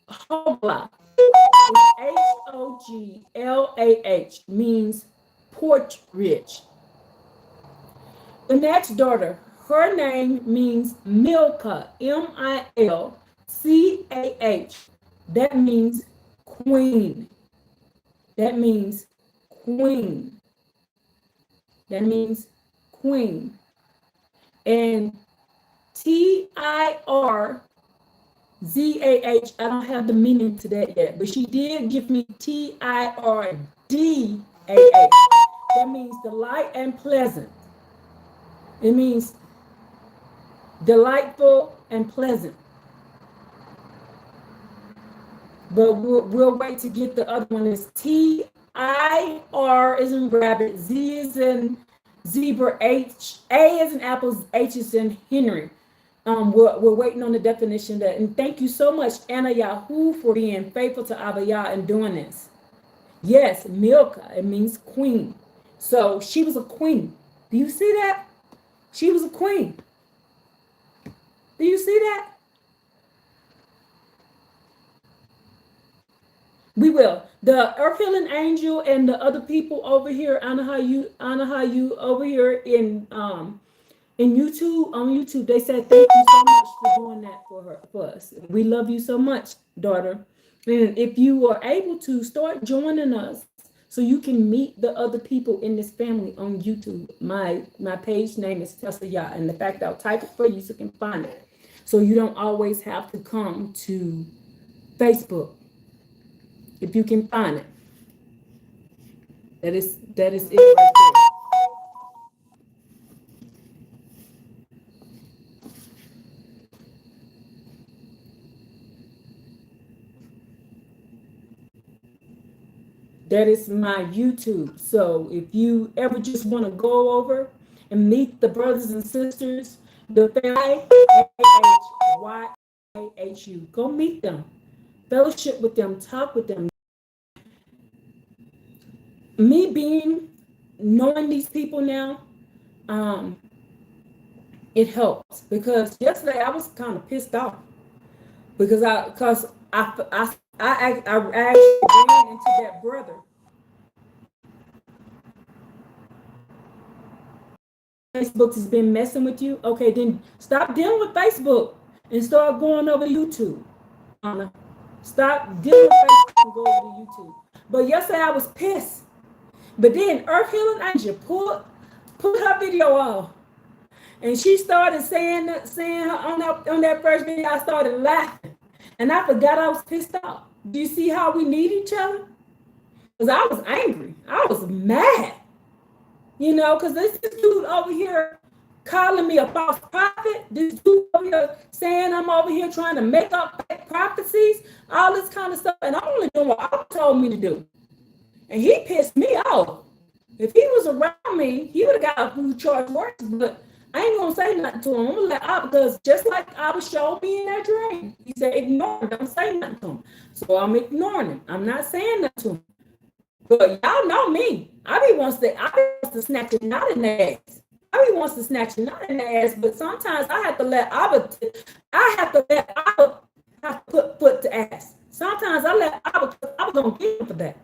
Hoglah. Hoglah means portrait. The next daughter, her name means Milcah, Milcah. That means queen. That means queen. That means queen. And TIRZAH, I don't have the meaning to that yet, but she did give me TIRDAH. That means delight and pleasant. It means delightful and pleasant. But we'll wait to get the other one. Is TIR is in rabbit, Z is in zebra, H, A is in apples, H is in Henry. We're waiting on the definition of that. And thank you so much, Anna Yahoo, for being faithful to Abba Yah and doing this. Yes, Milka, it means queen. So she was a queen. Do you see that? She was a queen. Do you see that? We will. The Earth Healing Angel and the other people over here, Anna how you over here in YouTube, on YouTube, they said thank you so much for doing that for us. We love you so much, daughter. And if you are able to start joining us so you can meet the other people in this family on YouTube. My page name is Tessa Yah, and the fact I'll type it for you so you can find it. So you don't always have to come to Facebook. If you can find it. That is it right there. That is my YouTube. So if you ever just want to go over and meet the brothers and sisters, the YHYHU, go meet them, fellowship with them, talk with them. Me knowing these people now, it helps, because yesterday I was kind of pissed off because I actually ran into that brother. Facebook has been messing with you. Okay, then stop dealing with Facebook and start going over to YouTube. Stop dealing with Facebook and go over to YouTube. But yesterday I was pissed. But then Earth Healing Angel put her video on, and she started saying her on that first video. I started laughing, and I forgot I was pissed off. Do you see how we need each other? Because I was angry. I was mad. You know, because this dude over here calling me a false prophet. This dude over here saying I'm over here trying to make up prophecies, all this kind of stuff. And I'm only doing what Abba told me to do. And he pissed me off. If he was around me, he would have got a few charge words, but I ain't going to say nothing to him. I'm going to let Abba, because just like Abba showed me in that dream, he said, ignore him, don't say nothing to him. So I'm ignoring him. I'm not saying nothing to him. But y'all know me. Abba wants to snatch a knot in the ass. Abba wants to snatch a knot in the ass, but sometimes I have to let Abba have to put foot to ass. Sometimes I let Abba, because Abba going to get him for that.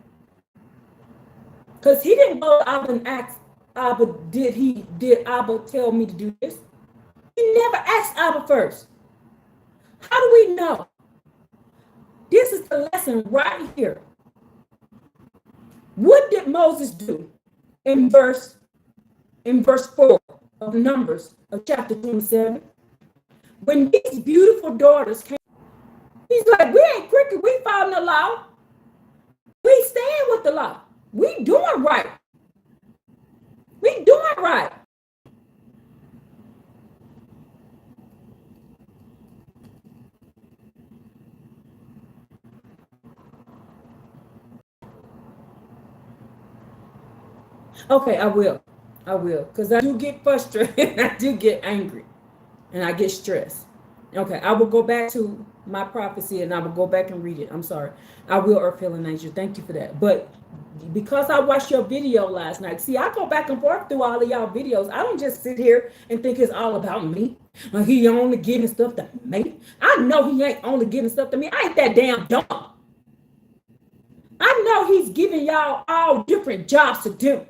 Because he didn't go to Abba and ask Abba, did Abba tell me to do this? He never asked Abba first. How do we know? This is the lesson right here. What did Moses do in verse 4 of Numbers of chapter 27? When these beautiful daughters came, he's like, we ain't crooked, we following the law. We stand with the law. We doing right. We doing right. Okay, I will. Because I do get frustrated. I do get angry. And I get stressed. Okay, I will go back to my prophecy and I will go back and read it. I'm sorry. I will, Earth Healing Angel. Thank you for that. But because I watched your video last night, see, I go back and forth through all of y'all videos. I don't just sit here and think it's all about me. Like he only giving stuff to me. I know he ain't only giving stuff to me. I ain't that damn dumb. I know he's giving y'all all different jobs to do.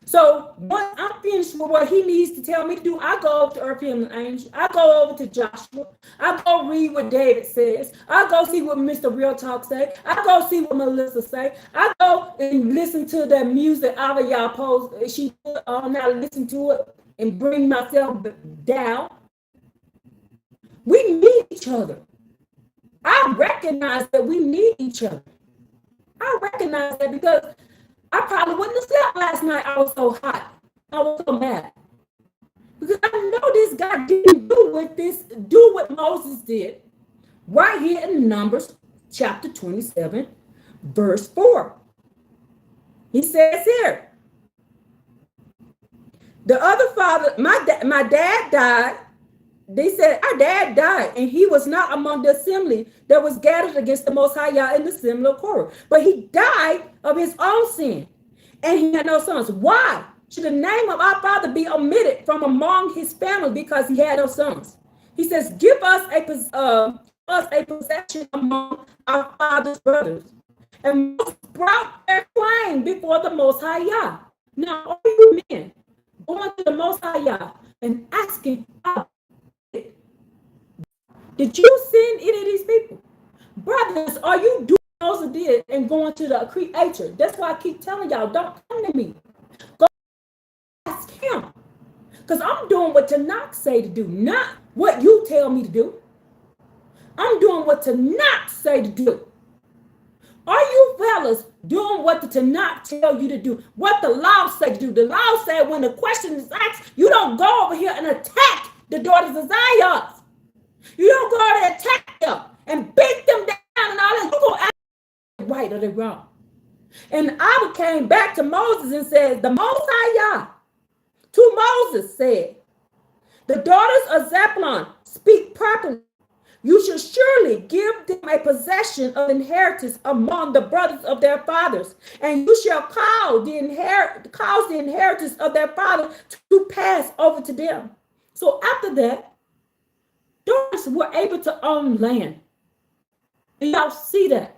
So once I'm finished with what he needs to tell me to do, I go over to Earth Healing Angel. I go over to Joshua. I go read what David says. I go see what Mr. Real Talk say. I go see what Melissa say. I go and listen to the music Abba Yah post. She put on. I listen to it and bring myself down. We need each other. I recognize that we need each other. I recognize that because I probably wouldn't have slept last night. I was so hot. I was so mad. Because I know this guy didn't do what Moses did. Right here in Numbers chapter 27, verse 4. He says here, the other father, my dad died. They said, our dad died, and he was not among the assembly that was gathered against the Most High Yah in the assembly of Korah. But he died of his own sin, and he had no sons. Why should the name of our father be omitted from among his family because he had no sons? He says, give us a possession among our father's brothers. And Moses brought their claim before the Most High Yah. Now, all you men going to the Most High Yah and asking, did you send any of these people? Brothers, are you doing what Moses did and going to the Creator? That's why I keep telling y'all, don't come to me. Go ask him. Because I'm doing what Tanakh say to do, not what you tell me to do. I'm doing what Tanakh say to do. Are you fellas doing what the Tanakh tell you to do? What the law say to do? The law said when the question is asked, you don't go over here and attack the daughters of Zion. You don't go over there and attack them and beat them down and all that. You go ask them right or they wrong. And Abba came back to Moses and said, the Most High Yah to Moses said, the daughters of Zebulun speak properly. You shall surely give them a possession of inheritance among the brothers of their fathers, and you shall cause the inheritance of their father to pass over to them. So after that, daughters were able to own land. And y'all see that?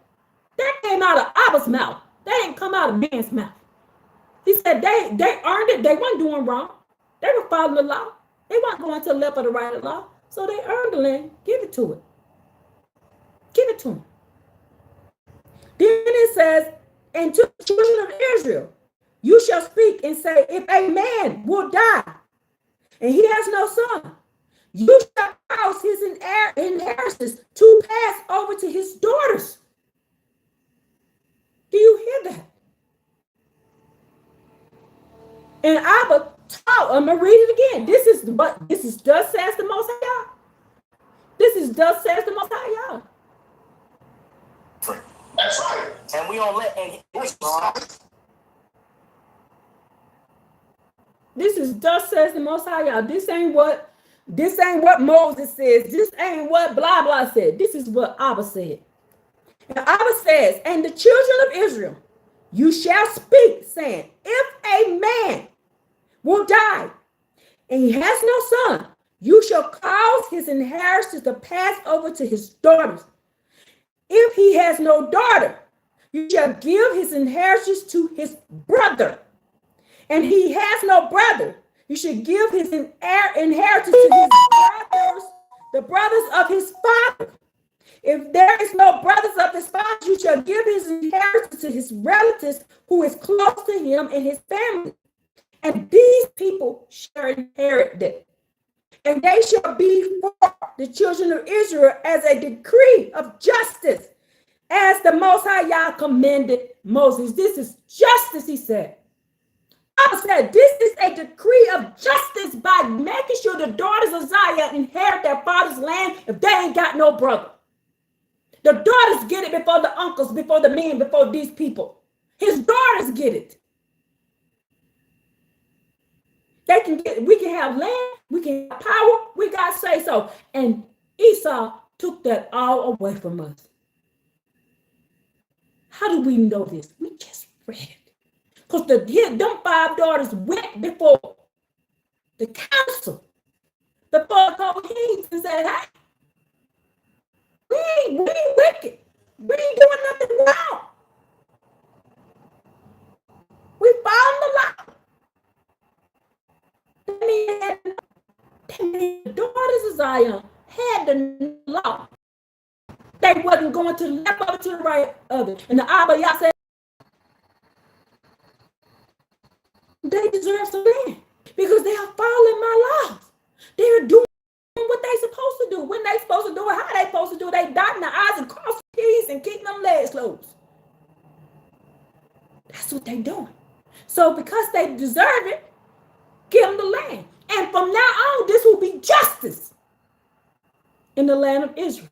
That came out of Abba's mouth. That didn't come out of man's mouth. He said they earned it. They weren't doing wrong. They were following the law. They weren't going to the left or the right of the law. So they earned the land. Give it to it. Give it to them. Then it says, and to the children of Israel, you shall speak and say, if a man will die and he has no son, you shall cause his inheritance to pass over to his daughters. Do you hear that? And Abba taught, I'm going to read it again. This is thus says the Most High Yah. This is thus says the Most High Yah. That's right. And we don't let any. This is thus says the Most High Yah. This ain't what Moses says. This ain't what blah blah said. This is what Abba said. And Abba says, and the children of Israel, you shall speak, saying, if a man will die and he has no son, you shall cause his inheritance to pass over to his daughters. If he has no daughter, you shall give his inheritance to his brother. And he has no brother, you should give his inheritance to his brothers, the brothers of his father. If there is no brothers of his father, you shall give his inheritance to his relatives who is close to him and his family. And these people shall inherit it. And they shall be for the children of Israel as a decree of justice, as the Most High Yah commanded Moses. This is justice, he said. I said, this is a decree of justice by making sure the daughters of Zion inherit their father's land if they ain't got no brother. The daughters get it before the uncles, before the men, before these people. His daughters get it. We can have land, we can have power, we got to say so. And Esau took that all away from us. How do we know this? We just read it. Because them 5 daughters went before the council, before the kings, and said, hey, we ain't wicked. We ain't doing nothing wrong. We following the law. The daughters of Zion had the law. They wasn't going to the left or to the right of it. And the Abba Yah said, they deserve some land because they are following my laws. They're doing what they supposed to do, when they supposed to do it, how they supposed to do it. They dotting the I's and crossing the T's and keeping them legs closed. That's what they doing. So because they deserve it, give them the land. And from now on, this will be justice in the land of Israel.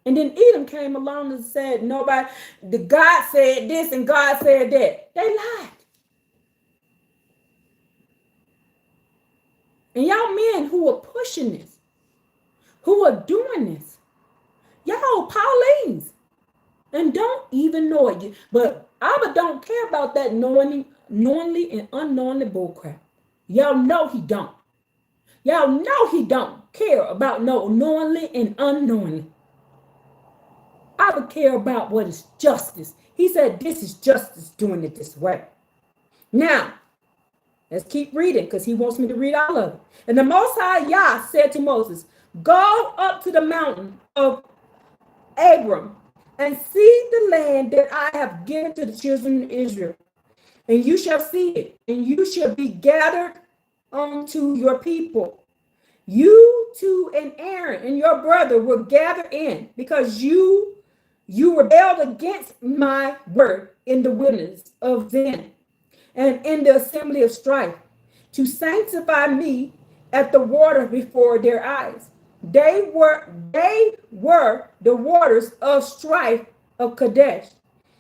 And then Edom came along and said, nobody, the God said this and God said that. They lied. And y'all men who are pushing this, who are doing this, y'all Paulines, and don't even know it. But Abba don't care about that knowingly and unknowingly bullcrap. Y'all know he don't. Y'all know he don't care about no knowingly and unknowingly. I would care about what is justice. He said this is justice doing it this way. Now, let's keep reading because he wants me to read all of it. And the Most High Yah said to Moses, go up to the mountain of Abram and see the land that I have given to the children of Israel. And you shall see it, and you shall be gathered unto your people. You two and Aaron and your brother will gather in, because you rebelled against my word in the wilderness of Zin and in the assembly of strife, to sanctify me at the water before their eyes. They were the waters of strife of Kadesh,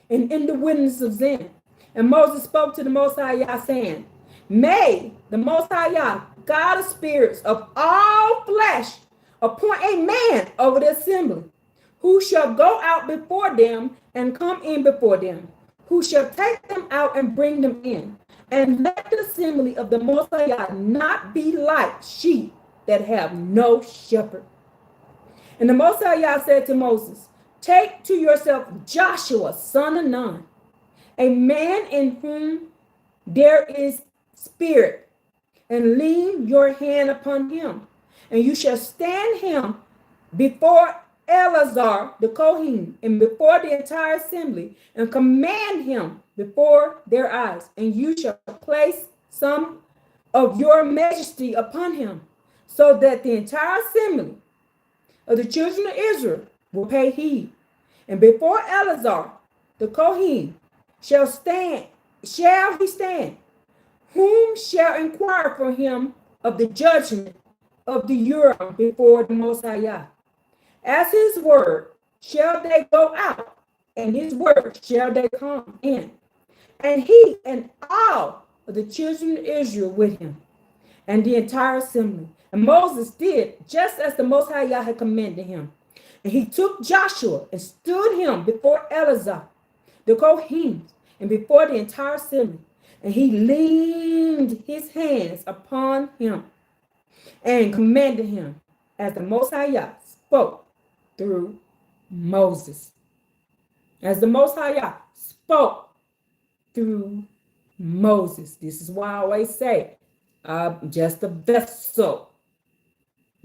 and in the wilderness of Zin. And Moses spoke to the Most High Yah, saying, may the Most High Yah, God of spirits of all flesh, appoint a man over the assembly, who shall go out before them and come in before them, who shall take them out and bring them in. And let the assembly of the Most High Yah not be like sheep that have no shepherd. And the Most High Yah said to Moses, take to yourself Joshua, son of Nun, a man in whom there is spirit, and lean your hand upon him, and you shall stand him before Eleazar the Kohen and before the entire assembly, and command him before their eyes, and you shall place some of your majesty upon him, so that the entire assembly of the children of Israel will pay heed. And before Eleazar the Kohen shall he stand, whom shall inquire for him of the judgment of the Urim before the Most High Yah. As his word shall they go out, and his word shall they come in. And he and all of the children of Israel with him, and the entire assembly. And Moses did just as the Most High Yah had commanded him. And he took Joshua and stood him before Eleazar the Kohen, and before the entire assembly. And he leaned his hands upon him and commanded him, as the Most High Yah spoke through Moses. As the Most High Yah spoke through Moses. This is why I always say, I'm just a vessel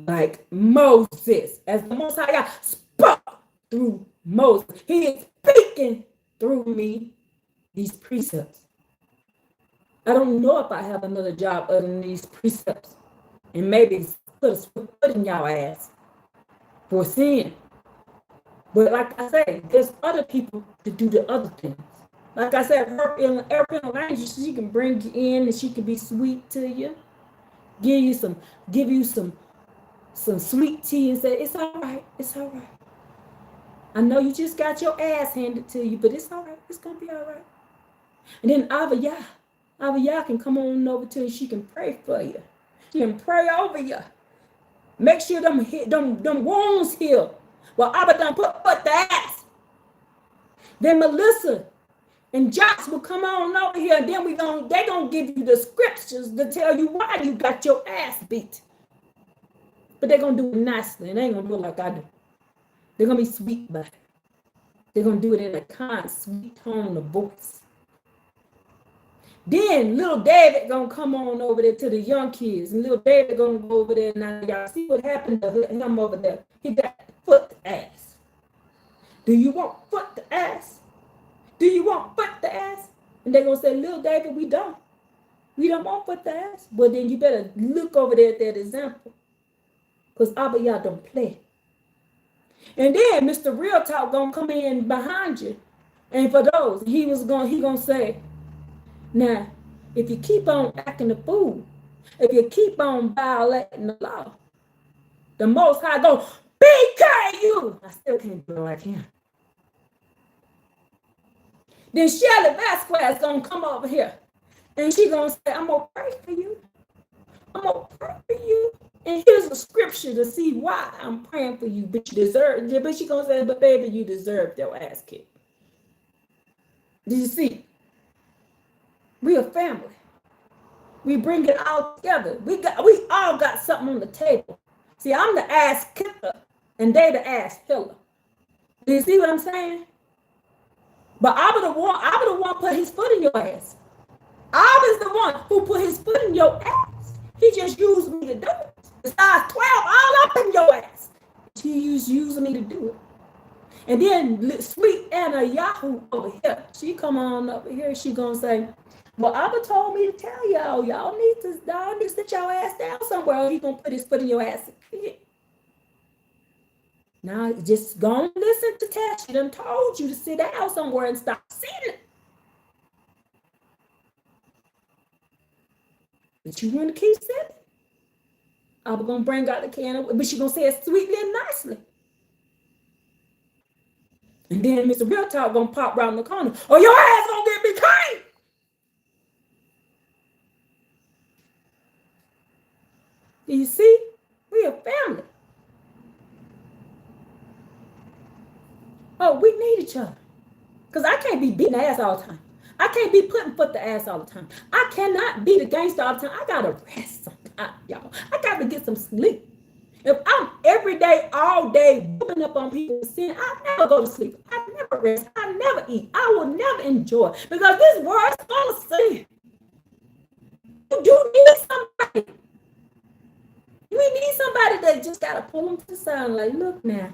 like Moses. As the Most High Yah spoke through Moses, he is speaking through me these precepts. I don't know if I have another job other than these precepts. And maybe put a foot in y'all ass for sin. But like I say, there's other people to do the other things. Like I said, her language, she can bring you in and she can be sweet to you. Give you some sweet tea and say, it's all right, it's all right. I know you just got your ass handed to you, but it's all right, it's gonna be all right. And then Abba Yah can come on over to you and she can pray for you. She can pray over you. Make sure them wounds heal. Well, Abba done put the ass. Then Melissa and Josh will come on over here, and then they gonna give you the scriptures to tell you why you got your ass beat. But they're gonna do it nicely, and they ain't gonna do it like I do. They're gonna be sweet about it. They're gonna do it in a kind, sweet tone of voice. Then little David gonna come on over there to the young kids, and little David gonna go over there. Now y'all see what happened to him over there. He got foot the ass. Do you want foot the ass? Do you want foot the ass? And they're gonna say, little David, we don't. We don't want foot the ass. Well, then you better look over there at that example, because Abba Yah don't play. And then Mr. Real Talk gonna come in behind you, and for those he gonna say, Now, if you keep on acting the fool, if you keep on violating the law, the Most High go, BKU. I still can't do it like him. Then Shelley Vasquez gonna come over here and she gonna say, I'm gonna pray for you. I'm gonna pray for you. And here's a scripture to see why I'm praying for you, but you deserve it. But she gonna say, but baby, you deserve your ass kicked. Did you see? We a family. We bring it all together. We all got something on the table. See, I'm the ass kicker and they the ass killer. Do you see what I'm saying? But I would the one put his foot in your ass. I was the one who put his foot in your ass. He just used me to do it. The size 12 all up in your ass. He used me to do it. And then sweet Anna Yahoo over here, she come on over here. She gonna say, well, Abba told me to tell y'all need to sit your ass down somewhere. He gonna put his foot in your ass. Now just go and listen to Tash. She done told you to sit down somewhere and stop sitting. But you want to keep sitting. I'm gonna bring out the can, but she gonna say it sweetly and nicely. And then Mr. Real Talk gonna pop around the corner. Oh, your ass gonna get me clean. You see, we a family. Oh, we need each other. Because I can't be beating the ass all the time. I can't be putting foot the ass all the time. I cannot be the gangster all the time. I gotta rest sometimes, y'all. I gotta get some sleep. If I'm every day, all day, whooping up on people's sin, I never go to sleep. I never rest. I never eat. I will never enjoy. Because this world's full of sin. You do need somebody. You need somebody that just gotta pull them to the side. Like, look now.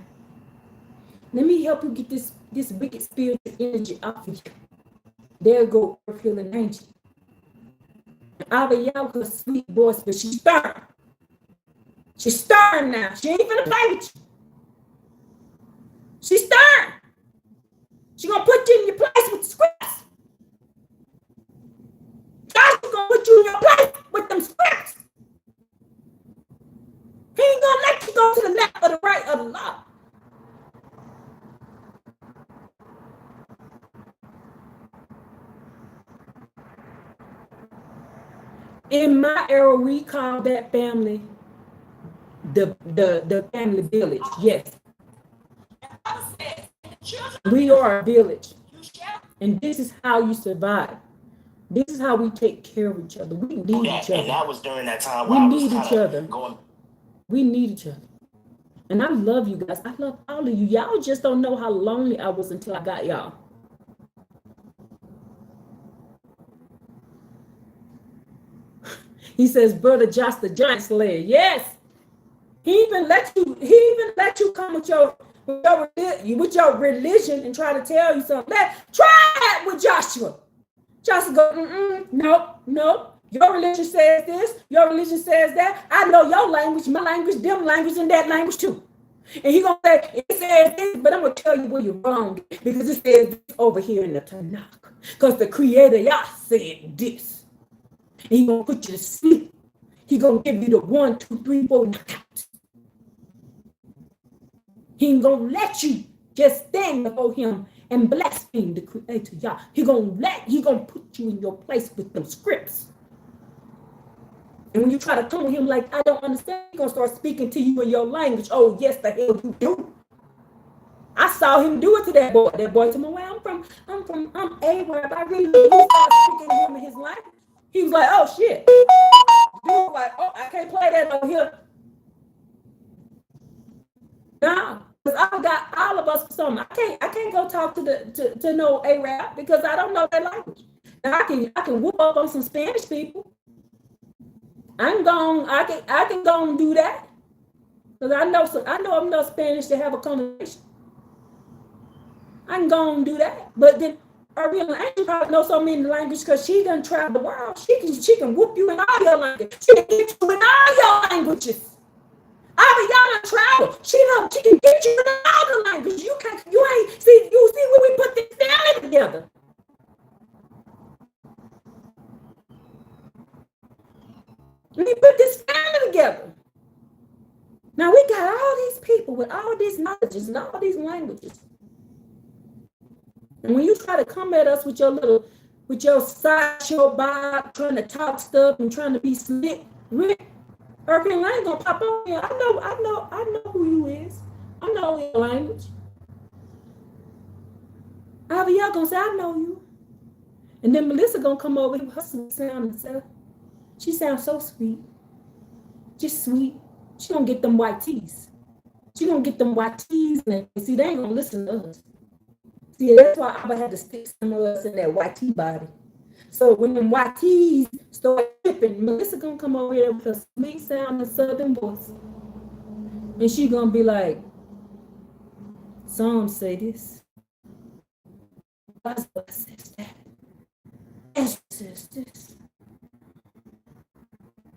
Let me help you get this wicked spiritual energy off of you. There go her feeling angel. Abba Yah with her sweet voice, but she's stern. She's stern now. She ain't gonna play with you. She's stern. She gonna put you in your place with the scripts. God's gonna put you in your place with them scripts. He ain't gonna let you go to the left or the right or the law. In my era, we call that family the family village. Yes. We are a village. And this is how you survive. This is how we take care of each other. We need each other. And that was during that time we need each other. We need each other. And I love you guys. I love all of you. Y'all just don't know how lonely I was until I got y'all. He says, brother Josh the Giant Slayer. Yes. He even let you come with your religion and try to tell you something. Try it with Joshua. Joshua go, nope. Your religion says this. Your religion says that. I know your language, my language, them language, and that language too. And he gonna say, it says this, but I'm gonna tell you where you're wrong. Because it says this over here in the Tanakh. Because the Creator Yah said this. And he gonna put you to sleep. He gonna give you the 1, 2, 3, 4 knockouts. He ain't gonna let you just stand before him and blaspheme the Creator Yah. He gonna put you in your place with them scripts. And when you try to come with him like, I don't understand, he's gonna start speaking to you in your language. Oh, yes, the hell you do. I saw him do it to that boy. That boy told me, well, I'm Arab. I really do start speaking to him in his language. He was like, oh shit. Dude was like, oh, I can't play that over here. No, because I got all of us for something. I can't go talk to no Arab because I don't know their language. Now I can whoop up on some Spanish people. I can go and do that. Because I know enough Spanish to have a conversation. I can go and do that. But then Ariana Angel probably knows so many languages because she done traveled the world. She can whoop you in all your languages. She can get you in all your languages. Abba Yah done travel. She can get you in all the languages. You ain't see when we put this family together. Let me put this family together. Now we got all these people with all these knowledges and all these languages. And when you try to come at us with your sideshow vibe, trying to talk stuff and trying to be slick, Rick, Hurricane Lane gonna pop up here. I know who you is. I know your language. Abba Yah gonna say, I know you. And then Melissa gonna come over with her sweet sound and say, she sounds so sweet. Just sweet. She gonna get them white tees. She gonna get them white tees and see, they ain't gonna listen to us. See, that's why Abba had to stick some of us in that white tea body. So when them white tees start tripping, Melissa gonna come over here with her sweet sound and southern voice. And she gonna be like, Psalms say this. God's says that. Esther says this.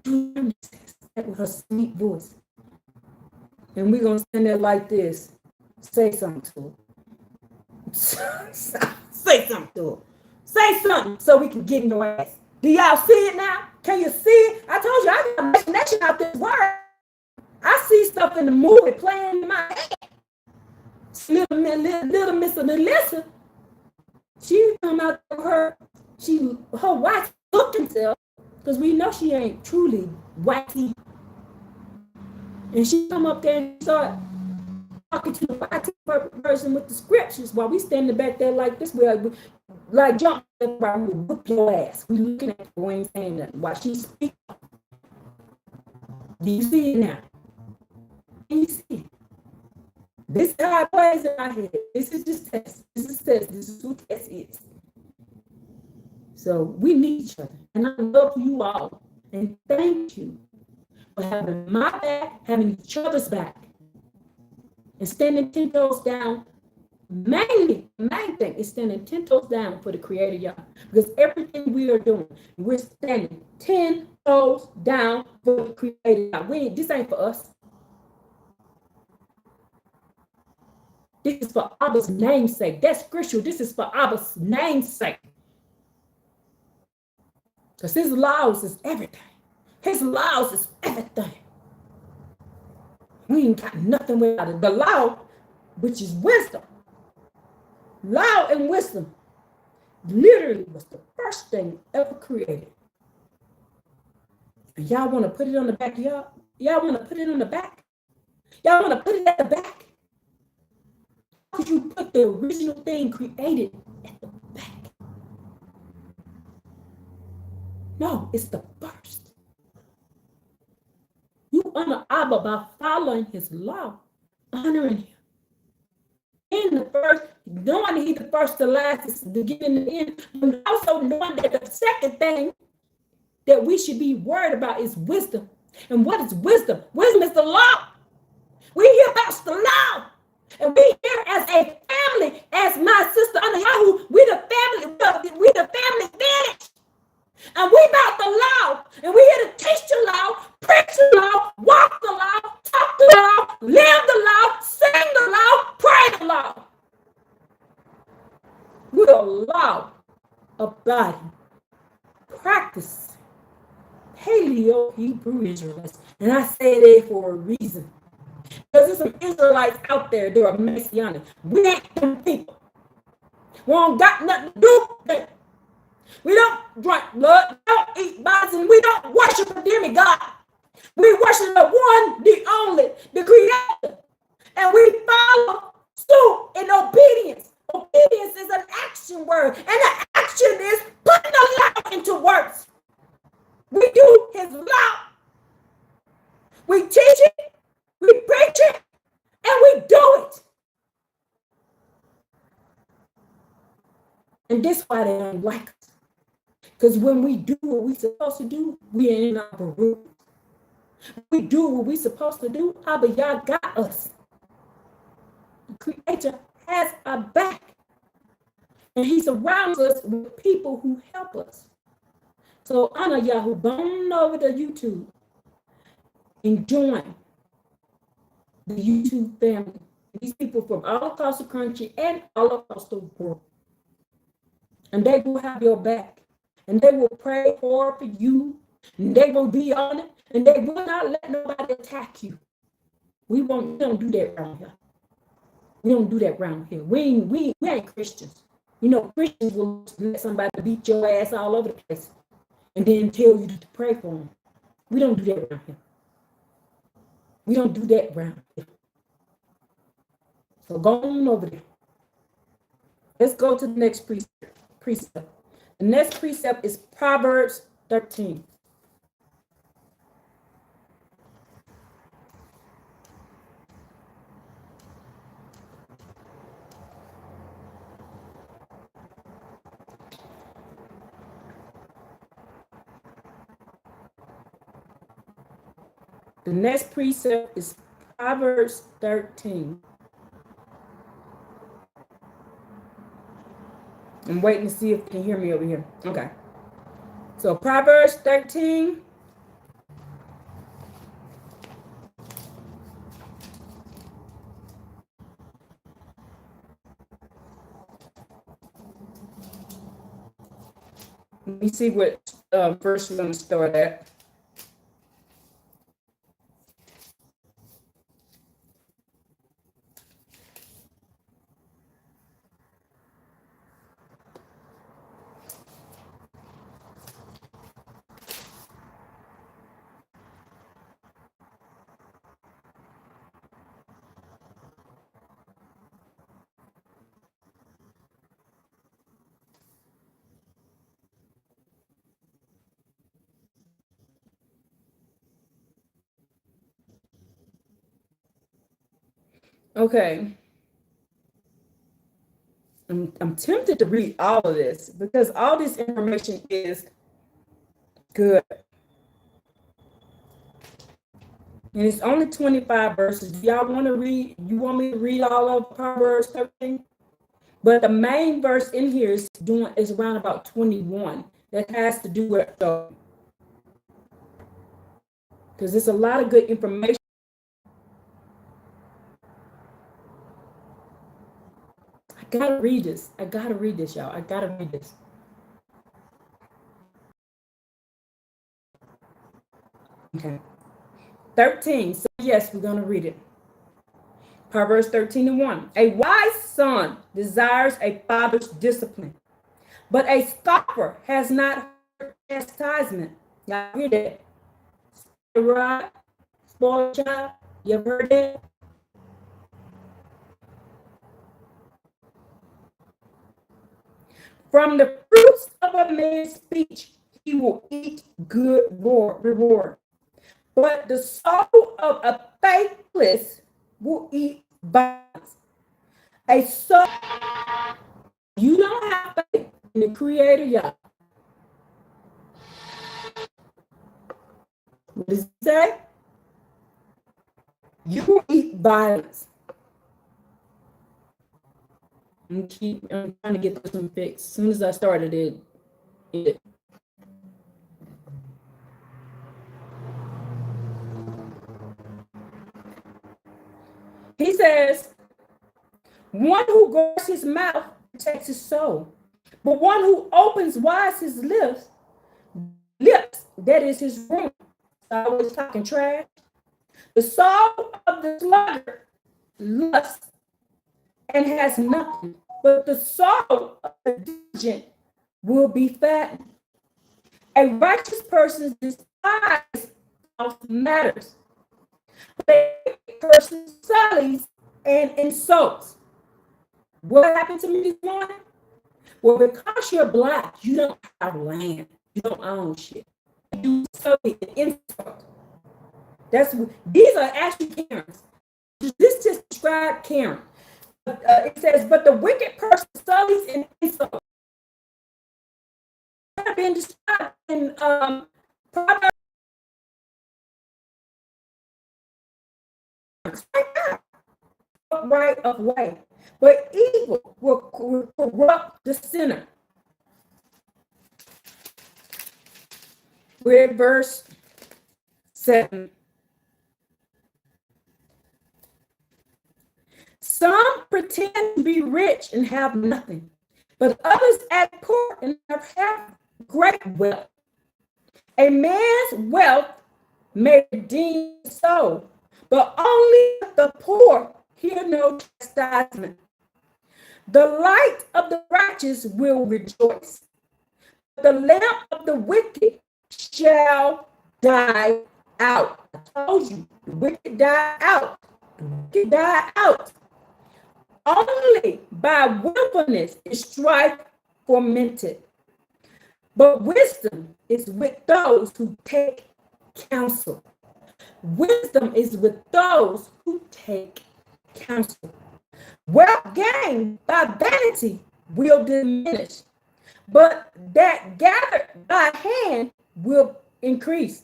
Deuteronomy says that with her sweet voice. And we're gonna stand there like this. Say something to her. Say something to her. Say something so we can get in your ass. Do y'all see it now? Can you see it? I told you I got imagination out this word. I see stuff in the movie playing in my head. Little Miss Melissa, she come out of her white looking self, because we know she ain't truly whitey. And she come up there and start talking to the white person with the scriptures while we standing back there like this. We're like jump up around, we whoop your ass. We looking at her, we ain't saying nothing while she speaking. Do you see it now? Do you see it? This is how it plays in my head. This is just test. This is test. This is who test is. So we need each other. And I love you all. And thank you for having my back, having each other's back. And standing 10 toes down. Mainly, the main thing is standing 10 toes down for the Creator Yah. Because everything we are doing, we're standing 10 toes down for the Creator Yah. This ain't for us. This is for Abba's namesake. That's scriptural. This is for Abba's namesake. Because his laws is everything. His laws is everything. We ain't got nothing without it. The law, which is wisdom. Law and wisdom literally was the first thing ever created. And y'all want to put it on the back of y'all? Y'all want to put it on the back? Y'all want to put it at the back? Could you put the original thing created at the back? No, it's the first. You honor Abba by following his law, honoring him. In the first, knowing he's the first to last, is the beginning and the end, and also knowing that the second thing that we should be worried about is wisdom. And what is wisdom? Wisdom is the law. We hear about the law. And we here as a family, as my sister under Yahoo, we the family village. And we about the law. And we here to teach the law, preach the law, walk the law, talk the law, live the law, sing the law, pray the law. We're a law abiding, practice, Paleo Hebrew Israelites. And I say that for a reason. Because there's some Israelites out there that are Messianic. We ain't them people. We don't got nothing to do with them. We don't drink blood, we don't eat bison, we don't worship a demigod. We worship the one, the only, the Creator. And we follow suit in obedience. Obedience is an action word. And the action is putting the law into works. We do his law. We teach it. We preach it, and we do it. And that's why they don't like us. Because when we do what we're supposed to do, we ain't in our room. We do what we're supposed to do, Abba Yah got us. The Creator has our back. And he surrounds us with people who help us. So honor Yahoo, go on over to YouTube and join the YouTube family. These people from all across the country and all across the world. And they will have your back. And they will pray hard for you. They will be on it, and they will not let nobody attack you. We don't do that around here. We don't do that around here. We ain't Christians. You know, Christians will let somebody beat your ass all over the place and then tell you to pray for them. We don't do that around here. We don't do that around here. So go on over there. Let's go to the next precept. The next precept is Proverbs 13. The next precept is Proverbs 13. I'm waiting to see if you can hear me over here. Okay. So Proverbs 13. Let me see what verse we're going to start at. Okay. I'm tempted to read all of this because all this information is good. And it's only 25 verses. Do y'all want to read? You want me to read all of Proverbs 13? But the main verse in here is around about 21. That has to do with because there's a lot of good information. I gotta read this, y'all. I gotta read this. Okay. 13. So yes, we're gonna read it. Proverbs 13:1. A wise son desires a father's discipline, but a scoffer has not heard chastisement. Y'all hear that? Right? Spoiled child. You ever heard that? From the fruits of a man's speech, he will eat good reward. But the soul of a faithless will eat violence. A soul, you don't have faith in the Creator, Yah. What does it say? You will eat violence. I'm trying to get this one fixed. As soon as I started it. He says, one who guards his mouth protects his soul, but one who opens wide his lips, that is his ruin. Always talking trash. The soul of the sluggard lusts and has nothing, but the soul of the diligent will be fattened. A righteous person despises matters, but a person sullies and insults. What happened to me this morning? Well, because you're black, you don't have land. You don't own shit. You sully and insult. These are actually Karens. This just described Karen. It says, but the wicked person sullies and insults. Been described in Proverbs right of way, but evil will corrupt the sinner. We're at verse 7. Some pretend to be rich and have nothing, but others act poor and have great wealth. A man's wealth may redeem his soul, but only the poor hear no chastisement. The light of the righteous will rejoice. The lamp of the wicked shall die out. I told you, the wicked die out. The wicked die out. Only by willfulness is strife fomented. But wisdom is with those who take counsel. Wisdom is with those who take counsel. Wealth gained by vanity will diminish, but that gathered by hand will increase.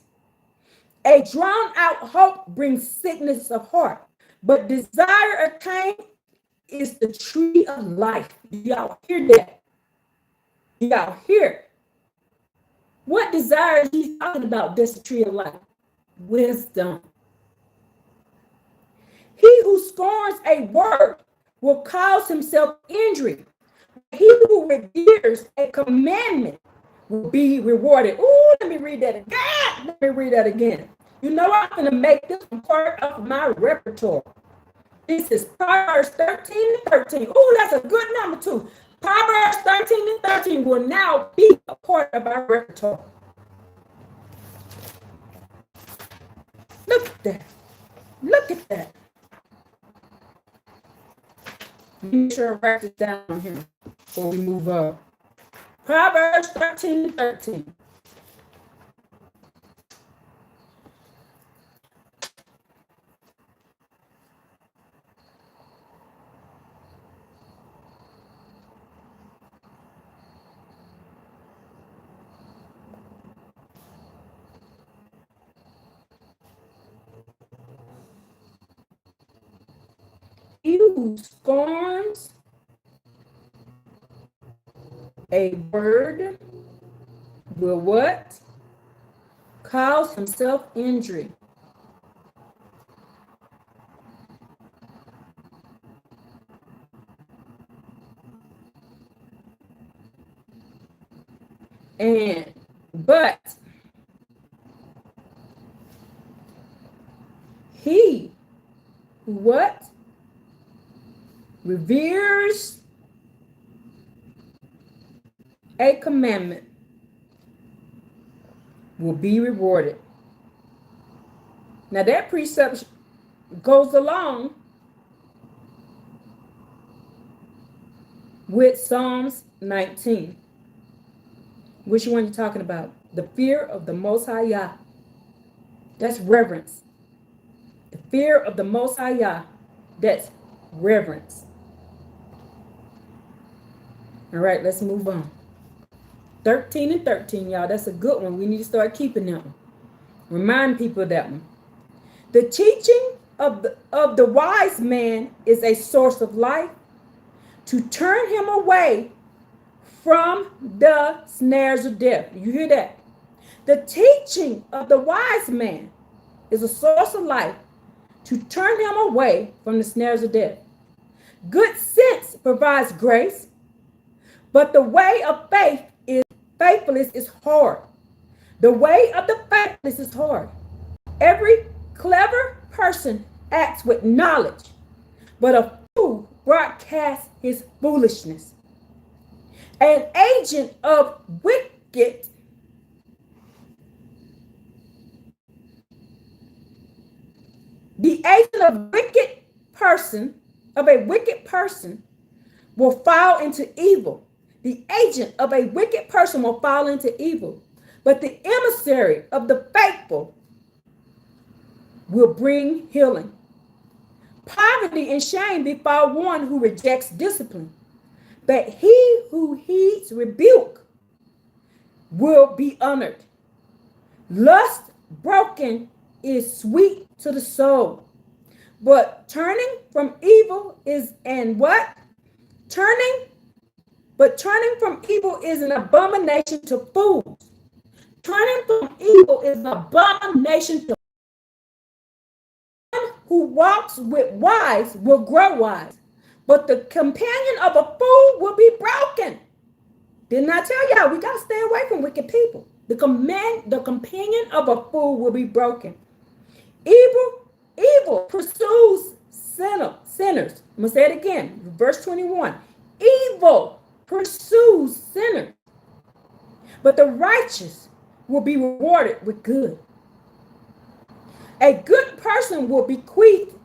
A drawn out hope brings sickness of heart, but desire attained is the tree of life. Y'all hear that? Y'all hear? What desire is he talking about? This tree of life. Wisdom. He who scorns a word will cause himself injury. He who reveres a commandment will be rewarded. Ooh, let me read that again. Let me read that again. You know, I'm going to make this part of my repertoire. This is Proverbs 13 and 13. Ooh, that's a good number too. Proverbs 13 and 13 will now be a part of our repertoire. Look at that. Look at that. Make sure I write this down here before we move up. Proverbs 13 and 13. He who scorns a word will what? Cause himself injury. But he who what? Reveres a commandment will be rewarded. Now that precept goes along with Psalms 19. Which one are you talking about? The fear of the Most High Yah. That's reverence. The fear of the Most High Yah. That's reverence. All right, let's move on. 13 and 13, y'all. That's a good one. We need to start keeping them. Remind people of that one. The teaching of the wise man is a source of life to turn him away from the snares of death. You hear that? The teaching of the wise man is a source of life to turn him away from the snares of death. Good sense provides grace, but the way of faithfulness is hard. The way of the faithless is hard. Every clever person acts with knowledge, but a fool broadcasts his foolishness. An agent of wicked a wicked person will fall into evil. The agent of a wicked person will fall into evil, but the emissary of the faithful will bring healing. Poverty and shame befall one who rejects discipline, but he who heeds rebuke will be honored. Lust broken is sweet to the soul, but turning from evil is turning from evil is an abomination to fools. Turning from evil is an abomination to one who walks with wise will grow wise, but the companion of a fool will be broken. Didn't I tell y'all we got to stay away from wicked people? The companion of a fool will be broken. Evil pursues sinners. I'm going to say it again. Verse 21. Evil pursues sinners, but the righteous will be rewarded with good. A good person will bequeath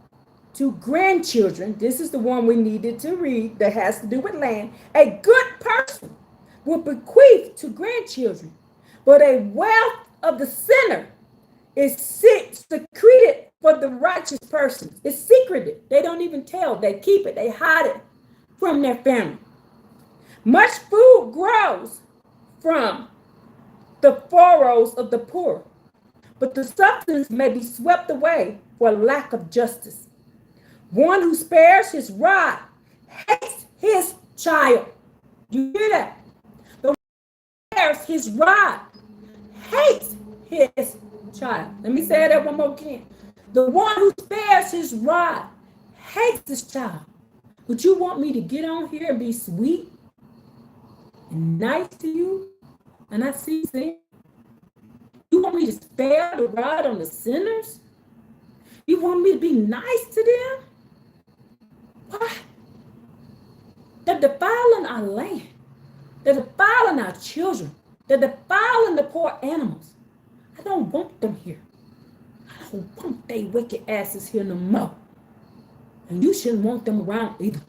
to grandchildren. This is the one we needed to read that has to do with land. A good person will bequeath to grandchildren, but a wealth of the sinner is secreted for the righteous person. It's secreted. They don't even tell. They keep it. They hide it from their family. Much food grows from the furrows of the poor, but the substance may be swept away for lack of justice. One who spares his rod hates his child. You hear that? The one who spares his rod hates his child. Let me say that one more again. The one who spares his rod hates his child. But you want me to get on here and be sweet and nice to you? And I see sin. You want me to spare the rod on the sinners? You want me to be nice to them? Why? They're defiling our land. They're defiling our children. They're defiling the poor animals. I don't want them here. I don't want they wicked asses here no more. And you shouldn't want them around either.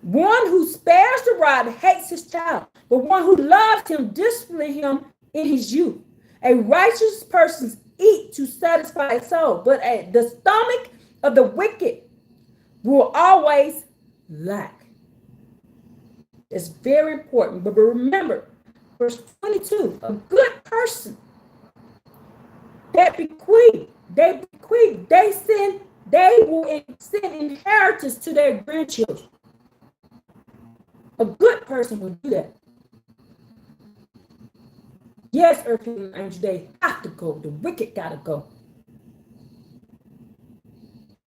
One who spares the rod hates his child, but one who loves him disciplines him in his youth. A righteous person eats to satisfy his soul, but the stomach of the wicked will always lack. It's very important. But remember, verse 22, a good person that bequeath, they will send inheritance to their grandchildren. A good person will do that. Yes, earthly angels, they have to go. The wicked gotta go.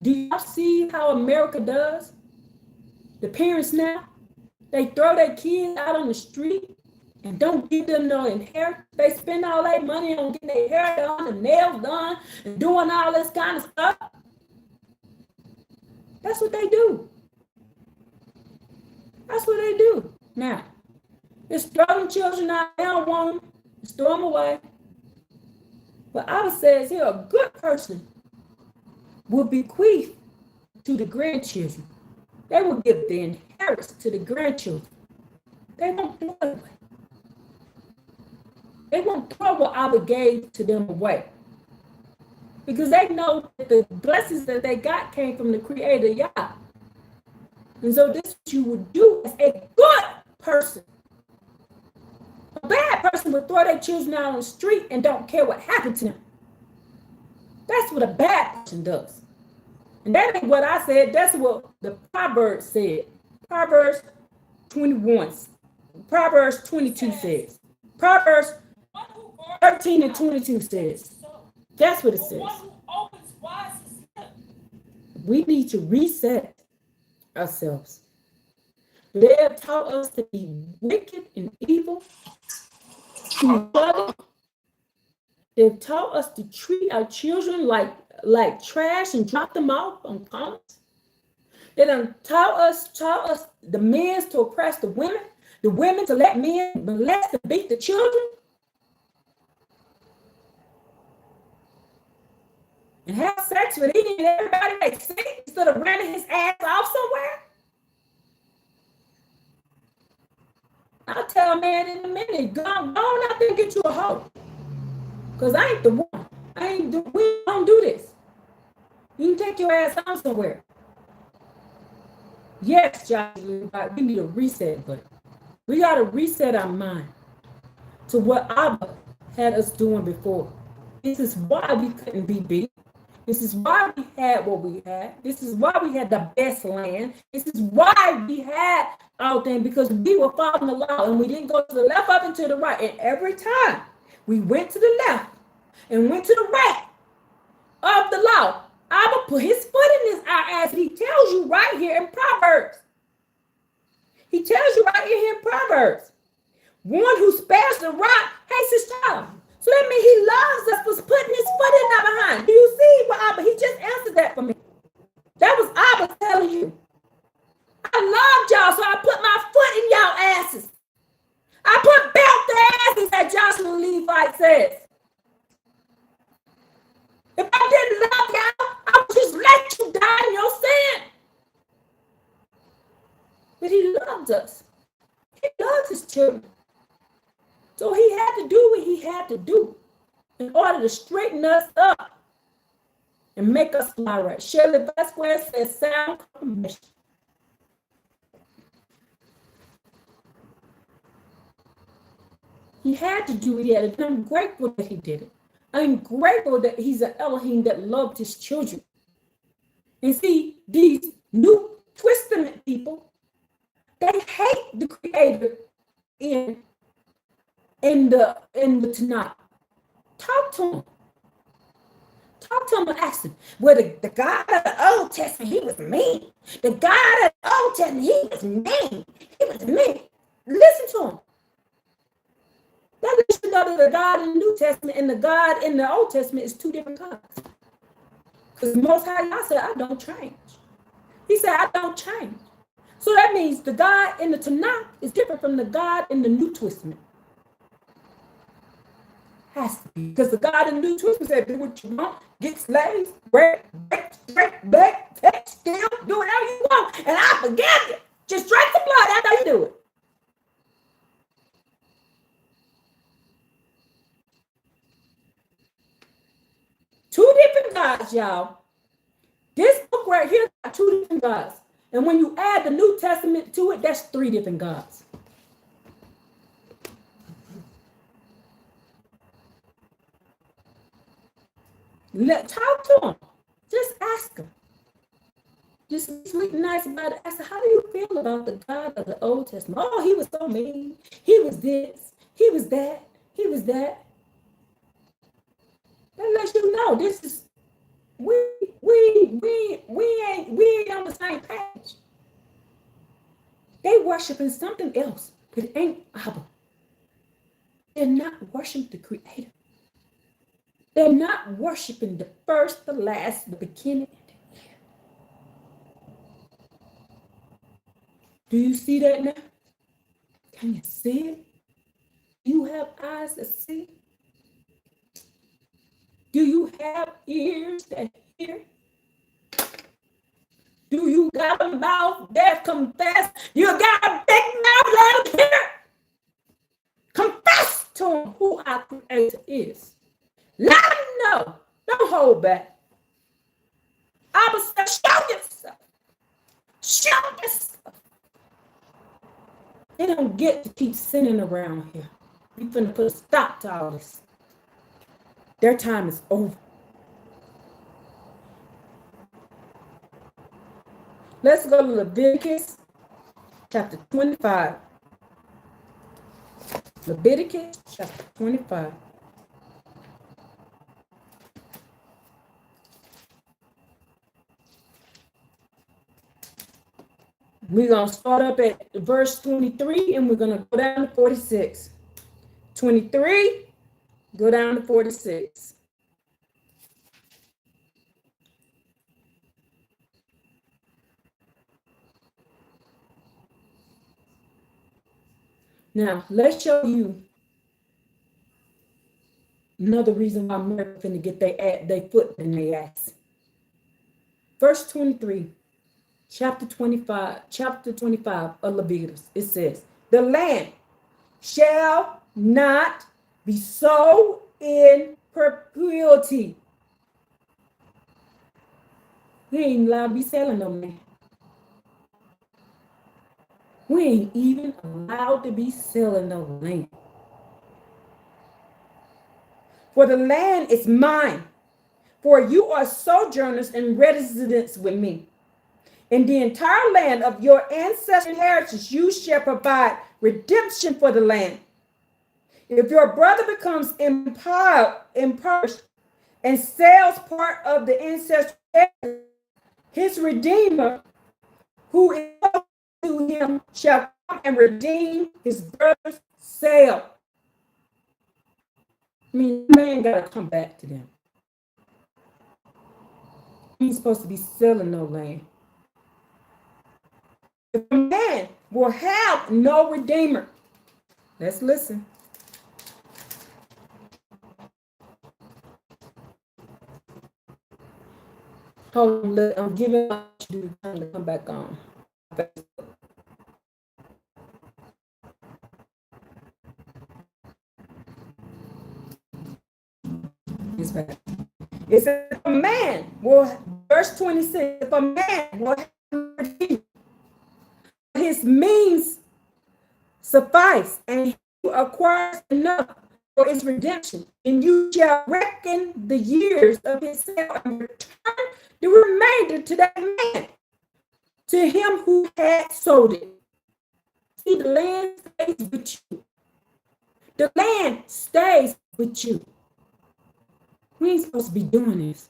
Do y'all see how America does? The parents now, they throw their kids out on the street and don't give them no inheritance. They spend all their money on getting their hair done and nails done and doing all this kind of stuff. That's what they do. That's what they do. Now, it's throw them children out. They don't want them. Just throw them away. But Abba says here, a good person will bequeath to the grandchildren. They will give the inheritance to the grandchildren. They won't throw it away. They won't throw what Abba gave to them away. Because they know that the blessings that they got came from the Creator, Yah. And so this is what you would do as a good person. A bad person would throw their children out on the street and don't care what happened to them. That's what a bad person does. And that ain't what I said. That's what the Proverbs said. Proverbs 21. Proverbs 22 says. Proverbs 13 and 22 says. That's what it says. We need to reset ourselves. They have taught us to be wicked and evil to each other. They've taught us to treat our children like trash and drop them off on corners. They done taught us the men to oppress the women to let men molest and beat the children. And have sex with any and everybody they see instead of running his ass off somewhere. I'll tell a man in a minute, go on out there and get you a hoe. Because I ain't the one. We don't do this. You can take your ass on somewhere. Yes, Joshua, we need a reset, but we got to reset our mind to what Abba had us doing before. This is why we couldn't be beat. This is why we had what we had. This is why we had the best land. This is why we had all things, because we were following the law and we didn't go to the left, up, and to the right. And every time we went to the left and went to the right of the law, Abba put his foot in our ass. He tells you right here in Proverbs. He tells you right here in Proverbs. One who spares the rod hates his child. So that means he loves us for putting his foot in our behind. Do you see what Abba? He just answered that for me. That was Abba telling you. I loved y'all, so I put my foot in y'all asses. I put belt their asses, as Joshua Levite says. If I didn't love y'all, I would just let you die in your sin. But he loved us. He loves his children. So he had to do what he had to do in order to straighten us up and make us fly right. Shirley Vasquez says sound confirmation. He had to do what he had to do. I'm grateful that he did it. I'm grateful that he's an Elohim that loved his children. And see, these New Testament people, they hate the Creator in the Tanakh. Talk to him. Talk to him and ask him. Well, the God of the Old Testament, he was mean. The God of the Old Testament, he was mean. He was mean. Listen to him. That lets you know that the God in the New Testament and the God in the Old Testament is two different gods. Because Most High God said, I don't change. He said, I don't change. So that means the God in the Tanakh is different from the God in the New Testament. Has to be. Because the God in the New Testament said, do what you want, get slaves, break, take, steal, do whatever you want, and I forgive you. Just drink the blood after you do it. Two different gods, y'all. This book right here got two different gods. And when you add the New Testament to it, that's three different gods. Talk to him. Just ask him. Just be sweet and nice about it. Ask him, how do you feel about the God of the Old Testament? Oh, he was so mean. He was this. He was that. He was that. That lets you know this is we ain't on the same page. They worshiping something else, but it ain't Abba. They're not worshiping the Creator. They're not worshiping the first, the last, the beginning, and the end. Do you see that now? Can you see it? Do you have eyes to see? Do you have ears that hear? Do you got a mouth that confess? You got a big mouth, let him hear. Confess to him who our Creator is. Let him know. Don't hold back. Abba said, show yourself. Show yourself. They don't get to keep sinning around here. We finna put a stop to all this. Their time is over. Let's go to Leviticus chapter 25. Leviticus chapter 25. We're going to start up at verse 23 and we're going to go down to 46. 23, go down to 46. Now, let's show you another reason why America finna get their foot in their ass. Verse 23, chapter 25 of Leviticus, it says, the land shall not be sold in perpetuity. We ain't allowed to be selling no land. We ain't even allowed to be selling no land. For the land is mine, for you are sojourners and residents with me. In the entire land of your ancestral heritage, you shall provide redemption for the land. If your brother becomes impoverished and sells part of the ancestral heritage, his redeemer, who is to him, shall come and redeem his brother's sell. I mean, the man got to come back to them. He ain't supposed to be selling no land. If a man will have no redeemer, let's listen. Hold on, I'm giving my to time to come back on. It's back. It says, if a man will, verse 26, if a man will have his means suffice and he acquires enough for his redemption, and you shall reckon the years of his sale and return the remainder to that man, to him who had sold it. See, the land stays with you. The land stays with you. We ain't supposed to be doing this.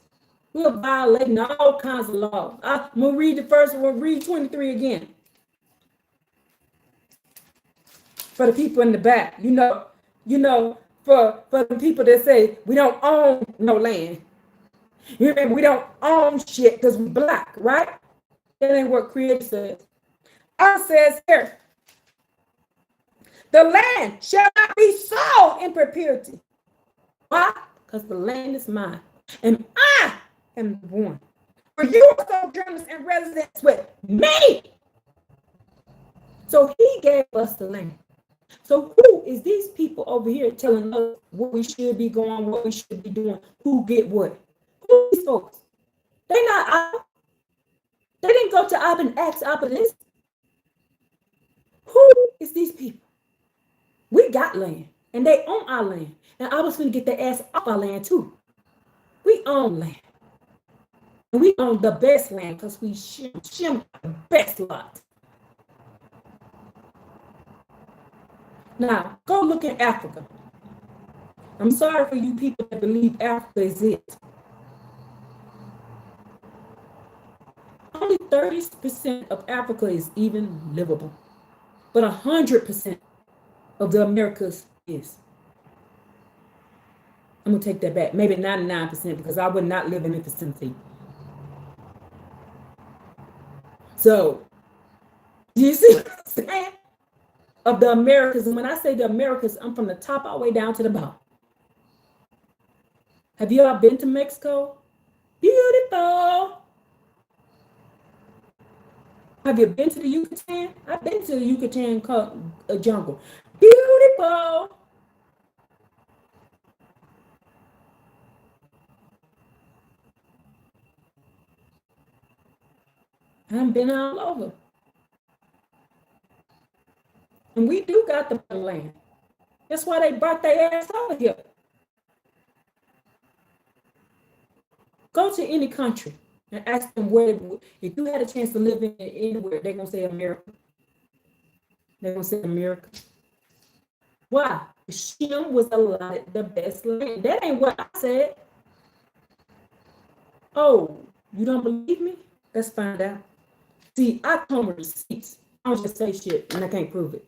We're violating all kinds of laws. I'm going to read the first one. Read 23 again. For the people in the back, you know, for the people that say we don't own no land. You know, we don't own shit because we black, right? That ain't what Creator says. It says here, the land shall not be sold in perpetuity. Why? Because the land is mine, and I am the one. For you are sojourners and residents with me. So he gave us the land. So who is these people over here telling us what we should be going, what we should be doing, who get what? Who are these folks? They not Abba. They didn't go to Abba and ask Abba this. Who is these people? We got land, and they own our land. And I was going to get their ass off our land too. We own land. And we own the best land because we shim the best lot. Now, go look at Africa. I'm sorry for you people that believe Africa is it. Only 30% of Africa is even livable. But 100% of the Americas is. I'm going to take that back. Maybe 99% because I would not live in the vicinity. So, you see what I'm saying? Of the Americas, and when I say the Americas, I'm from the top all the way down to the bottom. Have you all been to Mexico? Beautiful. Have you been to the Yucatan? I've been to the Yucatan jungle. Beautiful. I've been all over. And we do got the land. That's why they brought their ass over here. Go to any country and ask them where, if you had a chance to live in anywhere, they're going to say America. They're going to say America. Why? Shem was allotted the best land. That ain't what I said. Oh, you don't believe me? Let's find out. See, I come with receipts. I don't just say shit and I can't prove it.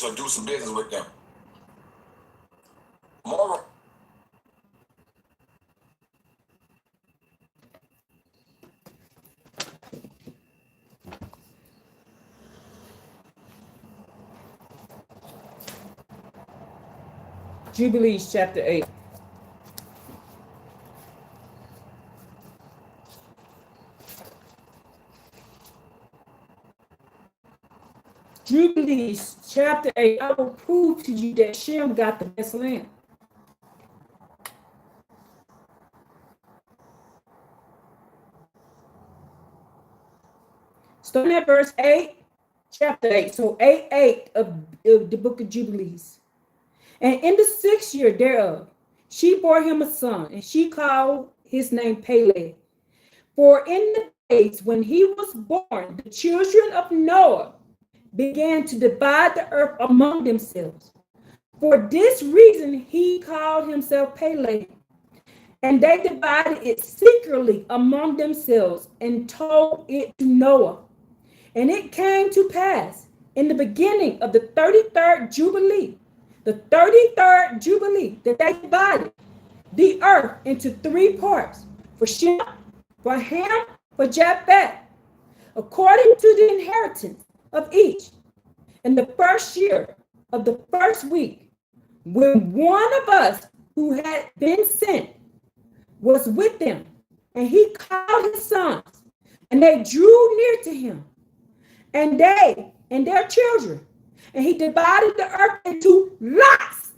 Or do some business with them. Moral. Jubilees chapter 8. Jubilees chapter 8. I will prove to you that Shem got the best land. Starting at verse 8, chapter 8. So 8 of the book of Jubilees. And in the 6th year thereof, she bore him a son, and she called his name Peleg. For in the days when he was born, the children of Noah began to divide the earth among themselves. For this reason, he called himself Peleg. And they divided it secretly among themselves and told it to Noah. And it came to pass in the beginning of the 33rd Jubilee, that they divided the earth into three parts, for Shem, for Ham, for Japheth, according to the inheritance of each. In the first year of the first week, when one of us who had been sent was with them, and he called his sons, and they drew near to him, and they and their children, and he divided the earth into lots.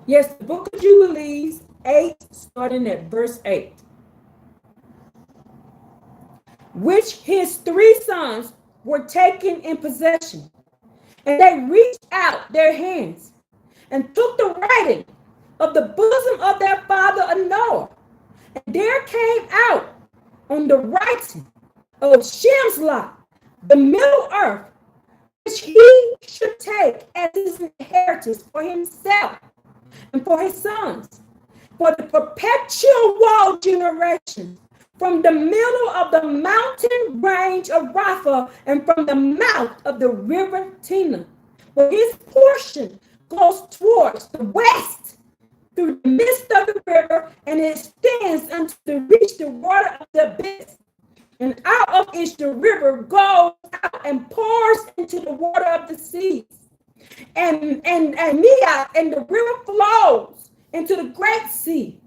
Yes, the book of Jubilees 8, starting at verse 8. Which his three sons were taken in possession. And they reached out their hands and took the writing of the bosom of their father Noah. And there came out on the writing of Shem's lot the middle earth, which he should take as his inheritance for himself and for his sons, for the perpetual generation, from the middle of the mountain range of Rapha and from the mouth of the river Tina. For his portion goes towards the west through the midst of the river, and it extends unto reach the water of the abyss. And out of it the river goes out and pours into the water of the seas. And the river flows into the great sea.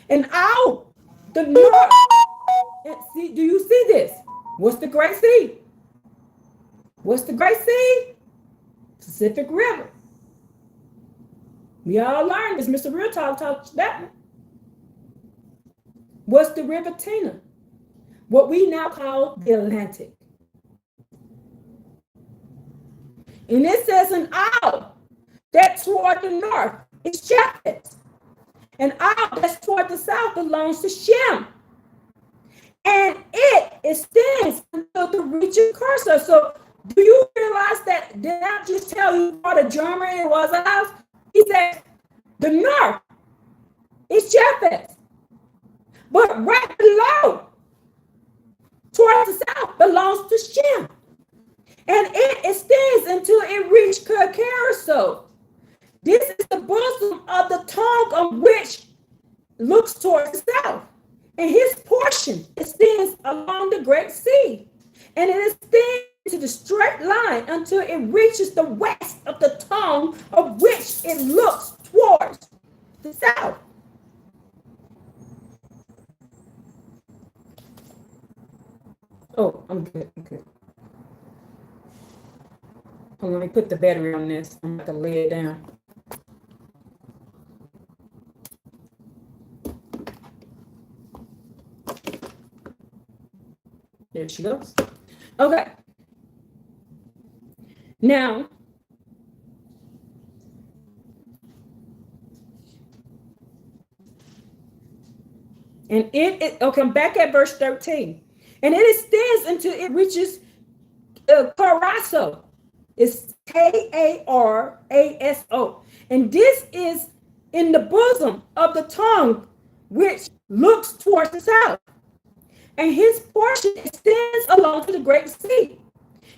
And out the north. See, do you see this? What's the great sea? What's the great sea? Pacific River. We all learned this. Mr. Real Talk taught that one. What's the river Tina? What we now call the Atlantic. And it says in all that toward the north is Japheth, and all that's toward the south belongs to Shem. And it extends until the reach of Cursor. So do you realize that? Did I just tell you what a Germany was ours? He said the north is Japheth, but right below, towards the south, belongs to Shem. And it extends until it reached Caruso. This is the bosom of the tongue on which looks towards the south. And his portion extends along the great sea. And it extends to the straight line until it reaches the west of the tongue of which it looks towards the south. Oh, I'm good. Let me put the battery on this. I'm going to lay it down. There she goes. Okay. Now, and okay, I'm back at verse 13. And it extends until it reaches Carasso. It's Karaso. And this is in the bosom of the tongue, which looks towards the south. And his portion extends along to the great sea.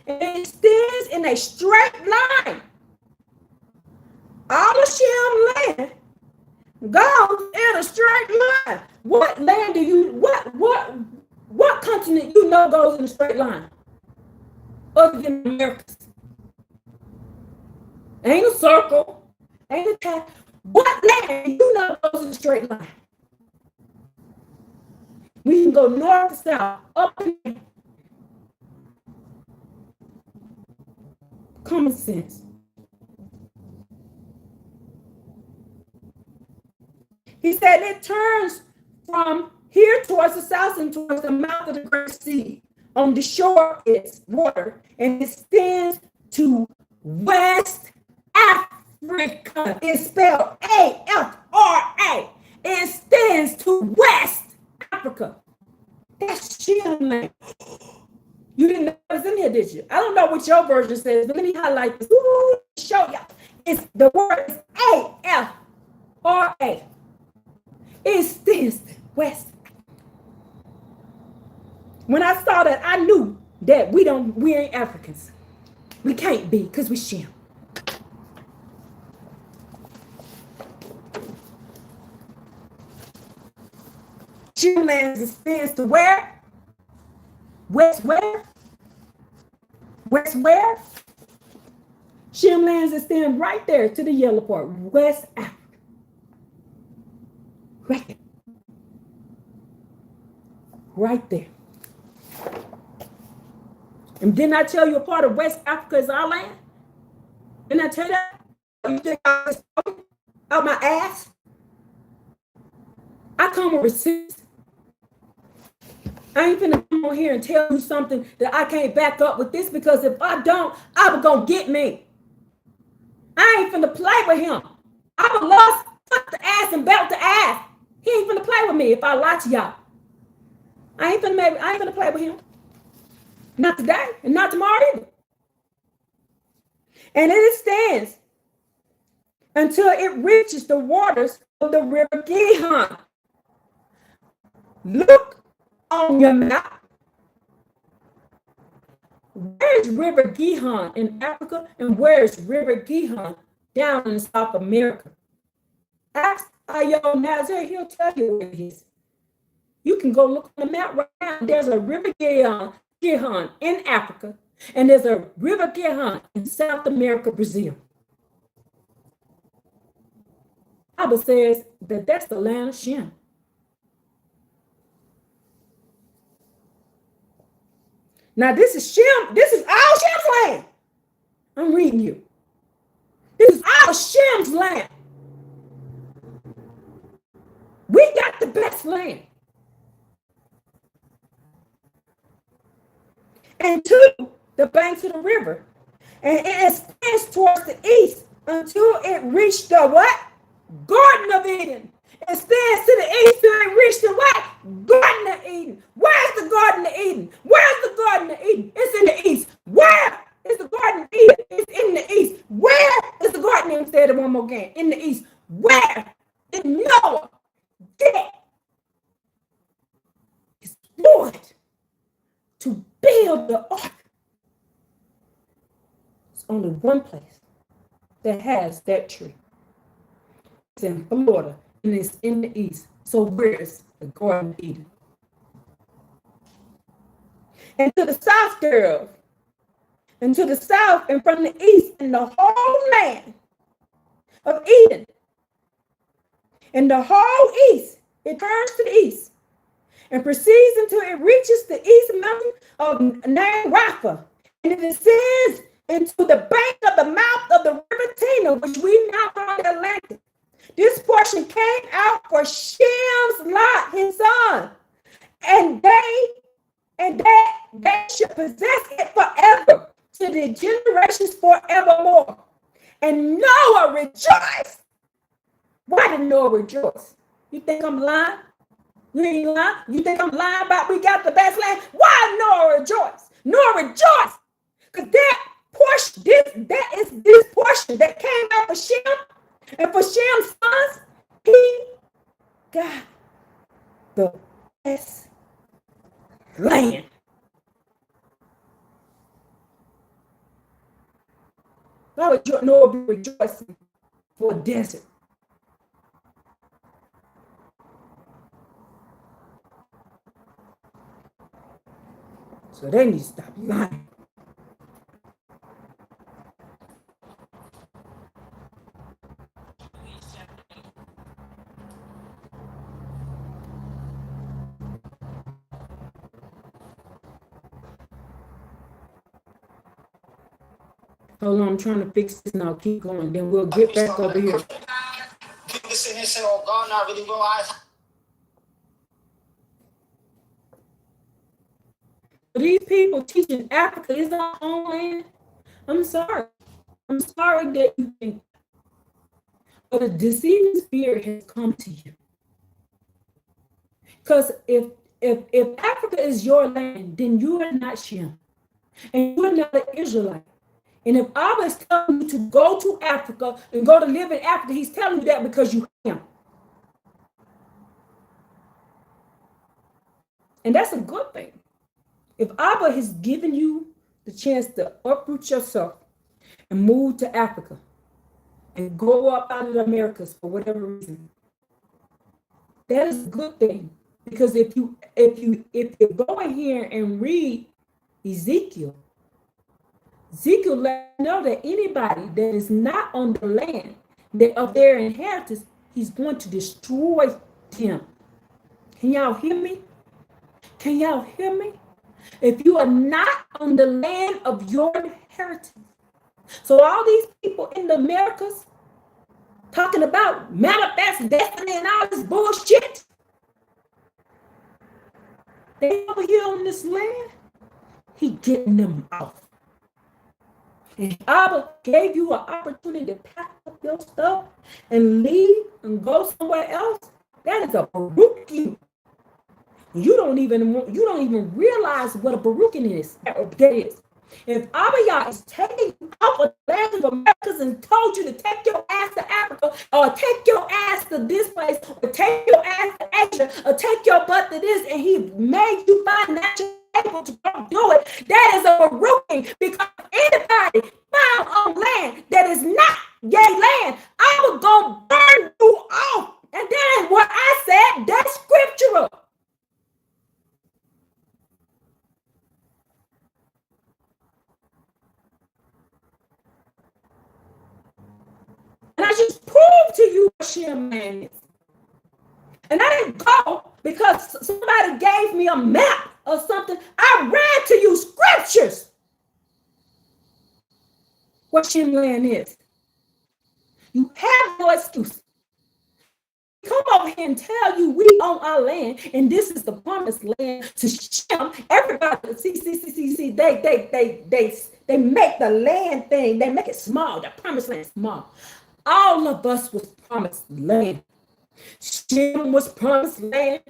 And it extends in a straight line. All of Shem land goes in a straight line. What land do you, what continent you know goes in a straight line? Other than the Americas. Ain't a circle. Ain't a path. What land you know goes in a straight line? We can go north to south, up and down. Common sense. He said it turns from here towards the south and towards the mouth of the great sea. On the shore is water, and it extends to West Africa. It's spelled Afra. It extends to West Africa. That's Shem land. You didn't know it was in here, did you? I don't know what your version says, but let me highlight this. Ooh, show y'all. It's the word is A-F-R-A. It's this West. When I saw that, I knew that we ain't Africans. We can't be, because we Shem. Shem lands extends to where? West where? West where? Shem lands extend right there to the yellow part. West Africa. Right there. Right there. And didn't I tell you a part of West Africa is our land? Didn't I tell you that? You think I was talking out my ass? I come with receipts. I ain't finna come on here and tell you something that I can't back up with this, because if I don't, I was gonna get me. I ain't finna play with him. I would lost the ass and belt the ass. He ain't finna play with me if I lie to y'all. I ain't finna play with him. Not today and not tomorrow either. And it stands until it reaches the waters of the river Gihon. Look on your map. Where's River Gihon in Africa, and where's River Gihon down in South America? Ask Abba Yah, he'll tell you where it is. You can go look on the map right now. There's a River Gihon in Africa, and there's a River Gihon in South America, Brazil. Abba says that that's the land of Shem. Now this is Shem. This is all Shem's land. I'm reading you. This is all Shem's land. We got the best land. And to the banks of the river. And it extends towards the east until it reached the what? Garden of Eden. It stands to the east till it reached the what? Garden of Eden. Where's the Garden of Eden? Where's the Garden of Eden? It's in the east. Where is the Garden of Eden? It's in the east. Where is the Garden of Eden? Say it one more again. In the east. Where? In Noah. Dead. It's Lord to build the ark. It's only one place that has that tree. It's in Florida, and it's in the east. So where's the Garden of Eden? And to the south thereof, and to the south and from the east, and the whole land of Eden, and the whole east, it turns to the east, and proceeds until it reaches the east mountain of named Rapha, and it descends into the bank of the mouth of the river Tina, which we now call the Atlantic. This portion came out for Shem's lot, his son, and they should possess it forever, to the generations forevermore. And Noah rejoiced. Why did Noah rejoice? You think I'm lying? You ain't lying? You think I'm lying about we got the best land? Why Noah rejoiced? Noah rejoiced because that portion, this portion that came out for Shem and for Shem's sons, he got the best land. Why would Noah be rejoicing for a desert? So they need to stop lying. Hold on, I'm trying to fix this now. Keep going, then we'll get back over here. People sitting here saying, "Oh, God not really realize." These people teaching Africa is our own land. I'm sorry. I'm sorry that you think, but a deceiving spirit has come to you. Because if Africa is your land, then you are not Shem. And you are not an Israelite. And if Abba is telling you to go to Africa and go to live in Africa, he's telling you that because you Ham. And that's a good thing. If Abba has given you the chance to uproot yourself and move to Africa and go up out of the Americas for whatever reason, that is a good thing. Because if you go in here and read Ezekiel, Ezekiel let you know that anybody that is not on the land of their inheritance, he's going to destroy them. Can y'all hear me? Can y'all hear me? If you are not on the land of your inheritance. So all these people in the Americas talking about manifest destiny and all this bullshit, they over here on this land, he getting them off. And Abba gave you an opportunity to pack up your stuff and leave and go somewhere else. That is a baruch. You don't even realize what a baruching is. That is. If Abba Yah is taking you out of the land of Americas and told you to take your ass to Africa, or take your ass to this place, or take your ass to Asia, or take your butt to this, and he made you financially able to go do it, that is a baruching. Because anybody found on land that is not yay land, I will go burn you off. And that is what I said. That's scriptural. And I just proved to you what Shem land is. And I didn't go because somebody gave me a map or something. I read to you scriptures what Shem land is. You have no excuse. Come over here and tell you we own our land and this is the promised land to Shem. Everybody, see, they make the land thing, they make it small, the promised land small. All of us was promised land. Shem was promised land.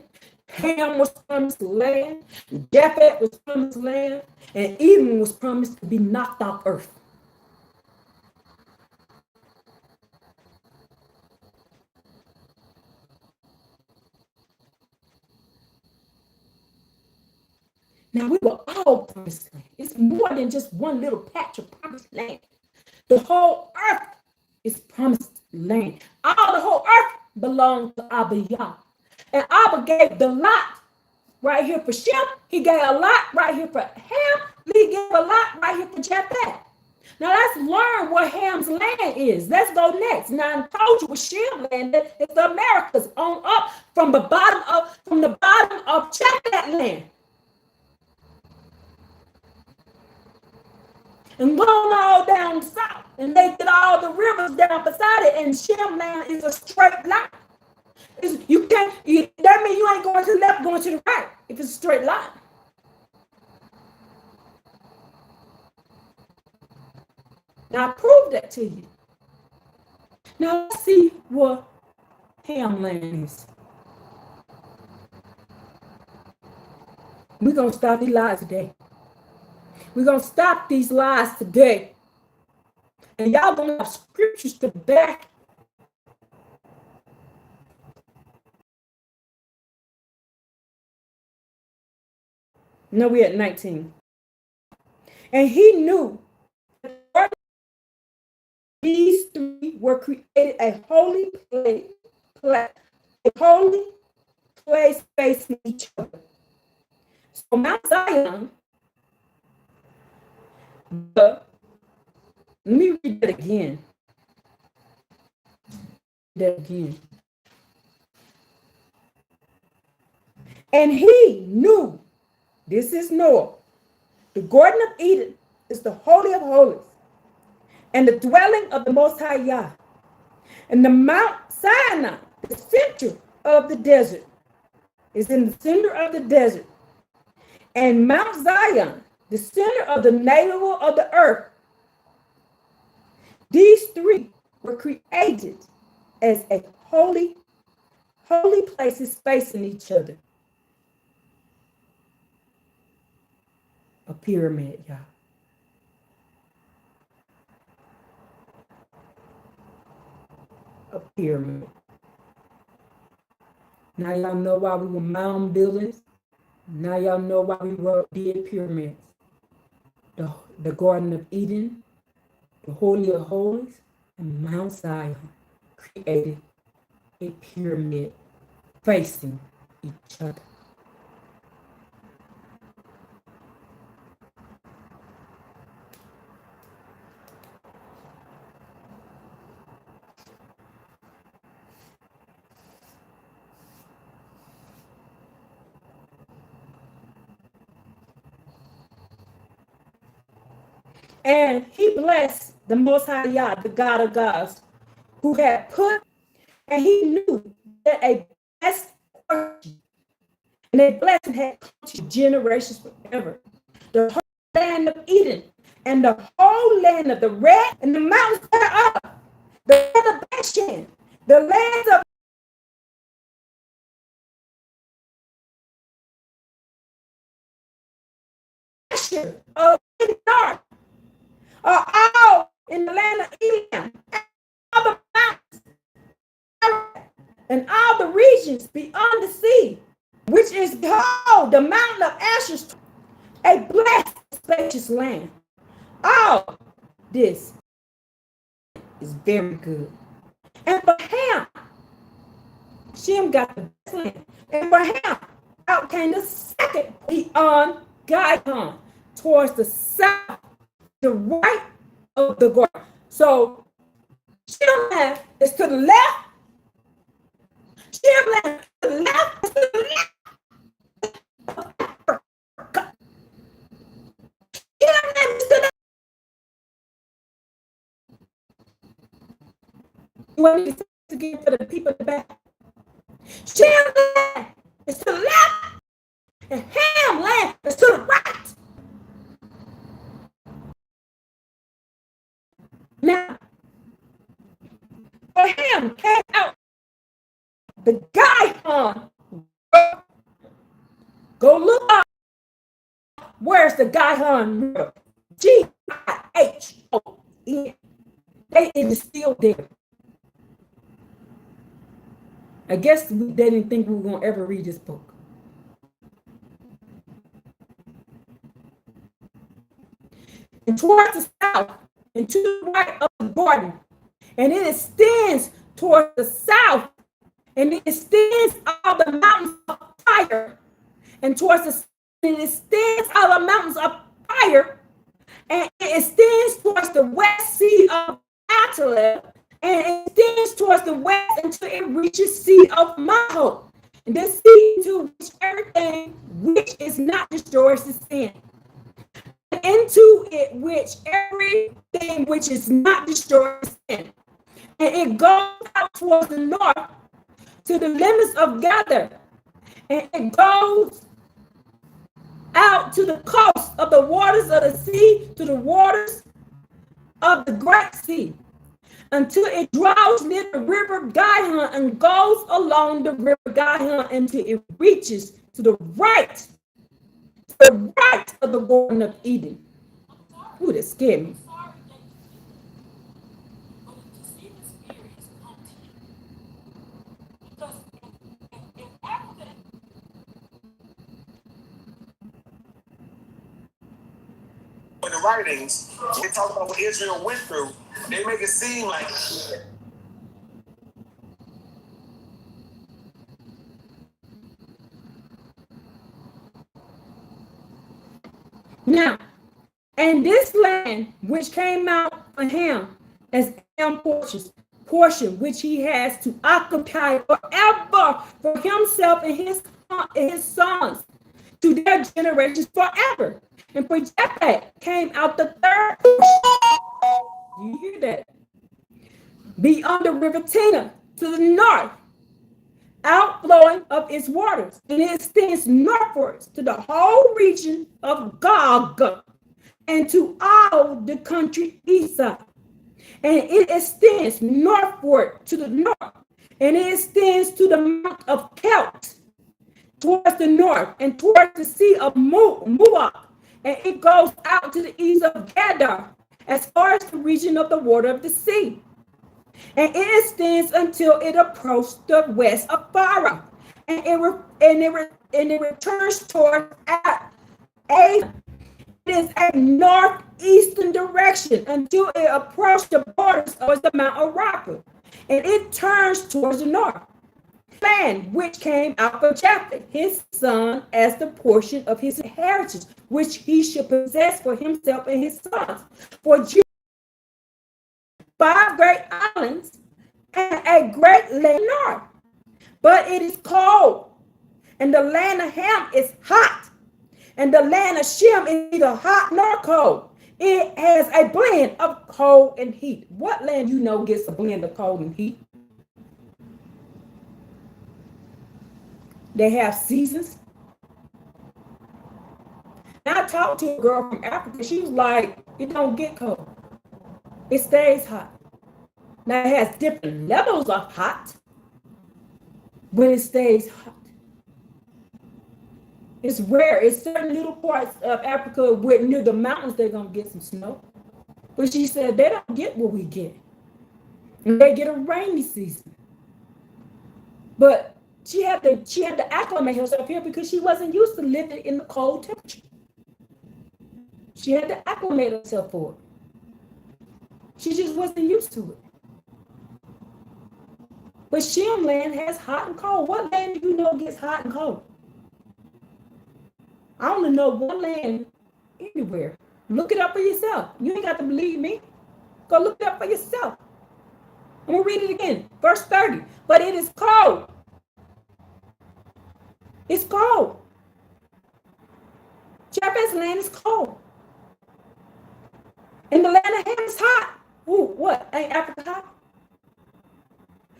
Ham was promised land. Japheth was promised land. And Eden was promised to be knocked off earth. Now we were all promised land. It's more than just one little patch of promised land. The whole earth is promised land. All the whole earth belonged to Abba Yah. And Abba gave the lot right here for Shem. He gave a lot right here for Ham. He gave a lot right here for Japheth. Now let's learn what Ham's land is. Let's go next. Now I told you what Shem land is. It's the Americas on up from the bottom of Japheth land. And going all down south. And they did all the rivers down beside it. And Shem land is a straight line. You can't, that means you ain't going to the left, going to the right, if it's a straight line. Now I proved that to you. Now let's see what Ham land is. We're going to stop these lies today. We're going to stop these lies today. And y'all going to have scriptures to back. No, we're at 19. And he knew that these three were created a holy place facing each other. So Mount Zion, let me read that again. And he knew, this is Noah, the Garden of Eden is the Holy of Holies and the dwelling of the Most High Yah. And the Mount Sinai, the center of the desert, is in the center of the desert. And Mount Zion, the center of the navel of the earth. These three were created as a holy places facing each other. A pyramid, y'all. A pyramid. Now y'all know why we were mound builders. Now y'all know why we did pyramids. The Garden of Eden, the Holy of Holies, and Mount Zion created a pyramid facing each other. And he blessed the Most High Yah, the God of gods, who had put, and he knew that a blessed portion and a blessing had come to generations forever. The whole land of Eden and the whole land of the red and the mountains thereof, the land of Bashan, the lands of Asher, of the north, are all in the land of Elam, and all the mountains and all the regions beyond the sea, which is called the mountain of Asher, a blessed, spacious land. All this is very good. And for Ham, Shem got the best land. And for Ham, out came the second beyond Gihon, towards the south, the right of the garden. So Shem land is to the left. Shem land to the left. To the left. Shem land is to the You want me to say it again for the people in the back? Shem land is to the left, and Ham land is to the right. Now, for Ham came out the Gihon. Go look up. Where's the Gihon River? Gihon. It is still there. I guess they didn't think we were going to ever read this book. And towards the south, and to the right of the garden, and it extends towards the south, and it extends all the mountains of fire, and towards the south, it extends all the mountains of fire, and it extends towards the west sea of Atala, and it extends towards the west until it reaches sea of Maho. And this sea to which everything which is not destroyed is sin. Into it which everything which is not destroyed is sin. And it goes out towards the north to the limits of Gather. And it goes out to the coast of the waters of the sea, to the waters of the great sea, until it draws near the river Gihon and goes along the river Gihon until it reaches to the right of the Garden of Eden. Ooh, that scared me. In the writings, they talk about what Israel went through. They make it seem like Now, and this land which came out for him as Ham portion which he has to occupy forever for himself and his sons to their generations forever. And for Japheth came out the third portion. Do you hear that? Beyond the river Tina to the north, outflowing of its waters, and it extends northwards to the whole region of Gog and to all the country Esau. And it extends northward to the north, and it extends to the mount of Kelt towards the north, and towards the sea of Moab, and it goes out to the east of Gadar, as far as the region of the water of the sea. And it extends until it approached the west of Pharaoh, and it returns toward Asia. It is a northeastern direction until it approached the borders of the Mount Araba, and it turns towards the north. Land which came out of Japheth, his son, as the portion of his inheritance, which he should possess for himself and his sons. For Judah, 5 great islands and a great land north, but it is cold, and the land of Ham is hot, and the land of Shem is neither hot nor cold. It has a blend of cold and heat. What land gets a blend of cold and heat? They have seasons. Now I talked to a girl from Africa. She was like, it don't get cold. It stays hot. Now it has different levels of hot, but it stays hot. It's rare. It's certain little parts of Africa where near the mountains they're gonna get some snow. But she said they don't get what we get. And they get a rainy season. But she had to acclimate herself here because she wasn't used to living in the cold temperature. She had to acclimate herself for it. She just wasn't used to it. But Shem land has hot and cold. What land do you know gets hot and cold? I only know one land anywhere. Look it up for yourself. You ain't got to believe me. Go look it up for yourself. I'm going to read it again. Verse 30. But it is cold. It's cold. Japheth's land is cold. And the land of Ham is hot. Ooh, what? Ain't Africa hot?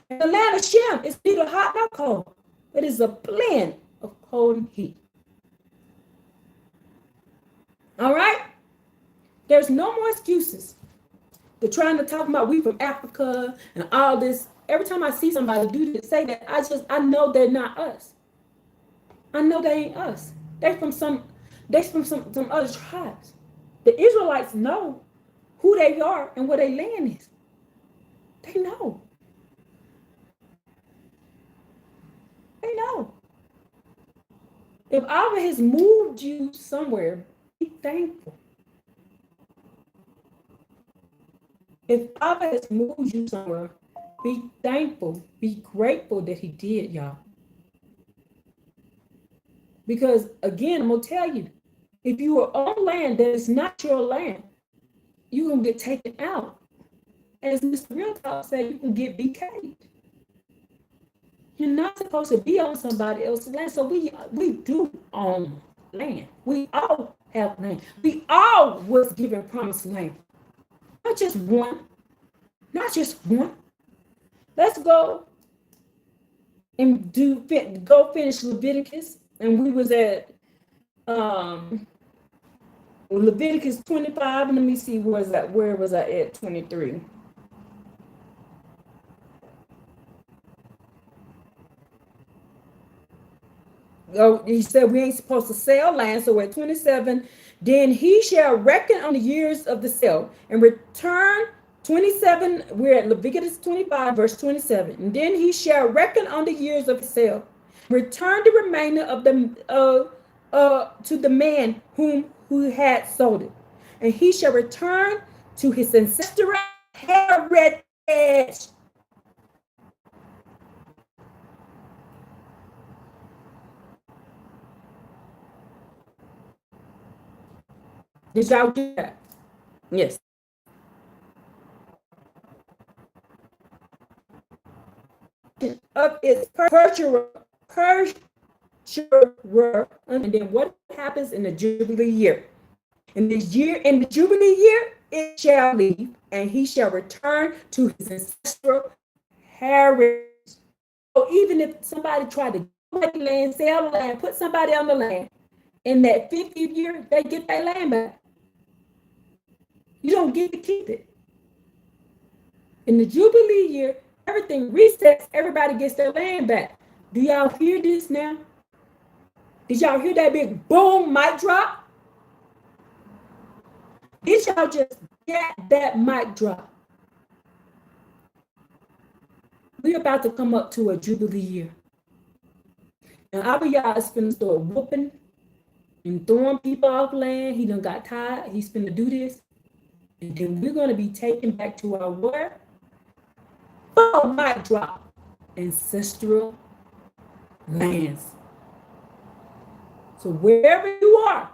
And the land of Shem is neither hot nor cold. It is a blend of cold and heat. All right? There's no more excuses. They're trying to talk about we from Africa and all this. Every time I see somebody do this, say that, I know they're not us. I know they ain't us. They're from some other tribes. The Israelites know who they are and where their land is. They know. They know. If Abba has moved you somewhere, be thankful. If Abba has moved you somewhere, be thankful. Be grateful that he did, y'all. Because again, I'm going to tell you, if you are on land that is not your land, you're going to get taken out. As Mr. Real Talk said, you can get BK'd. You're not supposed to be on somebody else's land. So we do own land. We all have land. We all was given promised land. Not just one. Not just one. Let's go and go finish Leviticus. And we was at Leviticus 25. And let me see where was I at 23. Oh, he said we ain't supposed to sell land. So at 27, then he shall reckon on the years of the sale and return 27. We're at Leviticus 25, verse 27. And then he shall reckon on the years of the sale, return the remainder of them to the man who had sold it, and he shall return to his ancestral heritage. Did y'all do that? Yes. Of its purchaser, and then what happens in the Jubilee year? In the Jubilee year, it shall leave, and he shall return to his ancestral heritage. So even if somebody tried to buy the land, sell the land, put somebody on the land, in that 50th year, they get their land back. You don't get to keep it. In the Jubilee year, everything resets, everybody gets their land back. Do y'all hear this now? Did y'all hear that big boom mic drop? Did y'all just get that mic drop? We're about to come up to a Jubilee year. And Abba Yah is finna start whooping and throwing people off land. He done got tired. He's finna do this. And then we're going to be taken back to our word. Oh, mic drop. Ancestral lands. So wherever you are,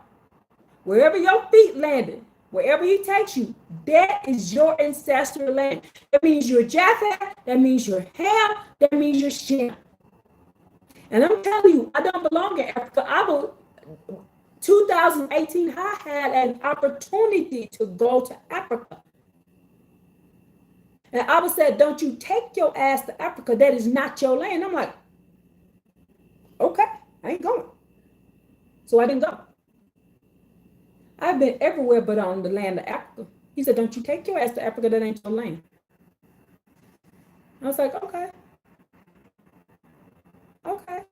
wherever your feet landed, wherever he takes you, that is your ancestral land. That means you're Japheth. That means you're Ham. That means you're Shem. And I'm telling you, I don't belong in Africa. 2018, I had an opportunity to go to Africa. And Abba said, don't you take your ass to Africa. That is not your land. I'm like, okay, I ain't going. So I didn't go. I've been everywhere but on the land of Africa. He said, don't you take your ass to Africa. That ain't your land. I was like, okay. Okay.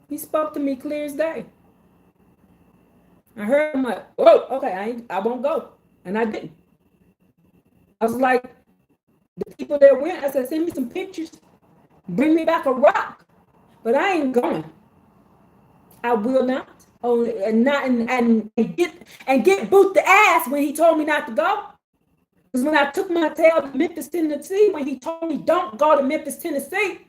He spoke to me clear as day. I heard him like, whoa, okay, I won't go. And I didn't. I was like, the people that went, I said, send me some pictures. Bring me back a rock. But I ain't going. I will not. Only and not and get boot the ass when he told me not to go. Because when I took my tail to Memphis, Tennessee, when he told me don't go to Memphis, Tennessee,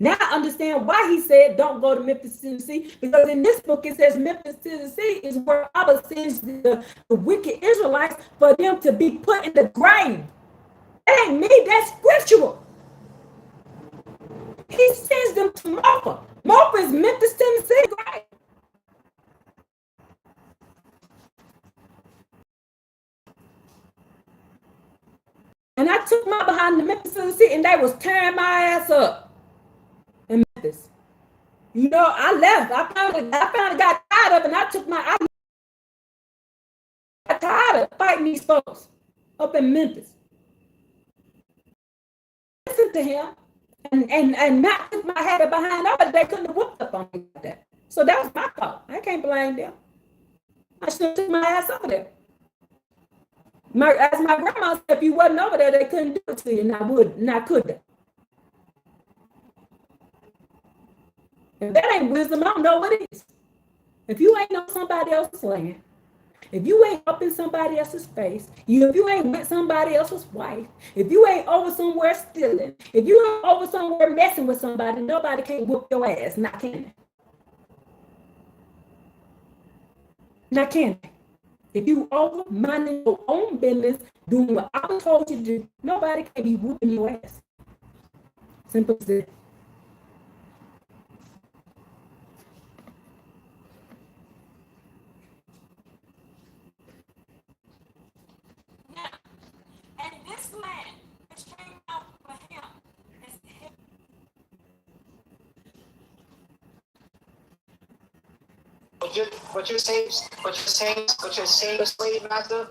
now I understand why he said don't go to Memphis, Tennessee. Because in this book it says Memphis, Tennessee is where Abba sends the wicked Israelites for them to be put in the grave. That ain't me, that's scriptural. He sends them to Mofa. Mofa is Memphis, Tennessee, right? And I took my behind the Memphis, Tennessee, and they was tearing my ass up in Memphis. You know, I left. I finally got tired of it, and I got tired of fighting these folks up in Memphis. Listen to him. And not put my head behind others, they couldn't have whooped up on me like that. So that was my fault. I can't blame them. I should have took my ass over there. As my grandma said, if you wasn't over there, they couldn't do it to you, and I could they? If that ain't wisdom, I don't know what is. If you ain't on somebody else's land, if you ain't up in somebody else's face, if you ain't with somebody else's wife, if you ain't over somewhere stealing, if you ain't over somewhere messing with somebody, nobody can whoop your ass. Not can they? Not can they? If you over minding your own business, doing what I told you to do, nobody can be whooping your ass. Simple as that. And this land which came out for him is him. What you're saying, slave master.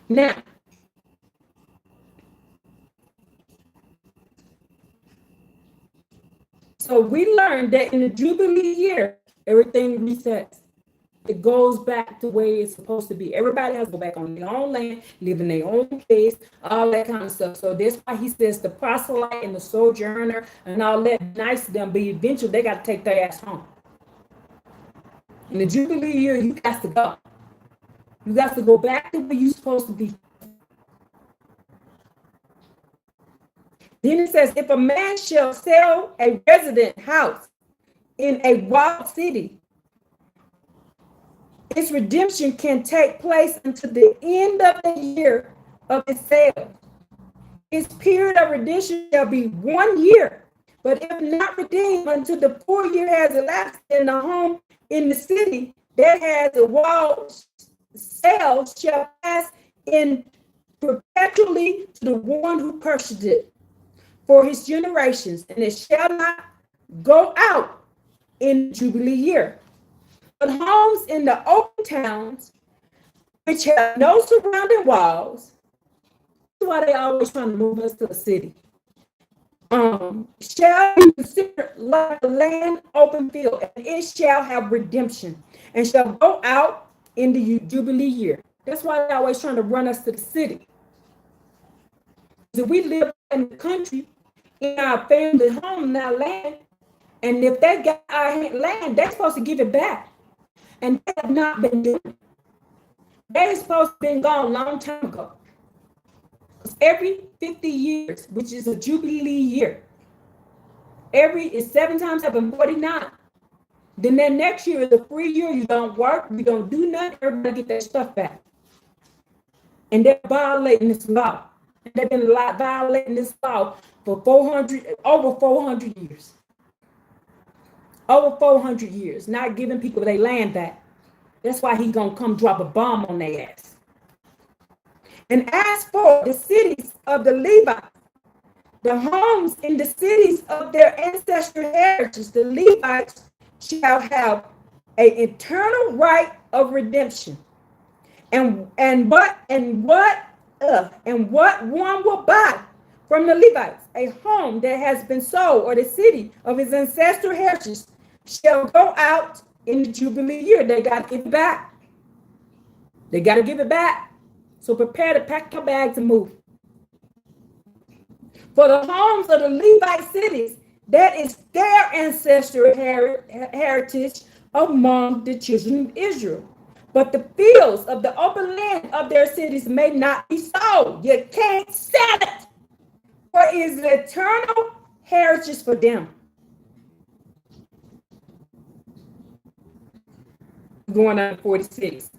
Now, so we learned that in the Jubilee year, everything resets. It goes back to where it's supposed to be. Everybody has to go back on their own land, live in their own place, all that kind of stuff. So that's why he says the proselyte and the sojourner and all that nice to them, but eventually they got to take their ass home. In the Jubilee year, you got to go. You got to go back to where you're supposed to be. Then it says, if a man shall sell a resident house in a walled city, its redemption can take place until the end of the year of its sale. Its period of redemption shall be 1 year, but if not redeemed until the 4 year has elapsed, in the home in the city that has a walled sale shall pass in perpetually to the one who purchased it for his generations, and it shall not go out in Jubilee year. But homes in the open towns, which have no surrounding walls, that's why they always trying to move us to the city. shall be considered like a land open field, and it shall have redemption, and shall go out in the Jubilee year. That's why they're always trying to run us to the city. If we live in the country, in our family home, in our land, and if they got our land, they're supposed to give it back. And they have not been doing it. They're supposed to have been gone a long time ago. Because every 50 years, which is a Jubilee year, every is 7 times 7, 49. Then that next year is a free year. You don't work, you don't do nothing, everybody get their stuff back. And they're violating this law. And they've been violating this law for over 400 years. Over 400 years, not giving people their land back. That's why he's going to come drop a bomb on their ass. And as for the cities of the Levites, the homes in the cities of their ancestral heritage, the Levites shall have an eternal right of redemption. And what one will buy from the Levites, a home that has been sold, or the city of his ancestral heritage, shall go out in the Jubilee year. They got to give it back. They got to give it back. So prepare to pack your bags and move. For the homes of the Levite cities, that is their ancestral heritage among the children of Israel. But the fields of the open land of their cities may not be sold. You can't sell it, for it is an eternal heritage for them. Going on to 46.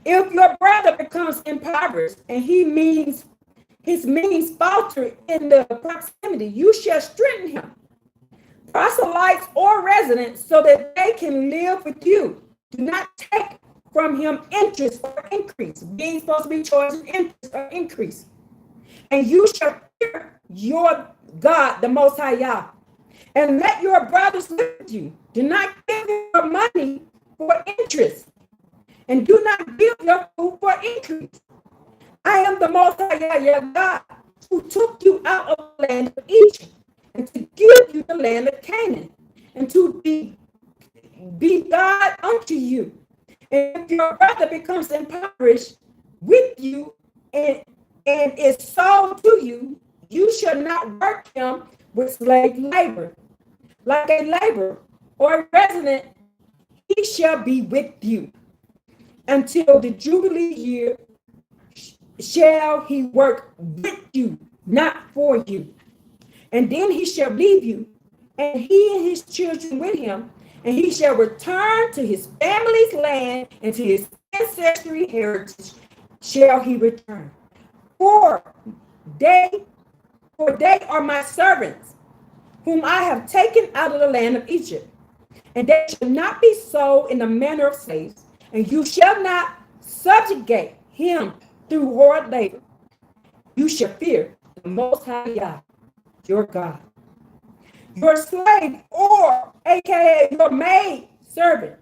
If your brother becomes impoverished and his means falter in the proximity, you shall strengthen him, proselytes or residents, so that they can live with you. Do not take from him interest or increase. Being supposed to be charging interest or increase. And you shall fear your God, the Most High Yah, and let your brothers live with you. Do not give your money for interest, and do not give your food for increase. I am the Most High Yah, your God, who took you out of the land of Egypt, and to give you the land of Canaan, and to be God unto you. And if your brother becomes impoverished with you and is sold to you, you shall not work him with slave labor. Like a laborer or a resident, he shall be with you. Until the Jubilee year shall he work with you, not for you. And then he shall leave you, and he and his children with him, and he shall return to his family's land, and to his ancestral heritage shall he return. For they are my servants, whom I have taken out of the land of Egypt, and they shall not be sold in the manner of slaves, and you shall not subjugate him through hard labor. You shall fear the Most High Yah, your God. Your slave, or aka your maid servant,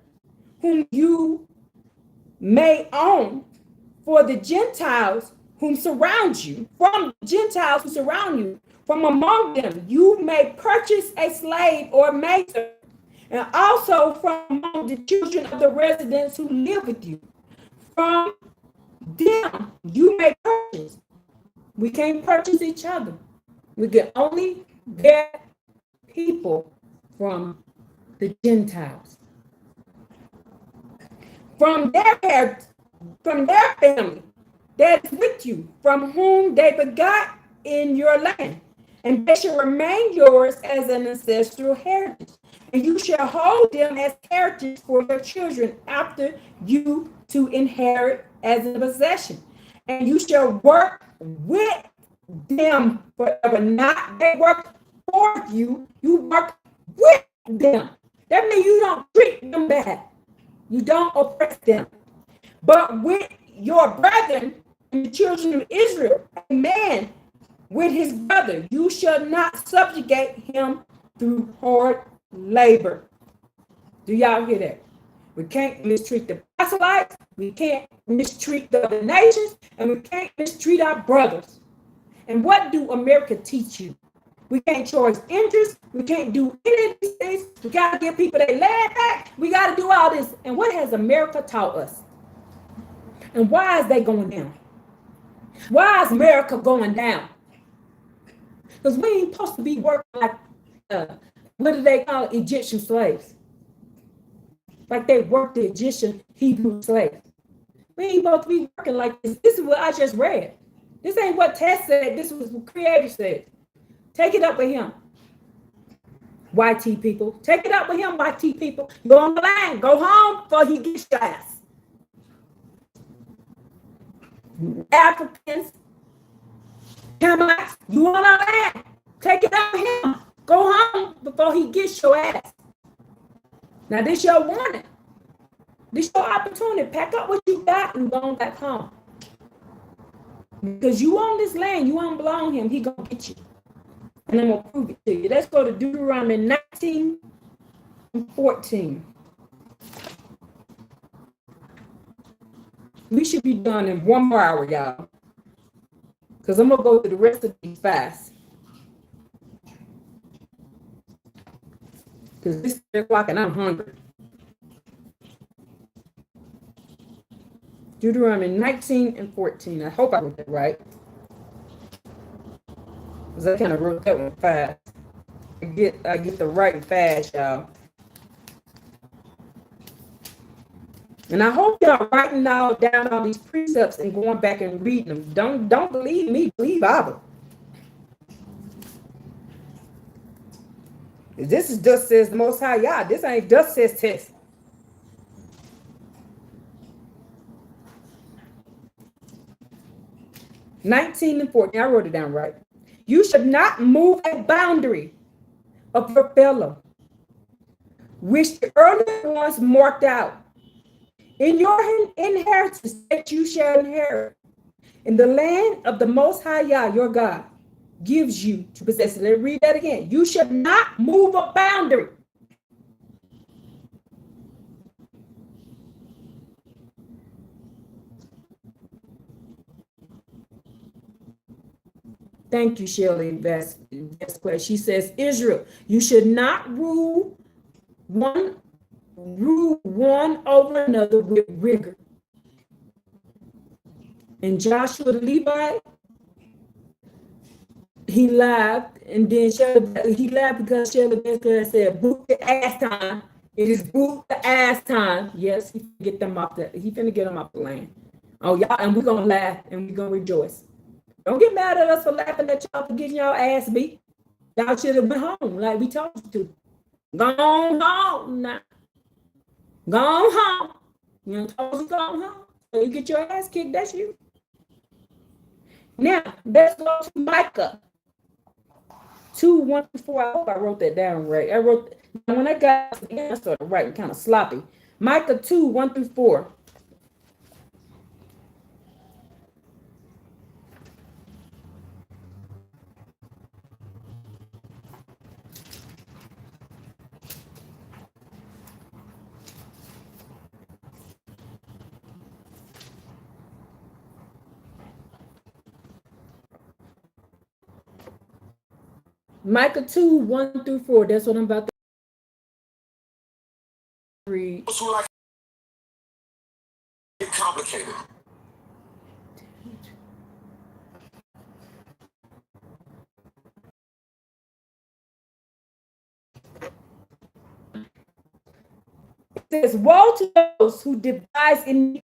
whom you may own, for the Gentiles whom surround you, from the Gentiles who surround you, from among them, you may purchase a slave or a maid servant, and also from among the children of the residents who live with you. From them you may purchase. We can't purchase each other. We can only get people from the Gentiles. From their family that is with you, from whom they begot in your land, and they shall remain yours as an ancestral heritage. And you shall hold them as heritage for your children after you to inherit as a possession. And you shall work with them forever. Not they work for you, you work with them. That means you don't treat them bad. You don't oppress them. But with your brethren and the children of Israel, a man with his brother, you shall not subjugate him through hard labor. Do y'all hear that? We can't mistreat the proselytes, we can't mistreat the other nations, and we can't mistreat our brothers. And what do America teach you? We can't charge interest. We can't do any of these things. We got to give people their land back. We got to do all this. And what has America taught us? And why is they going down? Why is America going down? Because we ain't supposed to be working like, what do they call Egyptian slaves? Like they worked the Egyptian Hebrew slaves. We ain't supposed to be working like this. This is what I just read. This ain't what Tess said. This was what Creator said. Take it up with him. YT people. Take it up with him, YT people. Go on the line. Go home before he gets your ass. Africans, Camites, you on our line. Take it up with him. Go home before he gets your ass. Now, this your warning. This your opportunity. Pack up what you got and go on back home. Because you on this land, you don't belong him. He gonna get you. And I'm gonna prove it to you. Let's go to Deuteronomy 19 and 14. We should be done in 1 more hour, y'all. Because I'm gonna go through the rest of these fast. Because it's 3 o'clock and I'm hungry. Deuteronomy 19 and 14. I hope I wrote that right. Because I kind of wrote that one fast. I get the writing fast, y'all. And I hope y'all writing down all these precepts and going back and reading them. Don't believe me, believe Abba. This is thus says the Most High Yah. This ain't thus says test. $19 and $14. I wrote it down right. You should not move a boundary of your fellow, which the earlier ones marked out, in your inheritance that you shall inherit, in the land of the Most High Yah, your God, gives you to possess it. Let me read that again. You should not move a boundary. Thank you, Shirley. That's question. She says, Israel, you should not rule one over another with rigor. And Joshua the Levite, he laughed, and then he laughed because Shirley said, "Boot the ass time." It is boot the ass time. Yes, he finna get them off the land. Oh, y'all, and we're gonna laugh and we're gonna rejoice. Don't get mad at us for laughing at y'all for getting y'all ass beat. Y'all should have went home like we told you to. Go home now. Go home. You know, told you go home. So you get your ass kicked, that's you. Now, let's go to Micah 2:1-4. I hope I wrote that down right. When I got to the end, I started writing kind of sloppy. Micah 2:1-4. Micah 2:1-4. That's what I'm about to read. Those who like it complicated. It says, woe to those who devise iniquity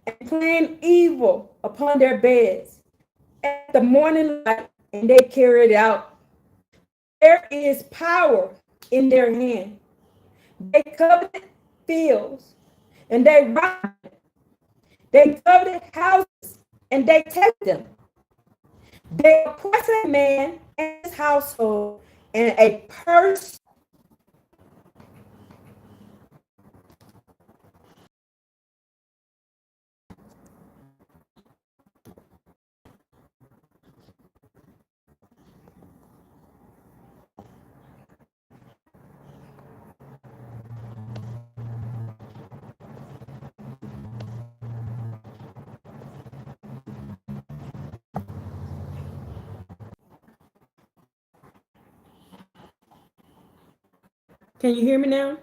and plan evil upon their beds at the morning light, and they carry it out. There is power in their hand. They coveted fields, and they robbed them. They coveted houses, and they take them. They oppress a man and his household, and a purse. Can you hear me now?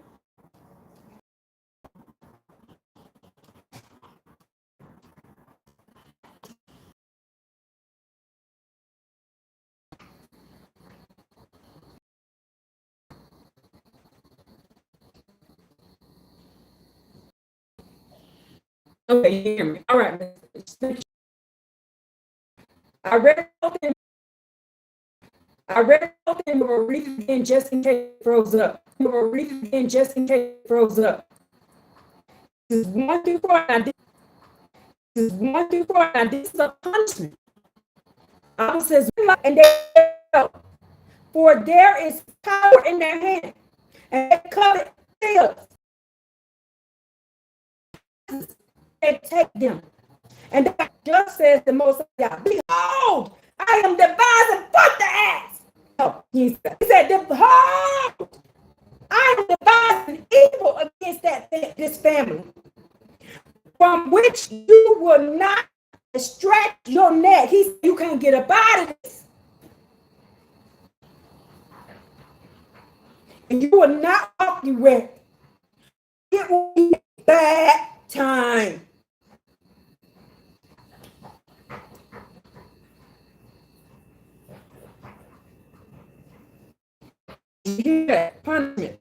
Okay, you hear me. All right. I read something. I read something. We'll read it again just in case it froze up. We'll read it again just in case it froze up. This is 1 through 4. This is 1 through 4. Now this is a punishment. Bible says, and they fell, for there is power in their hand, and they covet themselves. They take them. And that just says the Most High, behold, I am devising for the ass. No, he said, behold, I am devising evil against this family, from which you will not extract your neck. He said, you can't get up out of this. And you will not walk erect. It will be a bad time. You hear that? Punishment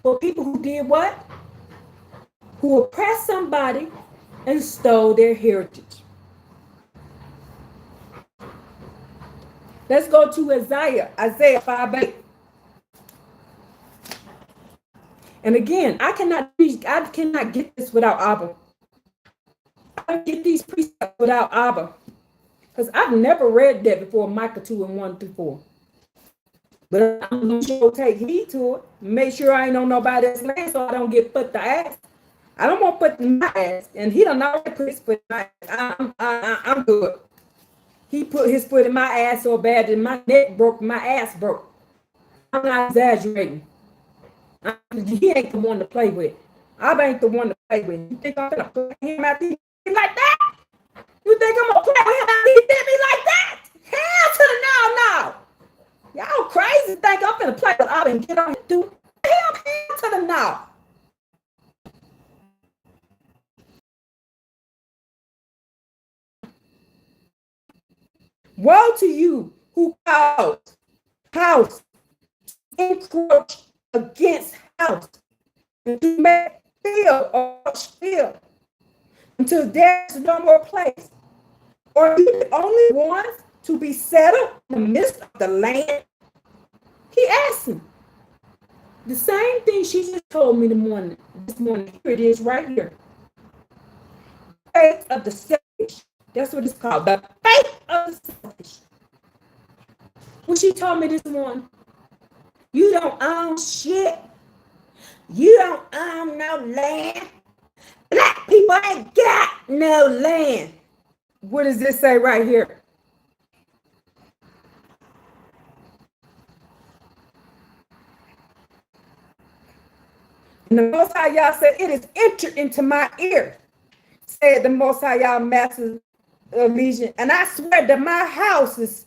for people who did what? Who oppressed somebody and stole their heritage. Let's go to Isaiah 5:8. And again, I cannot get this without Abba. I don't get these precepts without Abba. Because I've never read that before, Micah 2 and 1 through 4. But I'm going to take heed to it. Make sure I ain't on nobody's land so I don't get put the ass. I don't want to put in my ass. And he don't already put his foot in my ass. I'm good. He put his foot in my ass so bad that my neck broke, my ass broke. I'm not exaggerating. He ain't the one to play with. I ain't the one to play with. You think I'm going to play him out there like that? You think I'm going to play with him out there me like that? Hell to the no. Y'all crazy think I'm going to play with Abba and get on him too? Hell to the no. Woe to you who cause house encroach against house, and to make field or field until there's no more place. Are you the only ones to be settled in the midst of the land? He asked me. The same thing she just told me this morning. Here it is right here. Faith of the selfish. That's what it's called. The faith of the selfish. When she told me this morning, you don't own shit. You don't own no land. Black people ain't got no land. What does this say right here? And the Most High Yah said, it is entered into my ear, said the Most High Yah, Master of Legion. And I swear that my houses,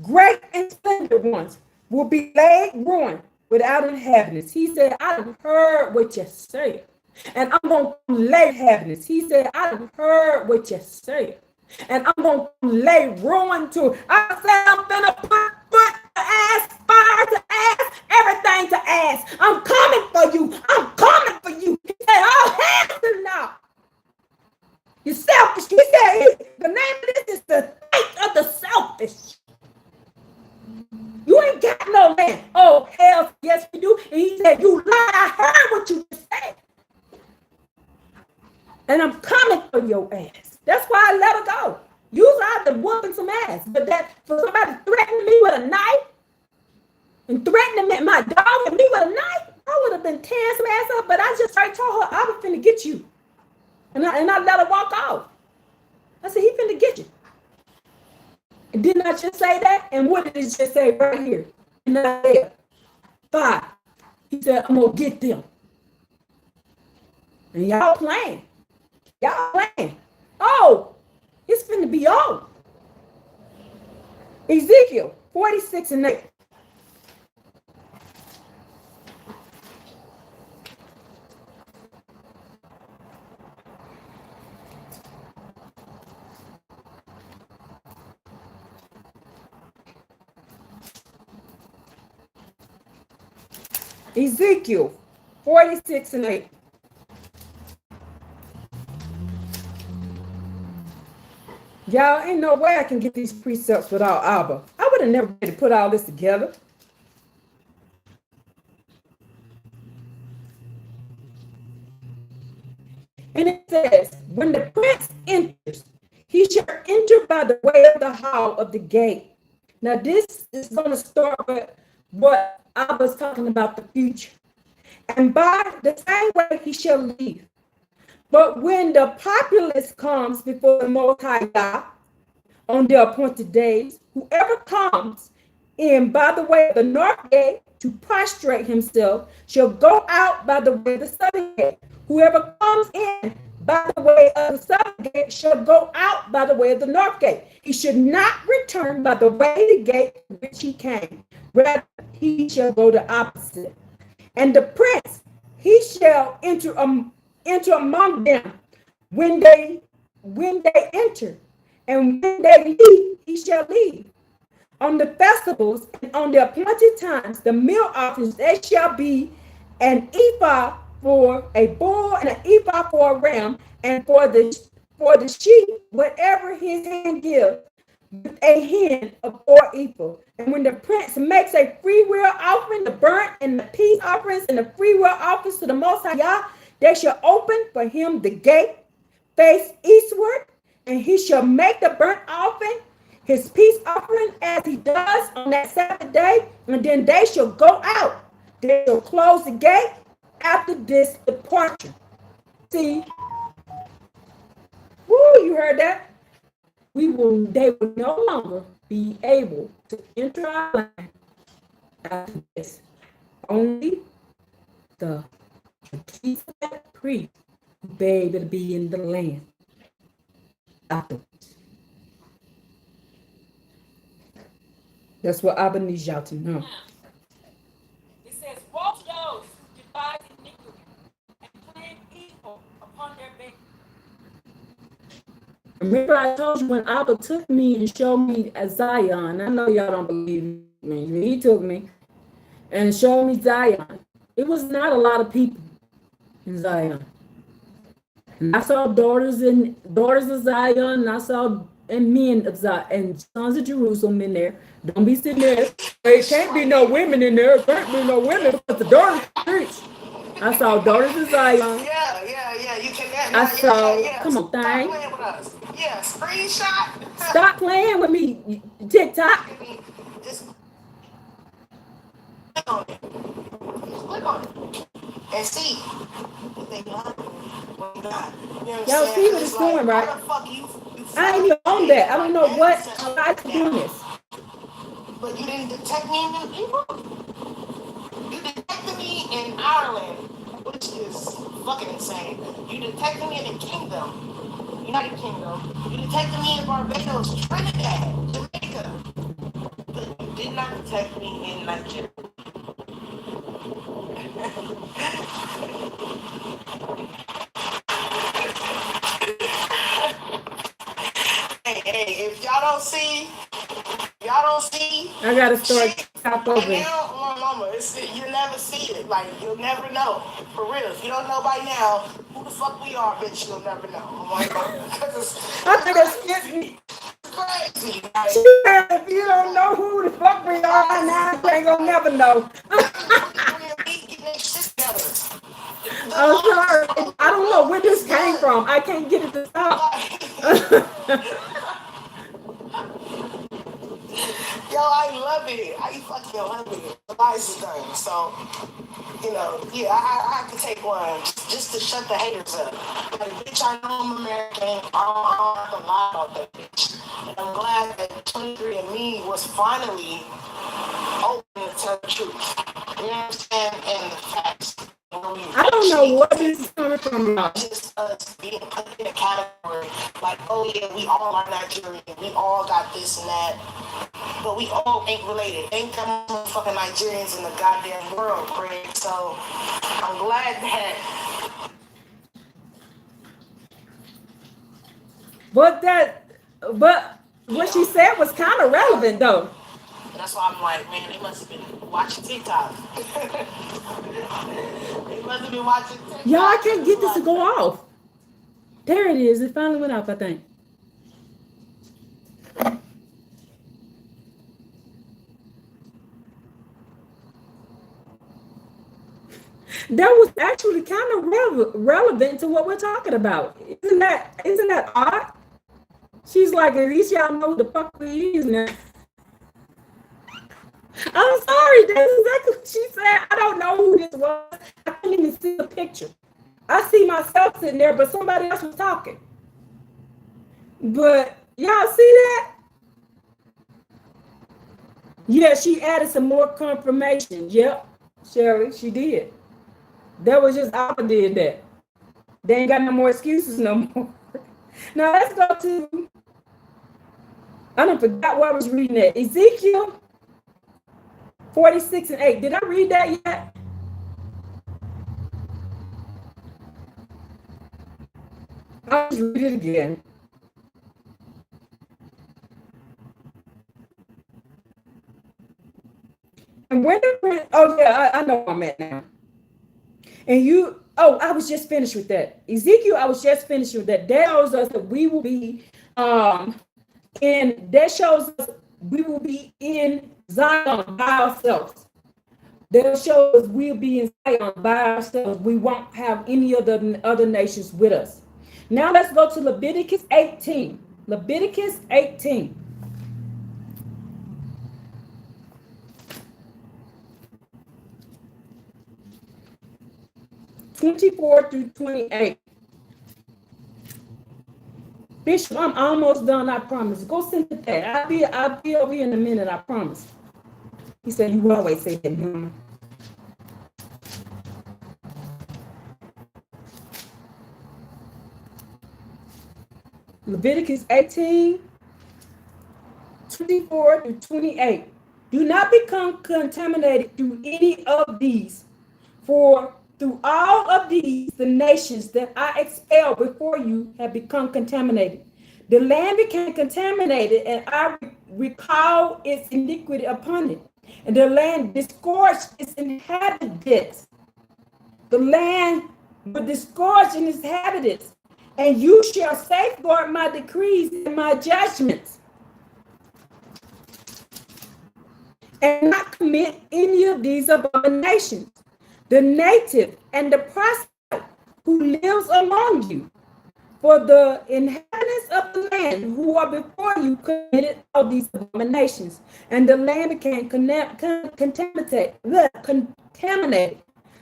great and splendid ones, will be laid ruined without inhabitants. He said, I heard what you said. And I'm going to lay inhabitants. He said, I heard what you said. And I'm going to lay ruin to. I said, I'm going to put foot to ass, fire to ass, everything to ass. I'm coming for you. I'm coming for you. He said, oh, hell no. You're selfish. He said, the name of this is the faith of the selfish. You ain't got no land. Oh, hell, yes, we do. And he said, you lied. I heard what you just said. And I'm coming for your ass. That's why I let her go. You was out there whooping some ass. But that for somebody threatening me with a knife and threatening my dog and me with a knife, I would have been tearing some ass up. But I just told her, I was finna get you. And I let her walk off. I said, he finna get you. And didn't I just say that? And what did it just say right here? In Isaiah 5. He said, I'm going to get them. And y'all playing. Y'all playing. Oh, it's finna be on. Ezekiel 46 and 8. Ezekiel 46 and 8. Y'all, ain't no way I can get these precepts without Abba. I would have never been able to put all this together. And it says, when the prince enters, he shall enter by the way of the hall of the gate. Now, this is going to start with what I was talking about the future. And by the same way he shall leave. But when the populace comes before the Most High God on the appointed days, whoever comes in by the way of the north gate to prostrate himself shall go out by the way of the southern gate. Whoever comes in by the way of the southern gate shall go out by the way of the north gate. He should not return by the way of the gate to which he came. Rather, he shall go the opposite. And the prince, he shall enter among them when they enter, and when they leave, he shall leave. On the festivals and on the appointed times, the meal offerings, they shall be an ephah for a bull and an ephah for a ram, and for the sheep, whatever his hand gives, with a hen of 4 ephah. And when the prince makes a free will offering, the burnt and the peace offerings and the free will offerings to the Most High Yah, they shall open for him the gate, face eastward, and he shall make the burnt offering, his peace offering, as he does on that Sabbath day, and then they shall go out. They shall close the gate after this departure. See, woo, you heard that? They will no longer be able to enter our land after this. Only the priest will be able to be in the land afterwards. That's what Abba needs y'all to know. It says, woe to those who devise iniquity and plan evil upon their bed. Remember, I told you when Abba took me and showed me Zion. I know y'all don't believe me. He took me and showed me Zion. It was not a lot of people in Zion. And I saw daughters of Zion, and I saw men of Zion and sons of Jerusalem in there. Don't be sitting there. There can't be no women in there. There can't be no women because the daughters preach. I saw daughters of Zion. Yeah. You can. I saw. Come on, Stop thing. playing with us. Yeah, screenshot. Stop playing with me, TikTok. Just click on it. Just click on it and see what they got. What not. You know what Y'all see what it's doing, right? How the fuck you I ain't even on that. I don't know what I'm doing this. But you didn't detect me in the people. You detected me in Ireland, which is fucking insane. You detected me in the kingdom, United Kingdom. You detected me in Barbados, Trinidad, Jamaica. But you did not detect me in Nigeria. Hey, if y'all don't see, I gotta start top right over. now, mama, you'll never see it. Like, you'll never know. For real. If you don't know by now who the fuck we are, bitch, you'll never know. Oh my God. I think that's crazy. Like, If you don't know who the fuck we are now, you ain't gonna never know. I'm sorry. I don't know where this came from. I can't get it to stop. Yo, I love it. I fucking love it. The lies is done. So, yeah, I can take one just to shut the haters up. Like, bitch, I know I'm American. I don't have to lie about that bitch. And I'm glad that 23andMe was finally open to tell the truth. You know what I'm saying? And the facts. I don't know where this is coming from, y'all. Just us being put in a category like, oh yeah, we all are Nigerian. We all got this and that. But we all ain't related. Ain't that motherfucking Nigerians in the goddamn world, Craig. So I'm glad that. But what she said was kind of relevant, though. And that's why I'm like, man, they must have been watching TikTok. They must have been watching TikTok. Y'all, I can't get this to go off. There it is. It finally went off, I think. That was actually kind of relevant to what we're talking about. Isn't that odd? She's like, at least y'all know what the fuck we is now. I'm sorry, that's exactly what she said. I don't know who this was. I couldn't even see the picture. I see myself sitting there, but somebody else was talking. But y'all see that? Yeah, she added some more confirmation. Yep, Sherry, she did. That was just Abba did that. They ain't got no more excuses no more. Now let's go to, I don't forgot what I was reading at. Ezekiel 46 and 8. Did I read that yet? I'll just read it again. And when oh yeah, I know where I'm at now. And I was just finished with that. Ezekiel, I was just finished with that. That shows us that we will be that shows us we will be in Zion by ourselves. That shows us we'll be in Zion by ourselves. We won't have any of the other nations with us. Now let's go to Leviticus 18. Leviticus 18. (24) through 28. Bishop, I'm almost done, I promise. Go send it that. I'll be over here in a minute, I promise. He said, you always say that, Mama. Leviticus 18, 24 through 28. Do not become contaminated through any of these, for through all of these, the nations that I expelled before you have become contaminated. The land became contaminated, and I recall its iniquity upon it. And the land disgorged its inhabitants. The land will disgorge its inhabitants, and you shall safeguard my decrees and my judgments, and not commit any of these abominations. The native and the proselyte who lives among you, for the inhabitants of the land who are before you committed all these abominations, and the land became contaminated.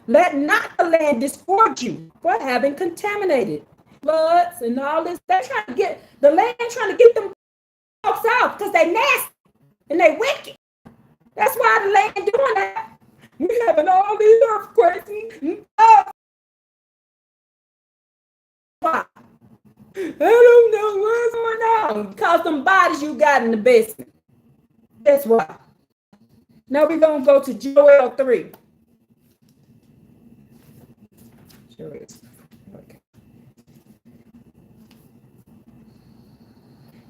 Let not the land disgorge you for having contaminated. Floods and all this. They're trying to get the land, trying to get them folks out because they nasty and they wicked. That's why the land doing that. We having all these earthquakes. Why? I don't know what's going on. Because them bodies you got in the basement. That's why. Now we're going to go to Joel 3. Okay.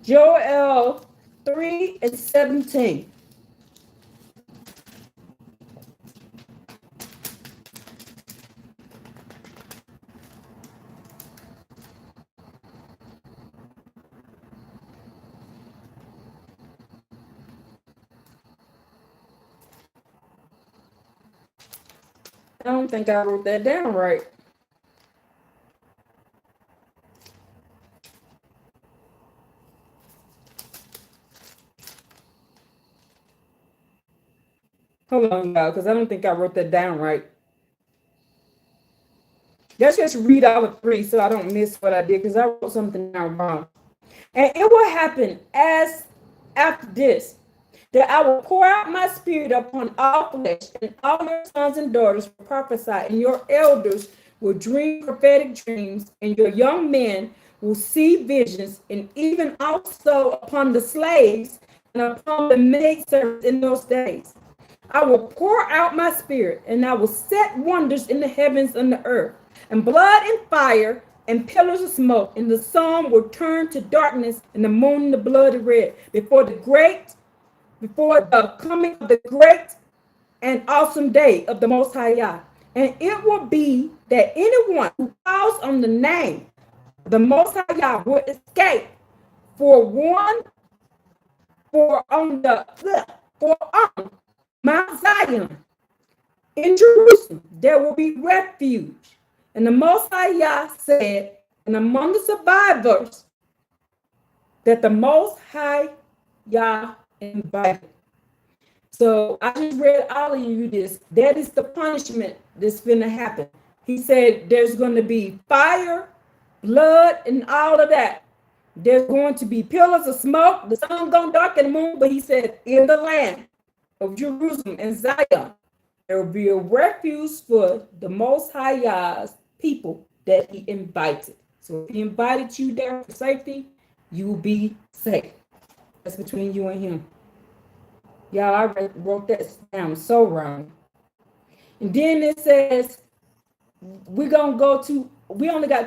Joel 3 and 17. I don't think I wrote that down right. Hold on, y'all, because I don't think I wrote that down right. Let's just read all of 3 so I don't miss what I did, because I wrote something down wrong. And it will happen as after this, that I will pour out my spirit upon all flesh, and all your sons and daughters will prophesy, and your elders will dream prophetic dreams, and your young men will see visions, and even also upon the slaves and upon the maidservants in those days. I will pour out my spirit, and I will set wonders in the heavens and the earth, and blood and fire and pillars of smoke, and the sun will turn to darkness, and the moon the blood red, before the great before the coming of the great and awesome day of the Most High Yah. And it will be that anyone who calls on the name of the Most High Yah will escape for one for on the for on Mount Zion in Jerusalem there will be refuge. And the Most High Yah said, and among the survivors that the Most High Yah invited. So I just read all of you this. That is the punishment that's going to happen. He said there's going to be fire, blood, and all of that. There's going to be pillars of smoke. The sun going to darken the moon. But he said in the land of Jerusalem and Zion, there will be a refuge for the Most High Yah's people that he invited. So if he invited you there for safety, you will be safe. That's between you and him. Y'all, I wrote that down so wrong. And then it says, we only got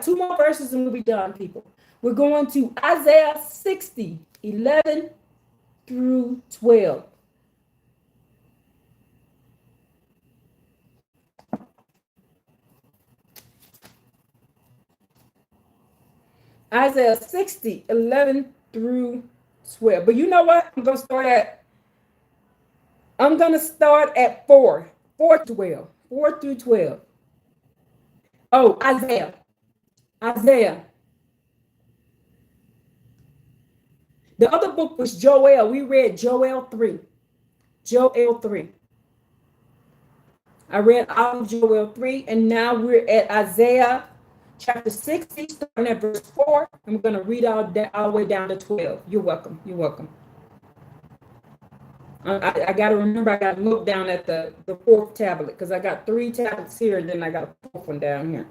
2 more verses and we'll be done, people. We're going to Isaiah 60, 11 through 12. Isaiah 60, 11 through 12. But you know what? I'm going to start at 4 through 12. Oh, Isaiah. The other book was Joel. We read Joel 3. I read all of Joel 3, and now we're at Isaiah chapter 60, starting at verse 4. I'm going to read all the way down to 12. You're welcome. I got to remember, I got to look down at the 4th tablet, because I got 3 tablets here, and then I got a 4th one down here.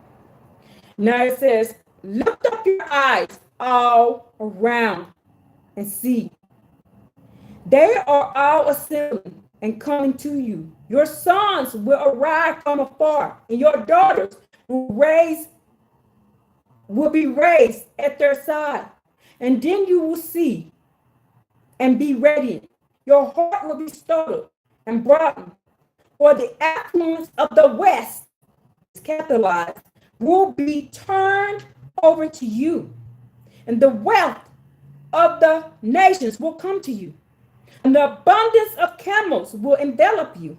Now it says, lift up your eyes all around and see. They are all assembling and coming to you. Your sons will arrive from afar, and your daughters will be raised at their side. And then you will see and be radiant. Your heart will be startled and broadened, for the affluence of the West, capitalized, will be turned over to you, and the wealth of the nations will come to you, and the abundance of camels will envelop you.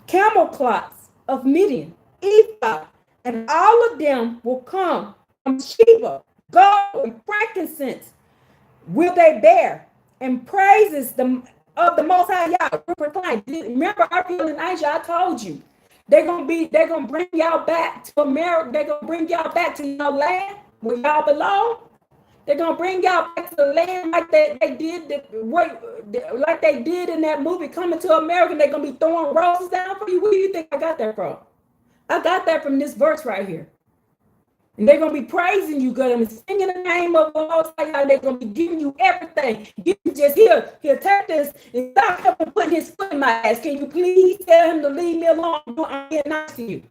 Camel cloths of Midian, Ephah, and all of them will come from Sheba. Gold and frankincense will they bear, and praises of the Most High Yah will proclaim. Remember, Ariel and Aisha, I told you, they're gonna bring y'all back to America. They're gonna bring y'all back to your land where y'all belong. They're gonna bring y'all back to the land like they did in that movie Coming to America. They're gonna be throwing roses down for you. Where do you think I got that from? I got that from this verse right here. And they're going to be praising you, God, and singing the name of the Most High God. They're going to be giving you everything. You just here, take this and stop him putting his foot in my ass. Can you please tell him to leave me alone? I'm getting nice to you.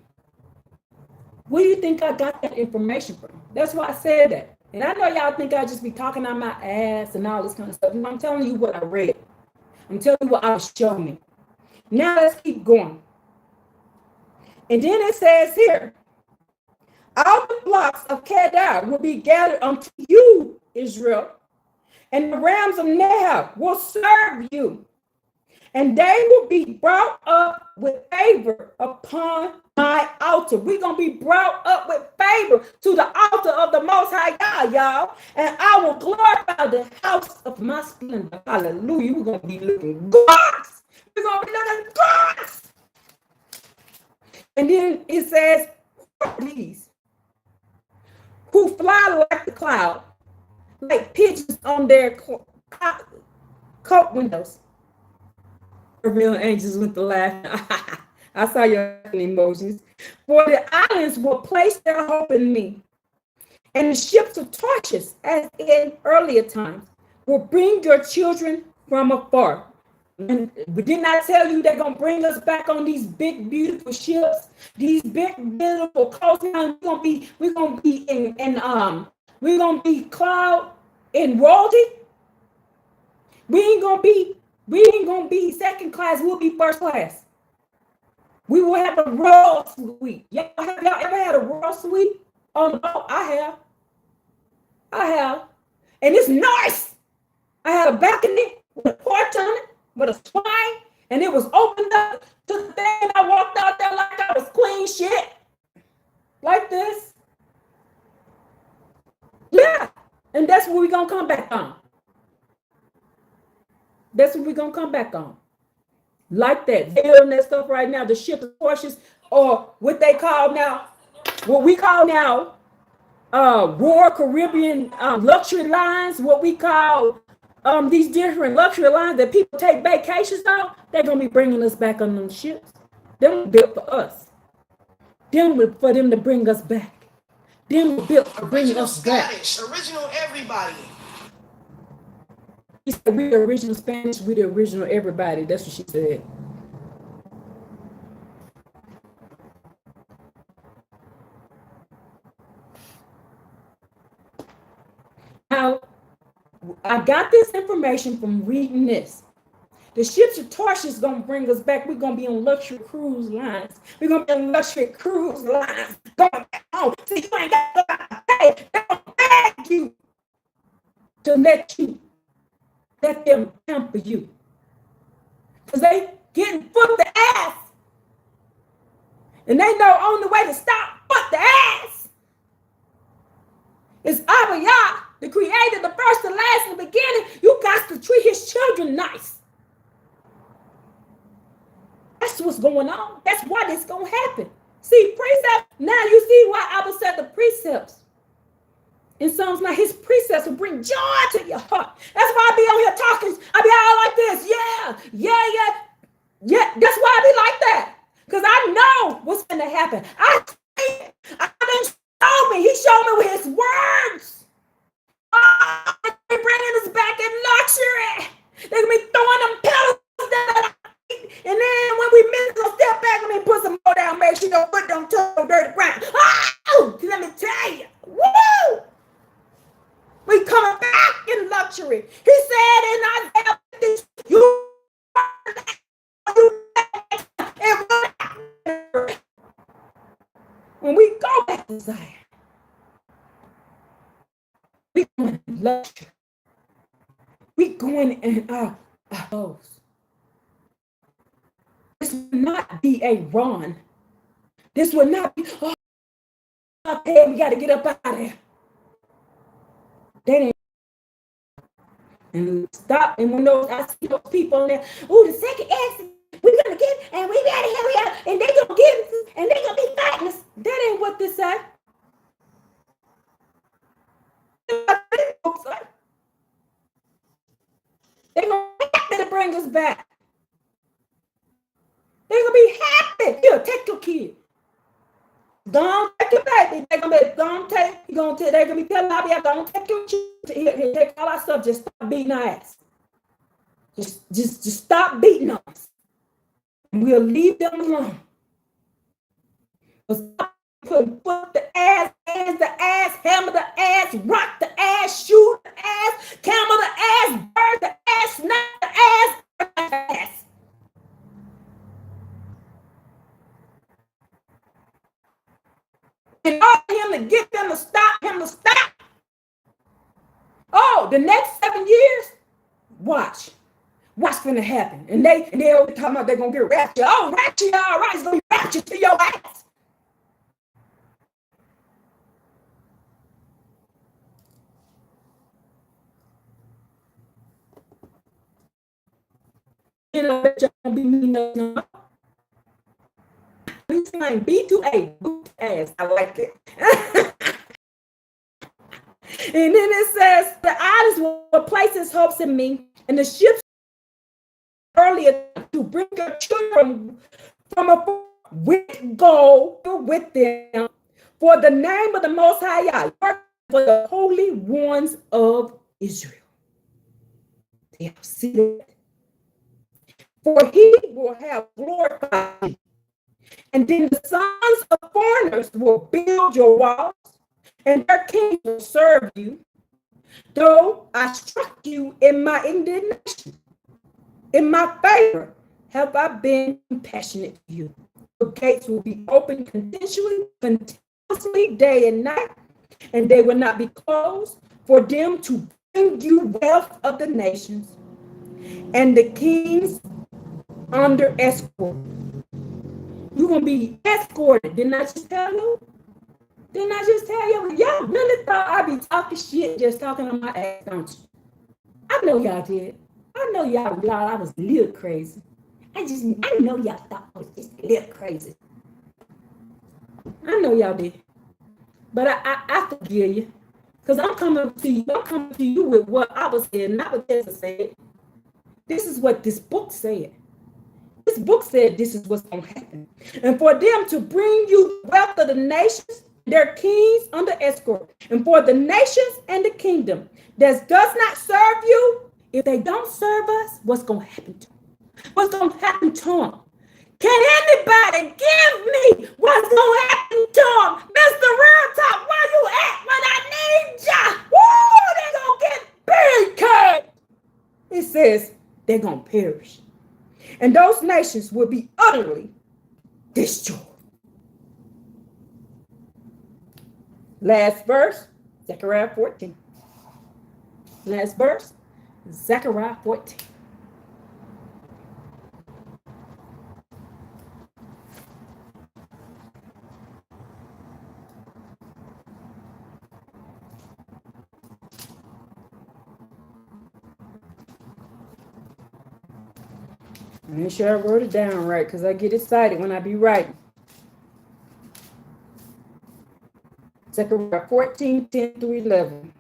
Where do you think I got that information from? That's why I said that. And I know y'all think I just be talking on my ass and all this kind of stuff. And I'm telling you what I read. I'm telling you what I was showing me. Now let's keep going. And then it says here, all the flocks of Kedar will be gathered unto you, Israel, and the rams of Nahab will serve you, and they will be brought up with favor upon my altar. We're going to be brought up with favor to the altar of the Most High God, y'all, and I will glorify the house of my splendor. Hallelujah. We're going to be looking gorgeous. We're going to be looking gorgeous. And then it says, these who fly like the cloud, like pigeons on their coat windows. The real angels went to laugh. I saw your emojis. For the islands will place their hope in me, and the ships of Tarshish, as in earlier times, will bring your children from afar. And didn't I tell you they're gonna bring us back on these big, beautiful ships, these big, beautiful coastlines? We're gonna be cloud in royalty. We ain't gonna be We ain't gonna be second class, we'll be first class. We will have a royal suite. Y'all ever had a royal suite on the boat? I have. And it's nice. I had a balcony with a porch on it, with a swing, and it was opened up to the thing. I walked out there like I was queen shit. Like this. Yeah. And that's what we're gonna come back on. That's what we're gonna come back on. Like that. They're doing that stuff right now. The ship of Porsches, or what they call now, what we call now Royal Caribbean luxury lines, what we call these different luxury lines that people take vacations on. They're gonna be bringing us back on them ships. Them were built for us. Them were for them to bring us back. Them were built to bring us back. Original everybody. She said, we the original Spanish, we the original everybody. That's what she said. Now, I got this information from reading this. The ships of Tarshish is going to bring us back. We're going to be on luxury cruise lines. We're going to be on luxury cruise lines. Going back home. See, you ain't got to pay. They're going to beg you to let them pamper you. Because they getting foot the ass. And they know only way to stop foot the ass is Abba Yah, the creator, the first, the last, and the beginning. You got to treat his children nice. That's what's going on. That's why this going to happen. See, precepts. Now you see why Abba said the precepts. In Psalms, now his precepts will bring joy to your heart. That's why I be on here talking. I be all like this. Yeah. That's why I be like that. Because I know what's going to happen. I didn't show me. He showed me with his words. Oh, they're bringing us back in luxury. They're going to be throwing them pillows down. And then when we miss, we'll step back and put some more down. Make sure your foot don't touch the dirty ground. Oh, let me tell you. Woo! We coming back in luxury. He said in Isaiah, when we go back to Zion, we going in luxury. We going in our clothes. This will not be a run. This will not be, oh, hey, we got to get up out of there. They didn't. And stop. And when those, I see those people in there, oh, the second exit, we're going to get, and we got to hurry up, and they're going to get us, and they're going to be fighting us. That ain't what this said. They're going to be happy to bring us back. They're going to be happy. Here, take your kid. Don't take your baby. They're going to be, they're going to be telling Abba Yah, don't take your kid. Here, take all our stuff. Just stop beating our ass. Just stop beating us. We'll leave them alone. Stop putting foot the ass, hands the ass, hammer the ass, rock the ass, shoot the ass, camel the ass, bird the ass, snap the ass, the ass. And all him to get them to stop, him to stop. Oh, the next 7 years, watch. What's gonna happen? And they always talking about they're gonna get raptured. Oh, rapture, all right, it's gonna be raptured to your ass. You know, bet y'all gonna be me no. He's saying B2A, boot ass. I like it. And then it says the idols will place his hopes in me, and the ships earlier to bring your children from a with gold with them for the name of the Most High Yah, for the holy ones of Israel. They have seen it. For he will have glorified, and then the sons of foreigners will build your walls, and their kings will serve you, though I struck you in my indignation. In my favor have I been compassionate to you. Your gates will be open continuously day and night, and they will not be closed for them to bring you wealth of the nations and the kings under escort. You're going to be escorted. Didn't I just tell you? Didn't I just tell you? Y'all really thought I'd be talking shit just talking on my ass, don't you? I know y'all did. I know y'all thought I was a little crazy. I know y'all thought I was just a little crazy. I know y'all did. But I forgive you. Because I'm coming to you with what I was saying, not what Jesus said. This is what this book said. This book said this is what's going to happen. And for them to bring you wealth of the nations, their kings under escort, and for the nations and the kingdom that does not serve you, if they don't serve us, what's going to happen to them? What's going to happen to them? Can anybody give me what's going to happen to them? Mr. Real Talk, where you at when I need ya? Woo, they're going to get barricaded. It says they're going to perish. And those nations will be utterly destroyed. Last verse, Zechariah 14. Last verse, Zechariah 14. Make sure I wrote it down right, because I get excited when I be writing. Zechariah 14, 10 through 11.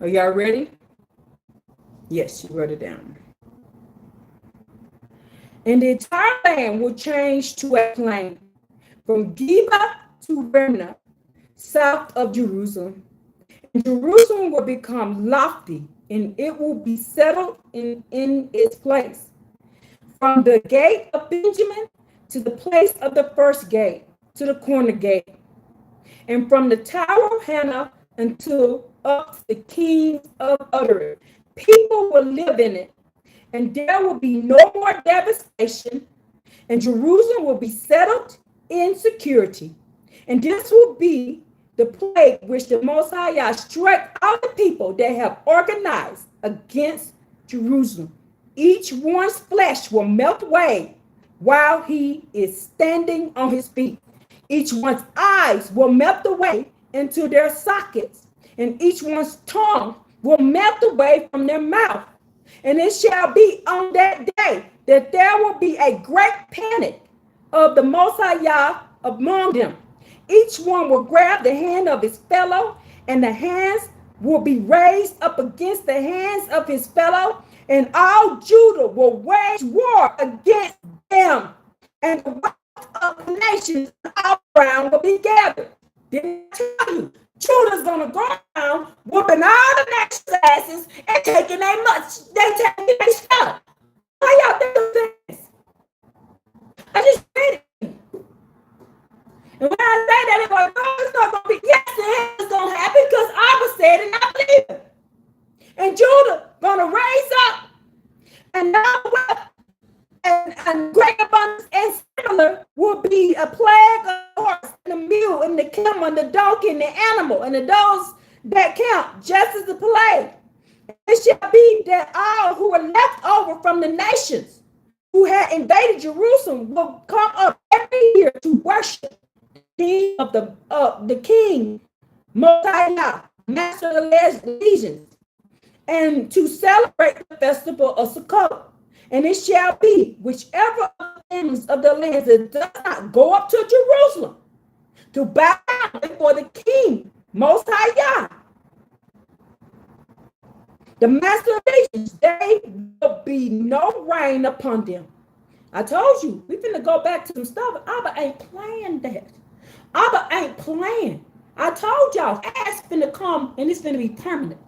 Are y'all ready? Yes, you wrote it down. And the entire land will change to a plain, from Geba to Remnant, south of Jerusalem. And Jerusalem will become lofty, and it will be settled in its place. From the gate of Benjamin to the place of the first gate, to the corner gate. And from the tower of Hannah until up to the kings of Utter, people will live in it. And there will be no more devastation, and Jerusalem will be settled in security. And this will be the plague which the Most High struck out the people that have organized against Jerusalem. Each one's flesh will melt away while he is standing on his feet. Each one's eyes will melt away into their sockets, and each one's tongue will melt away from their mouth. And it shall be on that day that there will be a great panic of the Most High among them. Each one will grab the hand of his fellow, and the hands will be raised up against the hands of his fellow, and all Judah will wage war against them, and the wealth of the nations all around will be gathered. Didn't I tell you? Judah's gonna go around whooping all the next asses and taking their stuff. How y'all do this? I just read it. And when I say that, it's not gonna be, yes, it's gonna happen because I was said and I believe it. And Judah gonna raise up and now and great abundance and similar will be a plague of the horse and the mule and the camel and the donkey and the animal and those that count, just as the plague. It shall be that all who are left over from the nations who had invaded Jerusalem will come up every year to worship the king of the king, Most High, master of the legions, and to celebrate the festival of Sukkot. And it shall be, whichever things of the lands that does not go up to Jerusalem to bow down before the king, Most High, the master of nations, there will be no rain upon them. I told you, we finna go back to some stuff. Abba ain't playing that. Abba ain't playing. I told y'all, ass finna come and it's finna be permanent.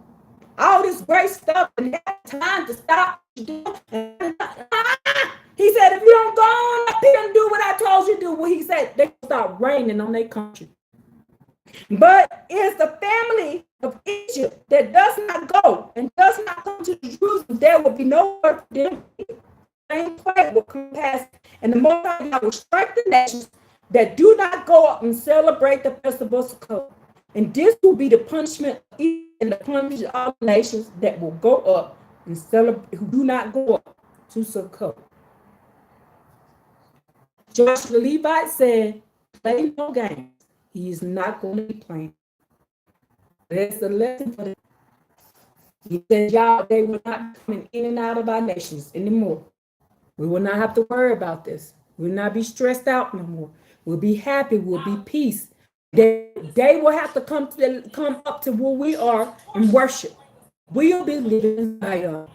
all this great stuff and have time to stop. He said, if you don't go on up here and do what I told you to do, well, he said they start raining on their country. But it's the family of Egypt that does not go and does not come to Jerusalem. There will be no work for them. Same plague will come past, and the Most High God will strike the nations that do not go up and celebrate the festival of Sukkot. And this will be the punishment of Egypt and the punishment of all nations that will go up and celebrate, who do not go up to Sukkot. Joshua the Levite said, play no games. He is not going to be playing. That's the lesson for them. He said, y'all, they will not be coming in and out of our nations anymore. We will not have to worry about this. We will not be stressed out no more. We'll be happy. We'll be peace. They will have to come up to where we are and worship. We'll be living in Zion.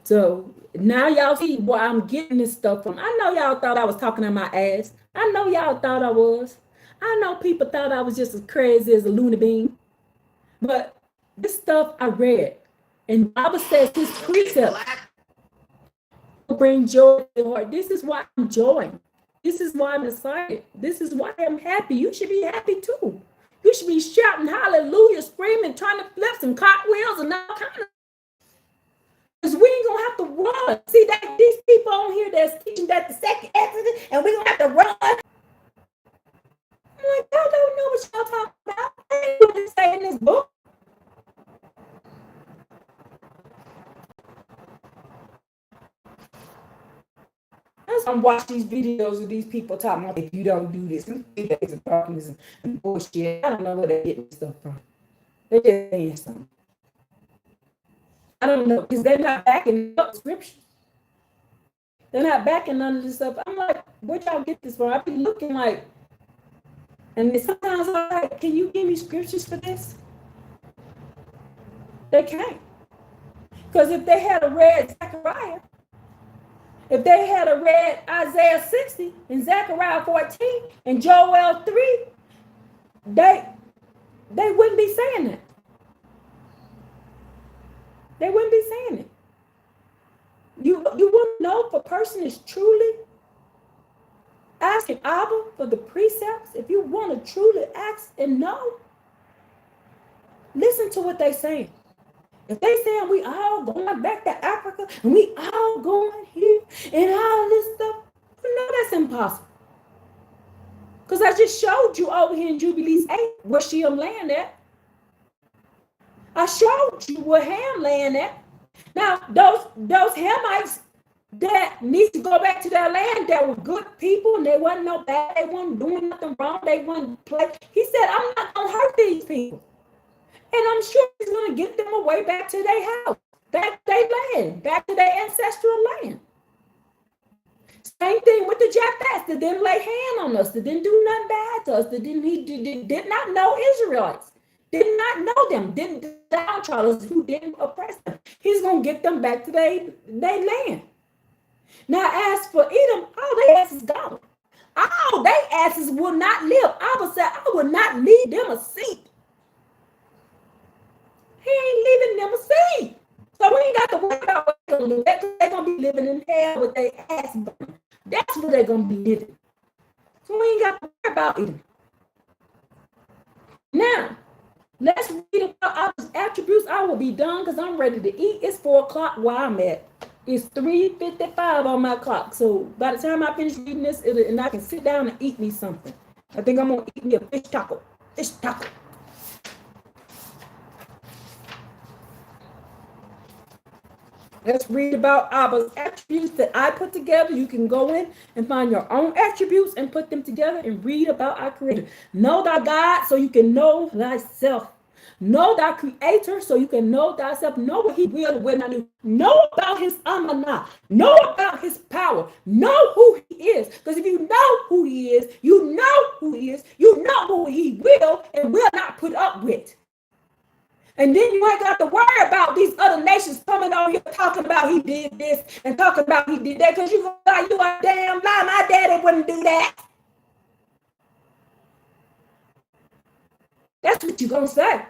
So now y'all see where I'm getting this stuff from. I know y'all thought I was talking on my ass. I know y'all thought I was. I know people thought I was just as crazy as a loony bean. But this stuff I read. And the Bible says his precept will bring joy to the heart. This is why I'm joying. This is why I'm excited. This is why I'm happy. You should be happy too. You should be shouting hallelujah, screaming, trying to flip some cartwheels and all kind of. Because we ain't gonna have to run. See that these people on here that's teaching that the second Exodus, and we gonna have to run. I'm like, y'all don't know what y'all talking about. I ain't what they say in this book. I'm watching these videos of these people talking about if you don't do this, days of darkness and bullshit. I don't know where they're getting this stuff from. They're just saying something. I don't know, because they're not backing up scripture. They're not backing none of this stuff. I'm like, where y'all get this from? I be looking like, and sometimes I'm like, can you give me scriptures for this? They can't. Because if they had a read Zechariah, if they had a read Isaiah 60 and Zechariah 14 and Joel 3, they wouldn't be saying that. They wouldn't be saying it. You wouldn't know if a person is truly asking Abba for the precepts. If you want to truly ask and know, listen to what they're saying. If they saying we all going back to Africa and we all going here and all this stuff, you know that's impossible. Because I just showed you over here in Jubilees 8 where Shem land at. I showed you where Ham land at. Now, those Hamites that need to go back to their land, that were good people and they wasn't no bad, they wasn't doing nothing wrong, they wasn't play. He said, I'm not going to hurt these people. And I'm sure he's going to get them away back to their house, back to their land, back to their ancestral land. Same thing with the Japheths that didn't lay hand on us, that didn't do nothing bad to us, that did not know Israelites, did not know them, didn't downtrodden us, who didn't oppress them. He's going to get them back to their land. Now, as for Edom, all their asses gone. All their asses will not live. Abba said, I will not leave them a seat. He ain't leaving them a seat. So we ain't got to worry about what they're going to do. They're going to be living in hell with their ass burned. That's where they're going to be living. So we ain't got to worry about it. Now, let's read about Abba's attributes. I will be done because I'm ready to eat. It's 4 o'clock where I'm at. It's 3:55 on my clock. So by the time I finish reading this, and I can sit down and eat me something. I think I'm going to eat me a fish taco. Fish taco. Let's read about Abba's attributes that I put together. You can go in and find your own attributes and put them together and read about our Creator. Know thy God so you can know thyself. Know thy Creator so you can know thyself. Know what he will and will not do. Know about his amanah. Know about his power. Know who he is. Because if you know who he is, you know who he is. You know who he will and will not put up with. And then you ain't got to worry about these other nations coming on here talking about he did this and talking about he did that, because you a damn lie. My daddy wouldn't do that. That's what you're going to say.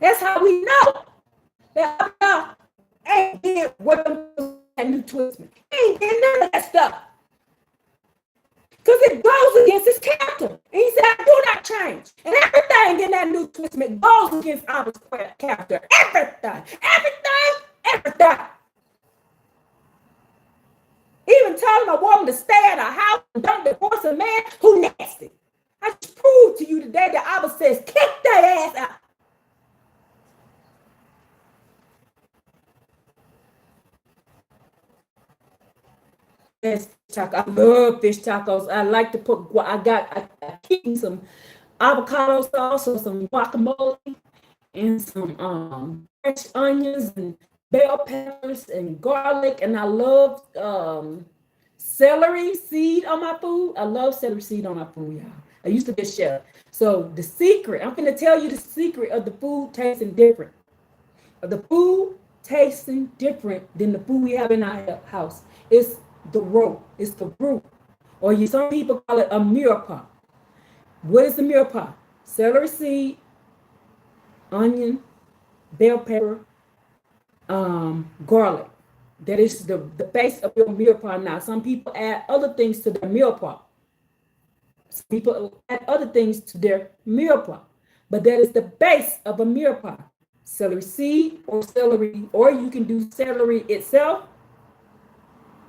That's how we know that Abba ain't did what that New Testament. He ain't did none of that stuff. Because it goes against his character. And he said, I do not change. And everything in that New Testament goes against Abba's character. Everything. Even telling a woman to stay at her house and don't divorce a man who nasty. I just proved to you today that Abba says, kick that ass out. Fish taco. I love fish tacos. I like to put. I keep some avocado sauce or some guacamole and some fresh onions and bell peppers and garlic. And I love celery seed on my food. I love celery seed on my food, y'all. I used to be a chef. So the secret, I'm going to tell you the secret of the food tasting different. The food tasting different than the food we have in our house. It's the root. It's the root. Or some people call it a mirepoix. What is a mirepoix? Celery seed, onion, bell pepper, garlic. That is the base of your mirepoix. Now, some people add other things to their mirepoix. Some people add other things to their mirepoix. But that is the base of a mirepoix. Celery seed or celery, or you can do celery itself,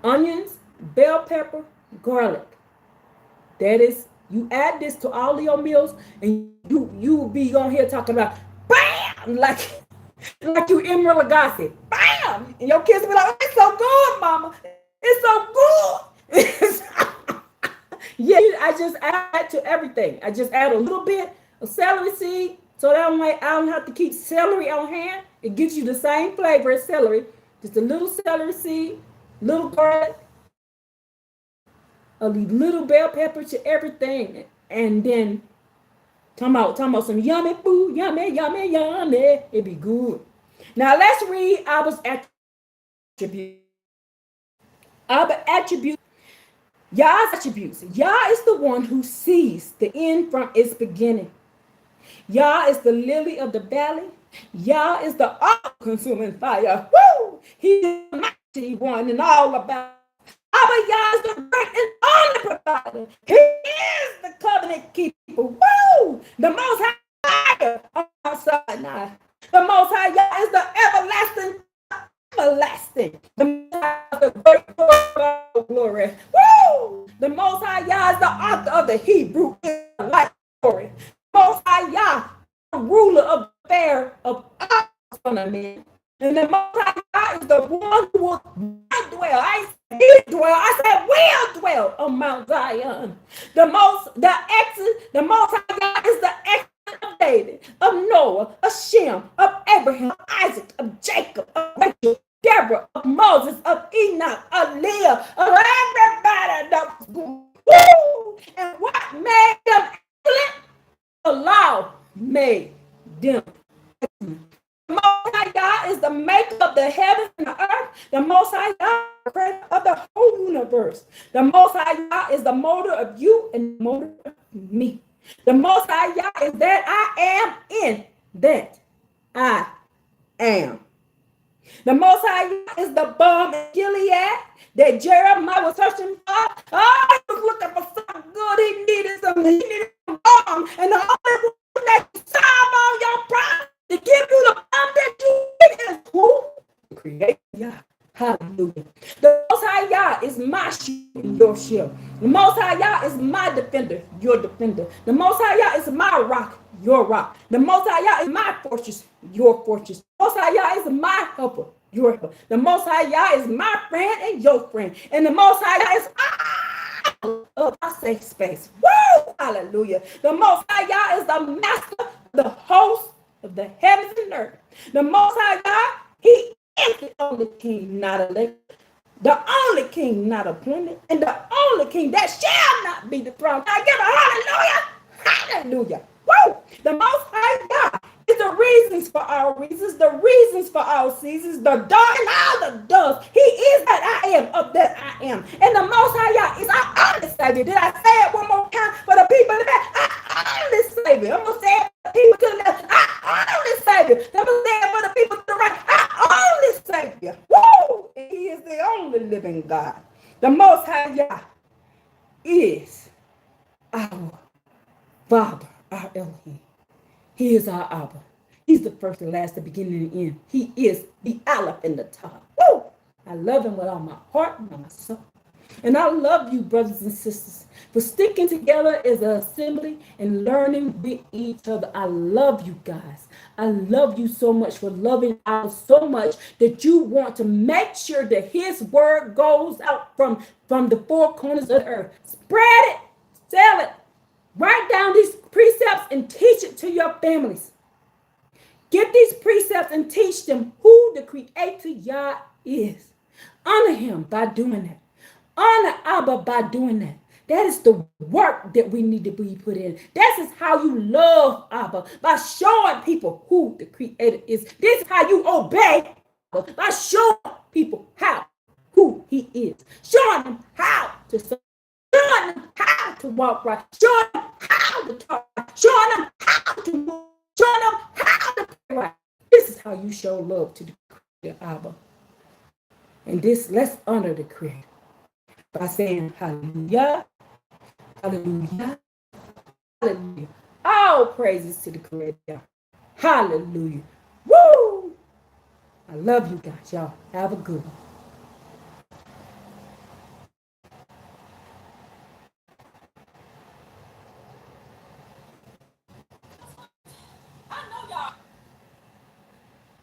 onions, bell pepper, garlic. That is, you add this to all your meals, and you will be on here talking about bam, like you Emerald Lagasse, bam, and your kids will be like, it's so good, mama, it's so good. Yeah, I just add to everything. I just add a little bit of celery seed, so that way I don't have to keep celery on hand. It gives you the same flavor as celery, just a little celery seed, little garlic, a little bell pepper to everything, and then talking about some yummy food, yummy. It'd be good. Now let's read Abba's attributes. Abba attributes. Yah's attributes. Yah is the one who sees the end from its beginning. Yah is the lily of the valley. Yah is the all-consuming fire. Woo! He's the mighty one and all about. Abba Yah is the great and only provider. He is the covenant keeper. Woo! The Most High on our side now. The Most High Yah is the everlasting. The Most High is the great glory. Woo! The Most High Yah is the author of the Hebrew life story. The Most High Yah, the ruler of the affair of all son of men. And the Most High Yah is the one who will dwell. I said will dwell on Mount Zion. The Most High Yah is the excellent of David, of Noah, of Shem, of Abraham, of Isaac, of Jacob, of Rachel, Deborah, of Moses, of Enoch, of Leah, of everybody that was good. Woo! And what made them excellent? The law made them excellent. The Most High Yah is the maker of the heavens and the earth. The Most High Yah is the creator of the whole universe. The Most High Yah is the motor of you and the motor of me. The Most High Yah is that I am in that I am. The Most High Yah is the balm in Gilead that Jeremiah was searching for. Oh, he was looking for something good. He needed some balm. And the only one that can solve all your problems to give you the balm that you need is who? Creator Yah. Hallelujah. The Most High Yah is my shield and your shield. The Most High Yah is my defender, your defender. The Most High Yah is my rock, your rock. The Most High Yah is my fortress, your fortress. The Most High Yah is my helper, your helper. The Most High Yah is my friend and your friend. And the Most High Yah is of our safe space. Woo! Hallelujah. The Most High Yah is the master, the host of the heavens and earth. The Most High Yah, he is the only king, not elected. The only king not appointed, and the only king that shall not be dethroned. I give a hallelujah, hallelujah. Woo! The Most High God is the reasons for our reasons, the reasons for our seasons, the dark and all the dust. He is that I am of that I am. And the Most High Yah is our only Savior. Did I say it one more time for the people in the back? Our only Savior. I'm going to say it for the people to the left. Our only Savior. I'm going to say it for the people to the right. Our only Savior. Woo! And He is the only living God. The Most High Yah is our Father, our Elohim. He is our Abba. He's the first and last, the beginning and the end. He is the Aleph and the Tav. Woo! I love him with all my heart and all my soul. And I love you, brothers and sisters, for sticking together as an assembly and learning with each other. I love you guys. I love you so much for loving us so much that you want to make sure that his word goes out from the four corners of the earth. Spread it, sell it, write down these precepts and teach it to your families. Get these precepts and teach them who the Creator Yah is. Honor him by doing that. Honor Abba by doing that. That is the work that we need to be put in. This is how you love Abba, by showing people who the Creator is. This is how you obey Abba, by showing people who he is. Showing them how to serve. Showing them how to walk right. Showing them how to talk right. Showing them how to move. Showing them how to pray right. This is how you show love to the Creator Abba. And this, let's honor the Creator by saying hallelujah, hallelujah, hallelujah. All praises to the Creator. Hallelujah. Woo! I love you guys, y'all. Have a good one.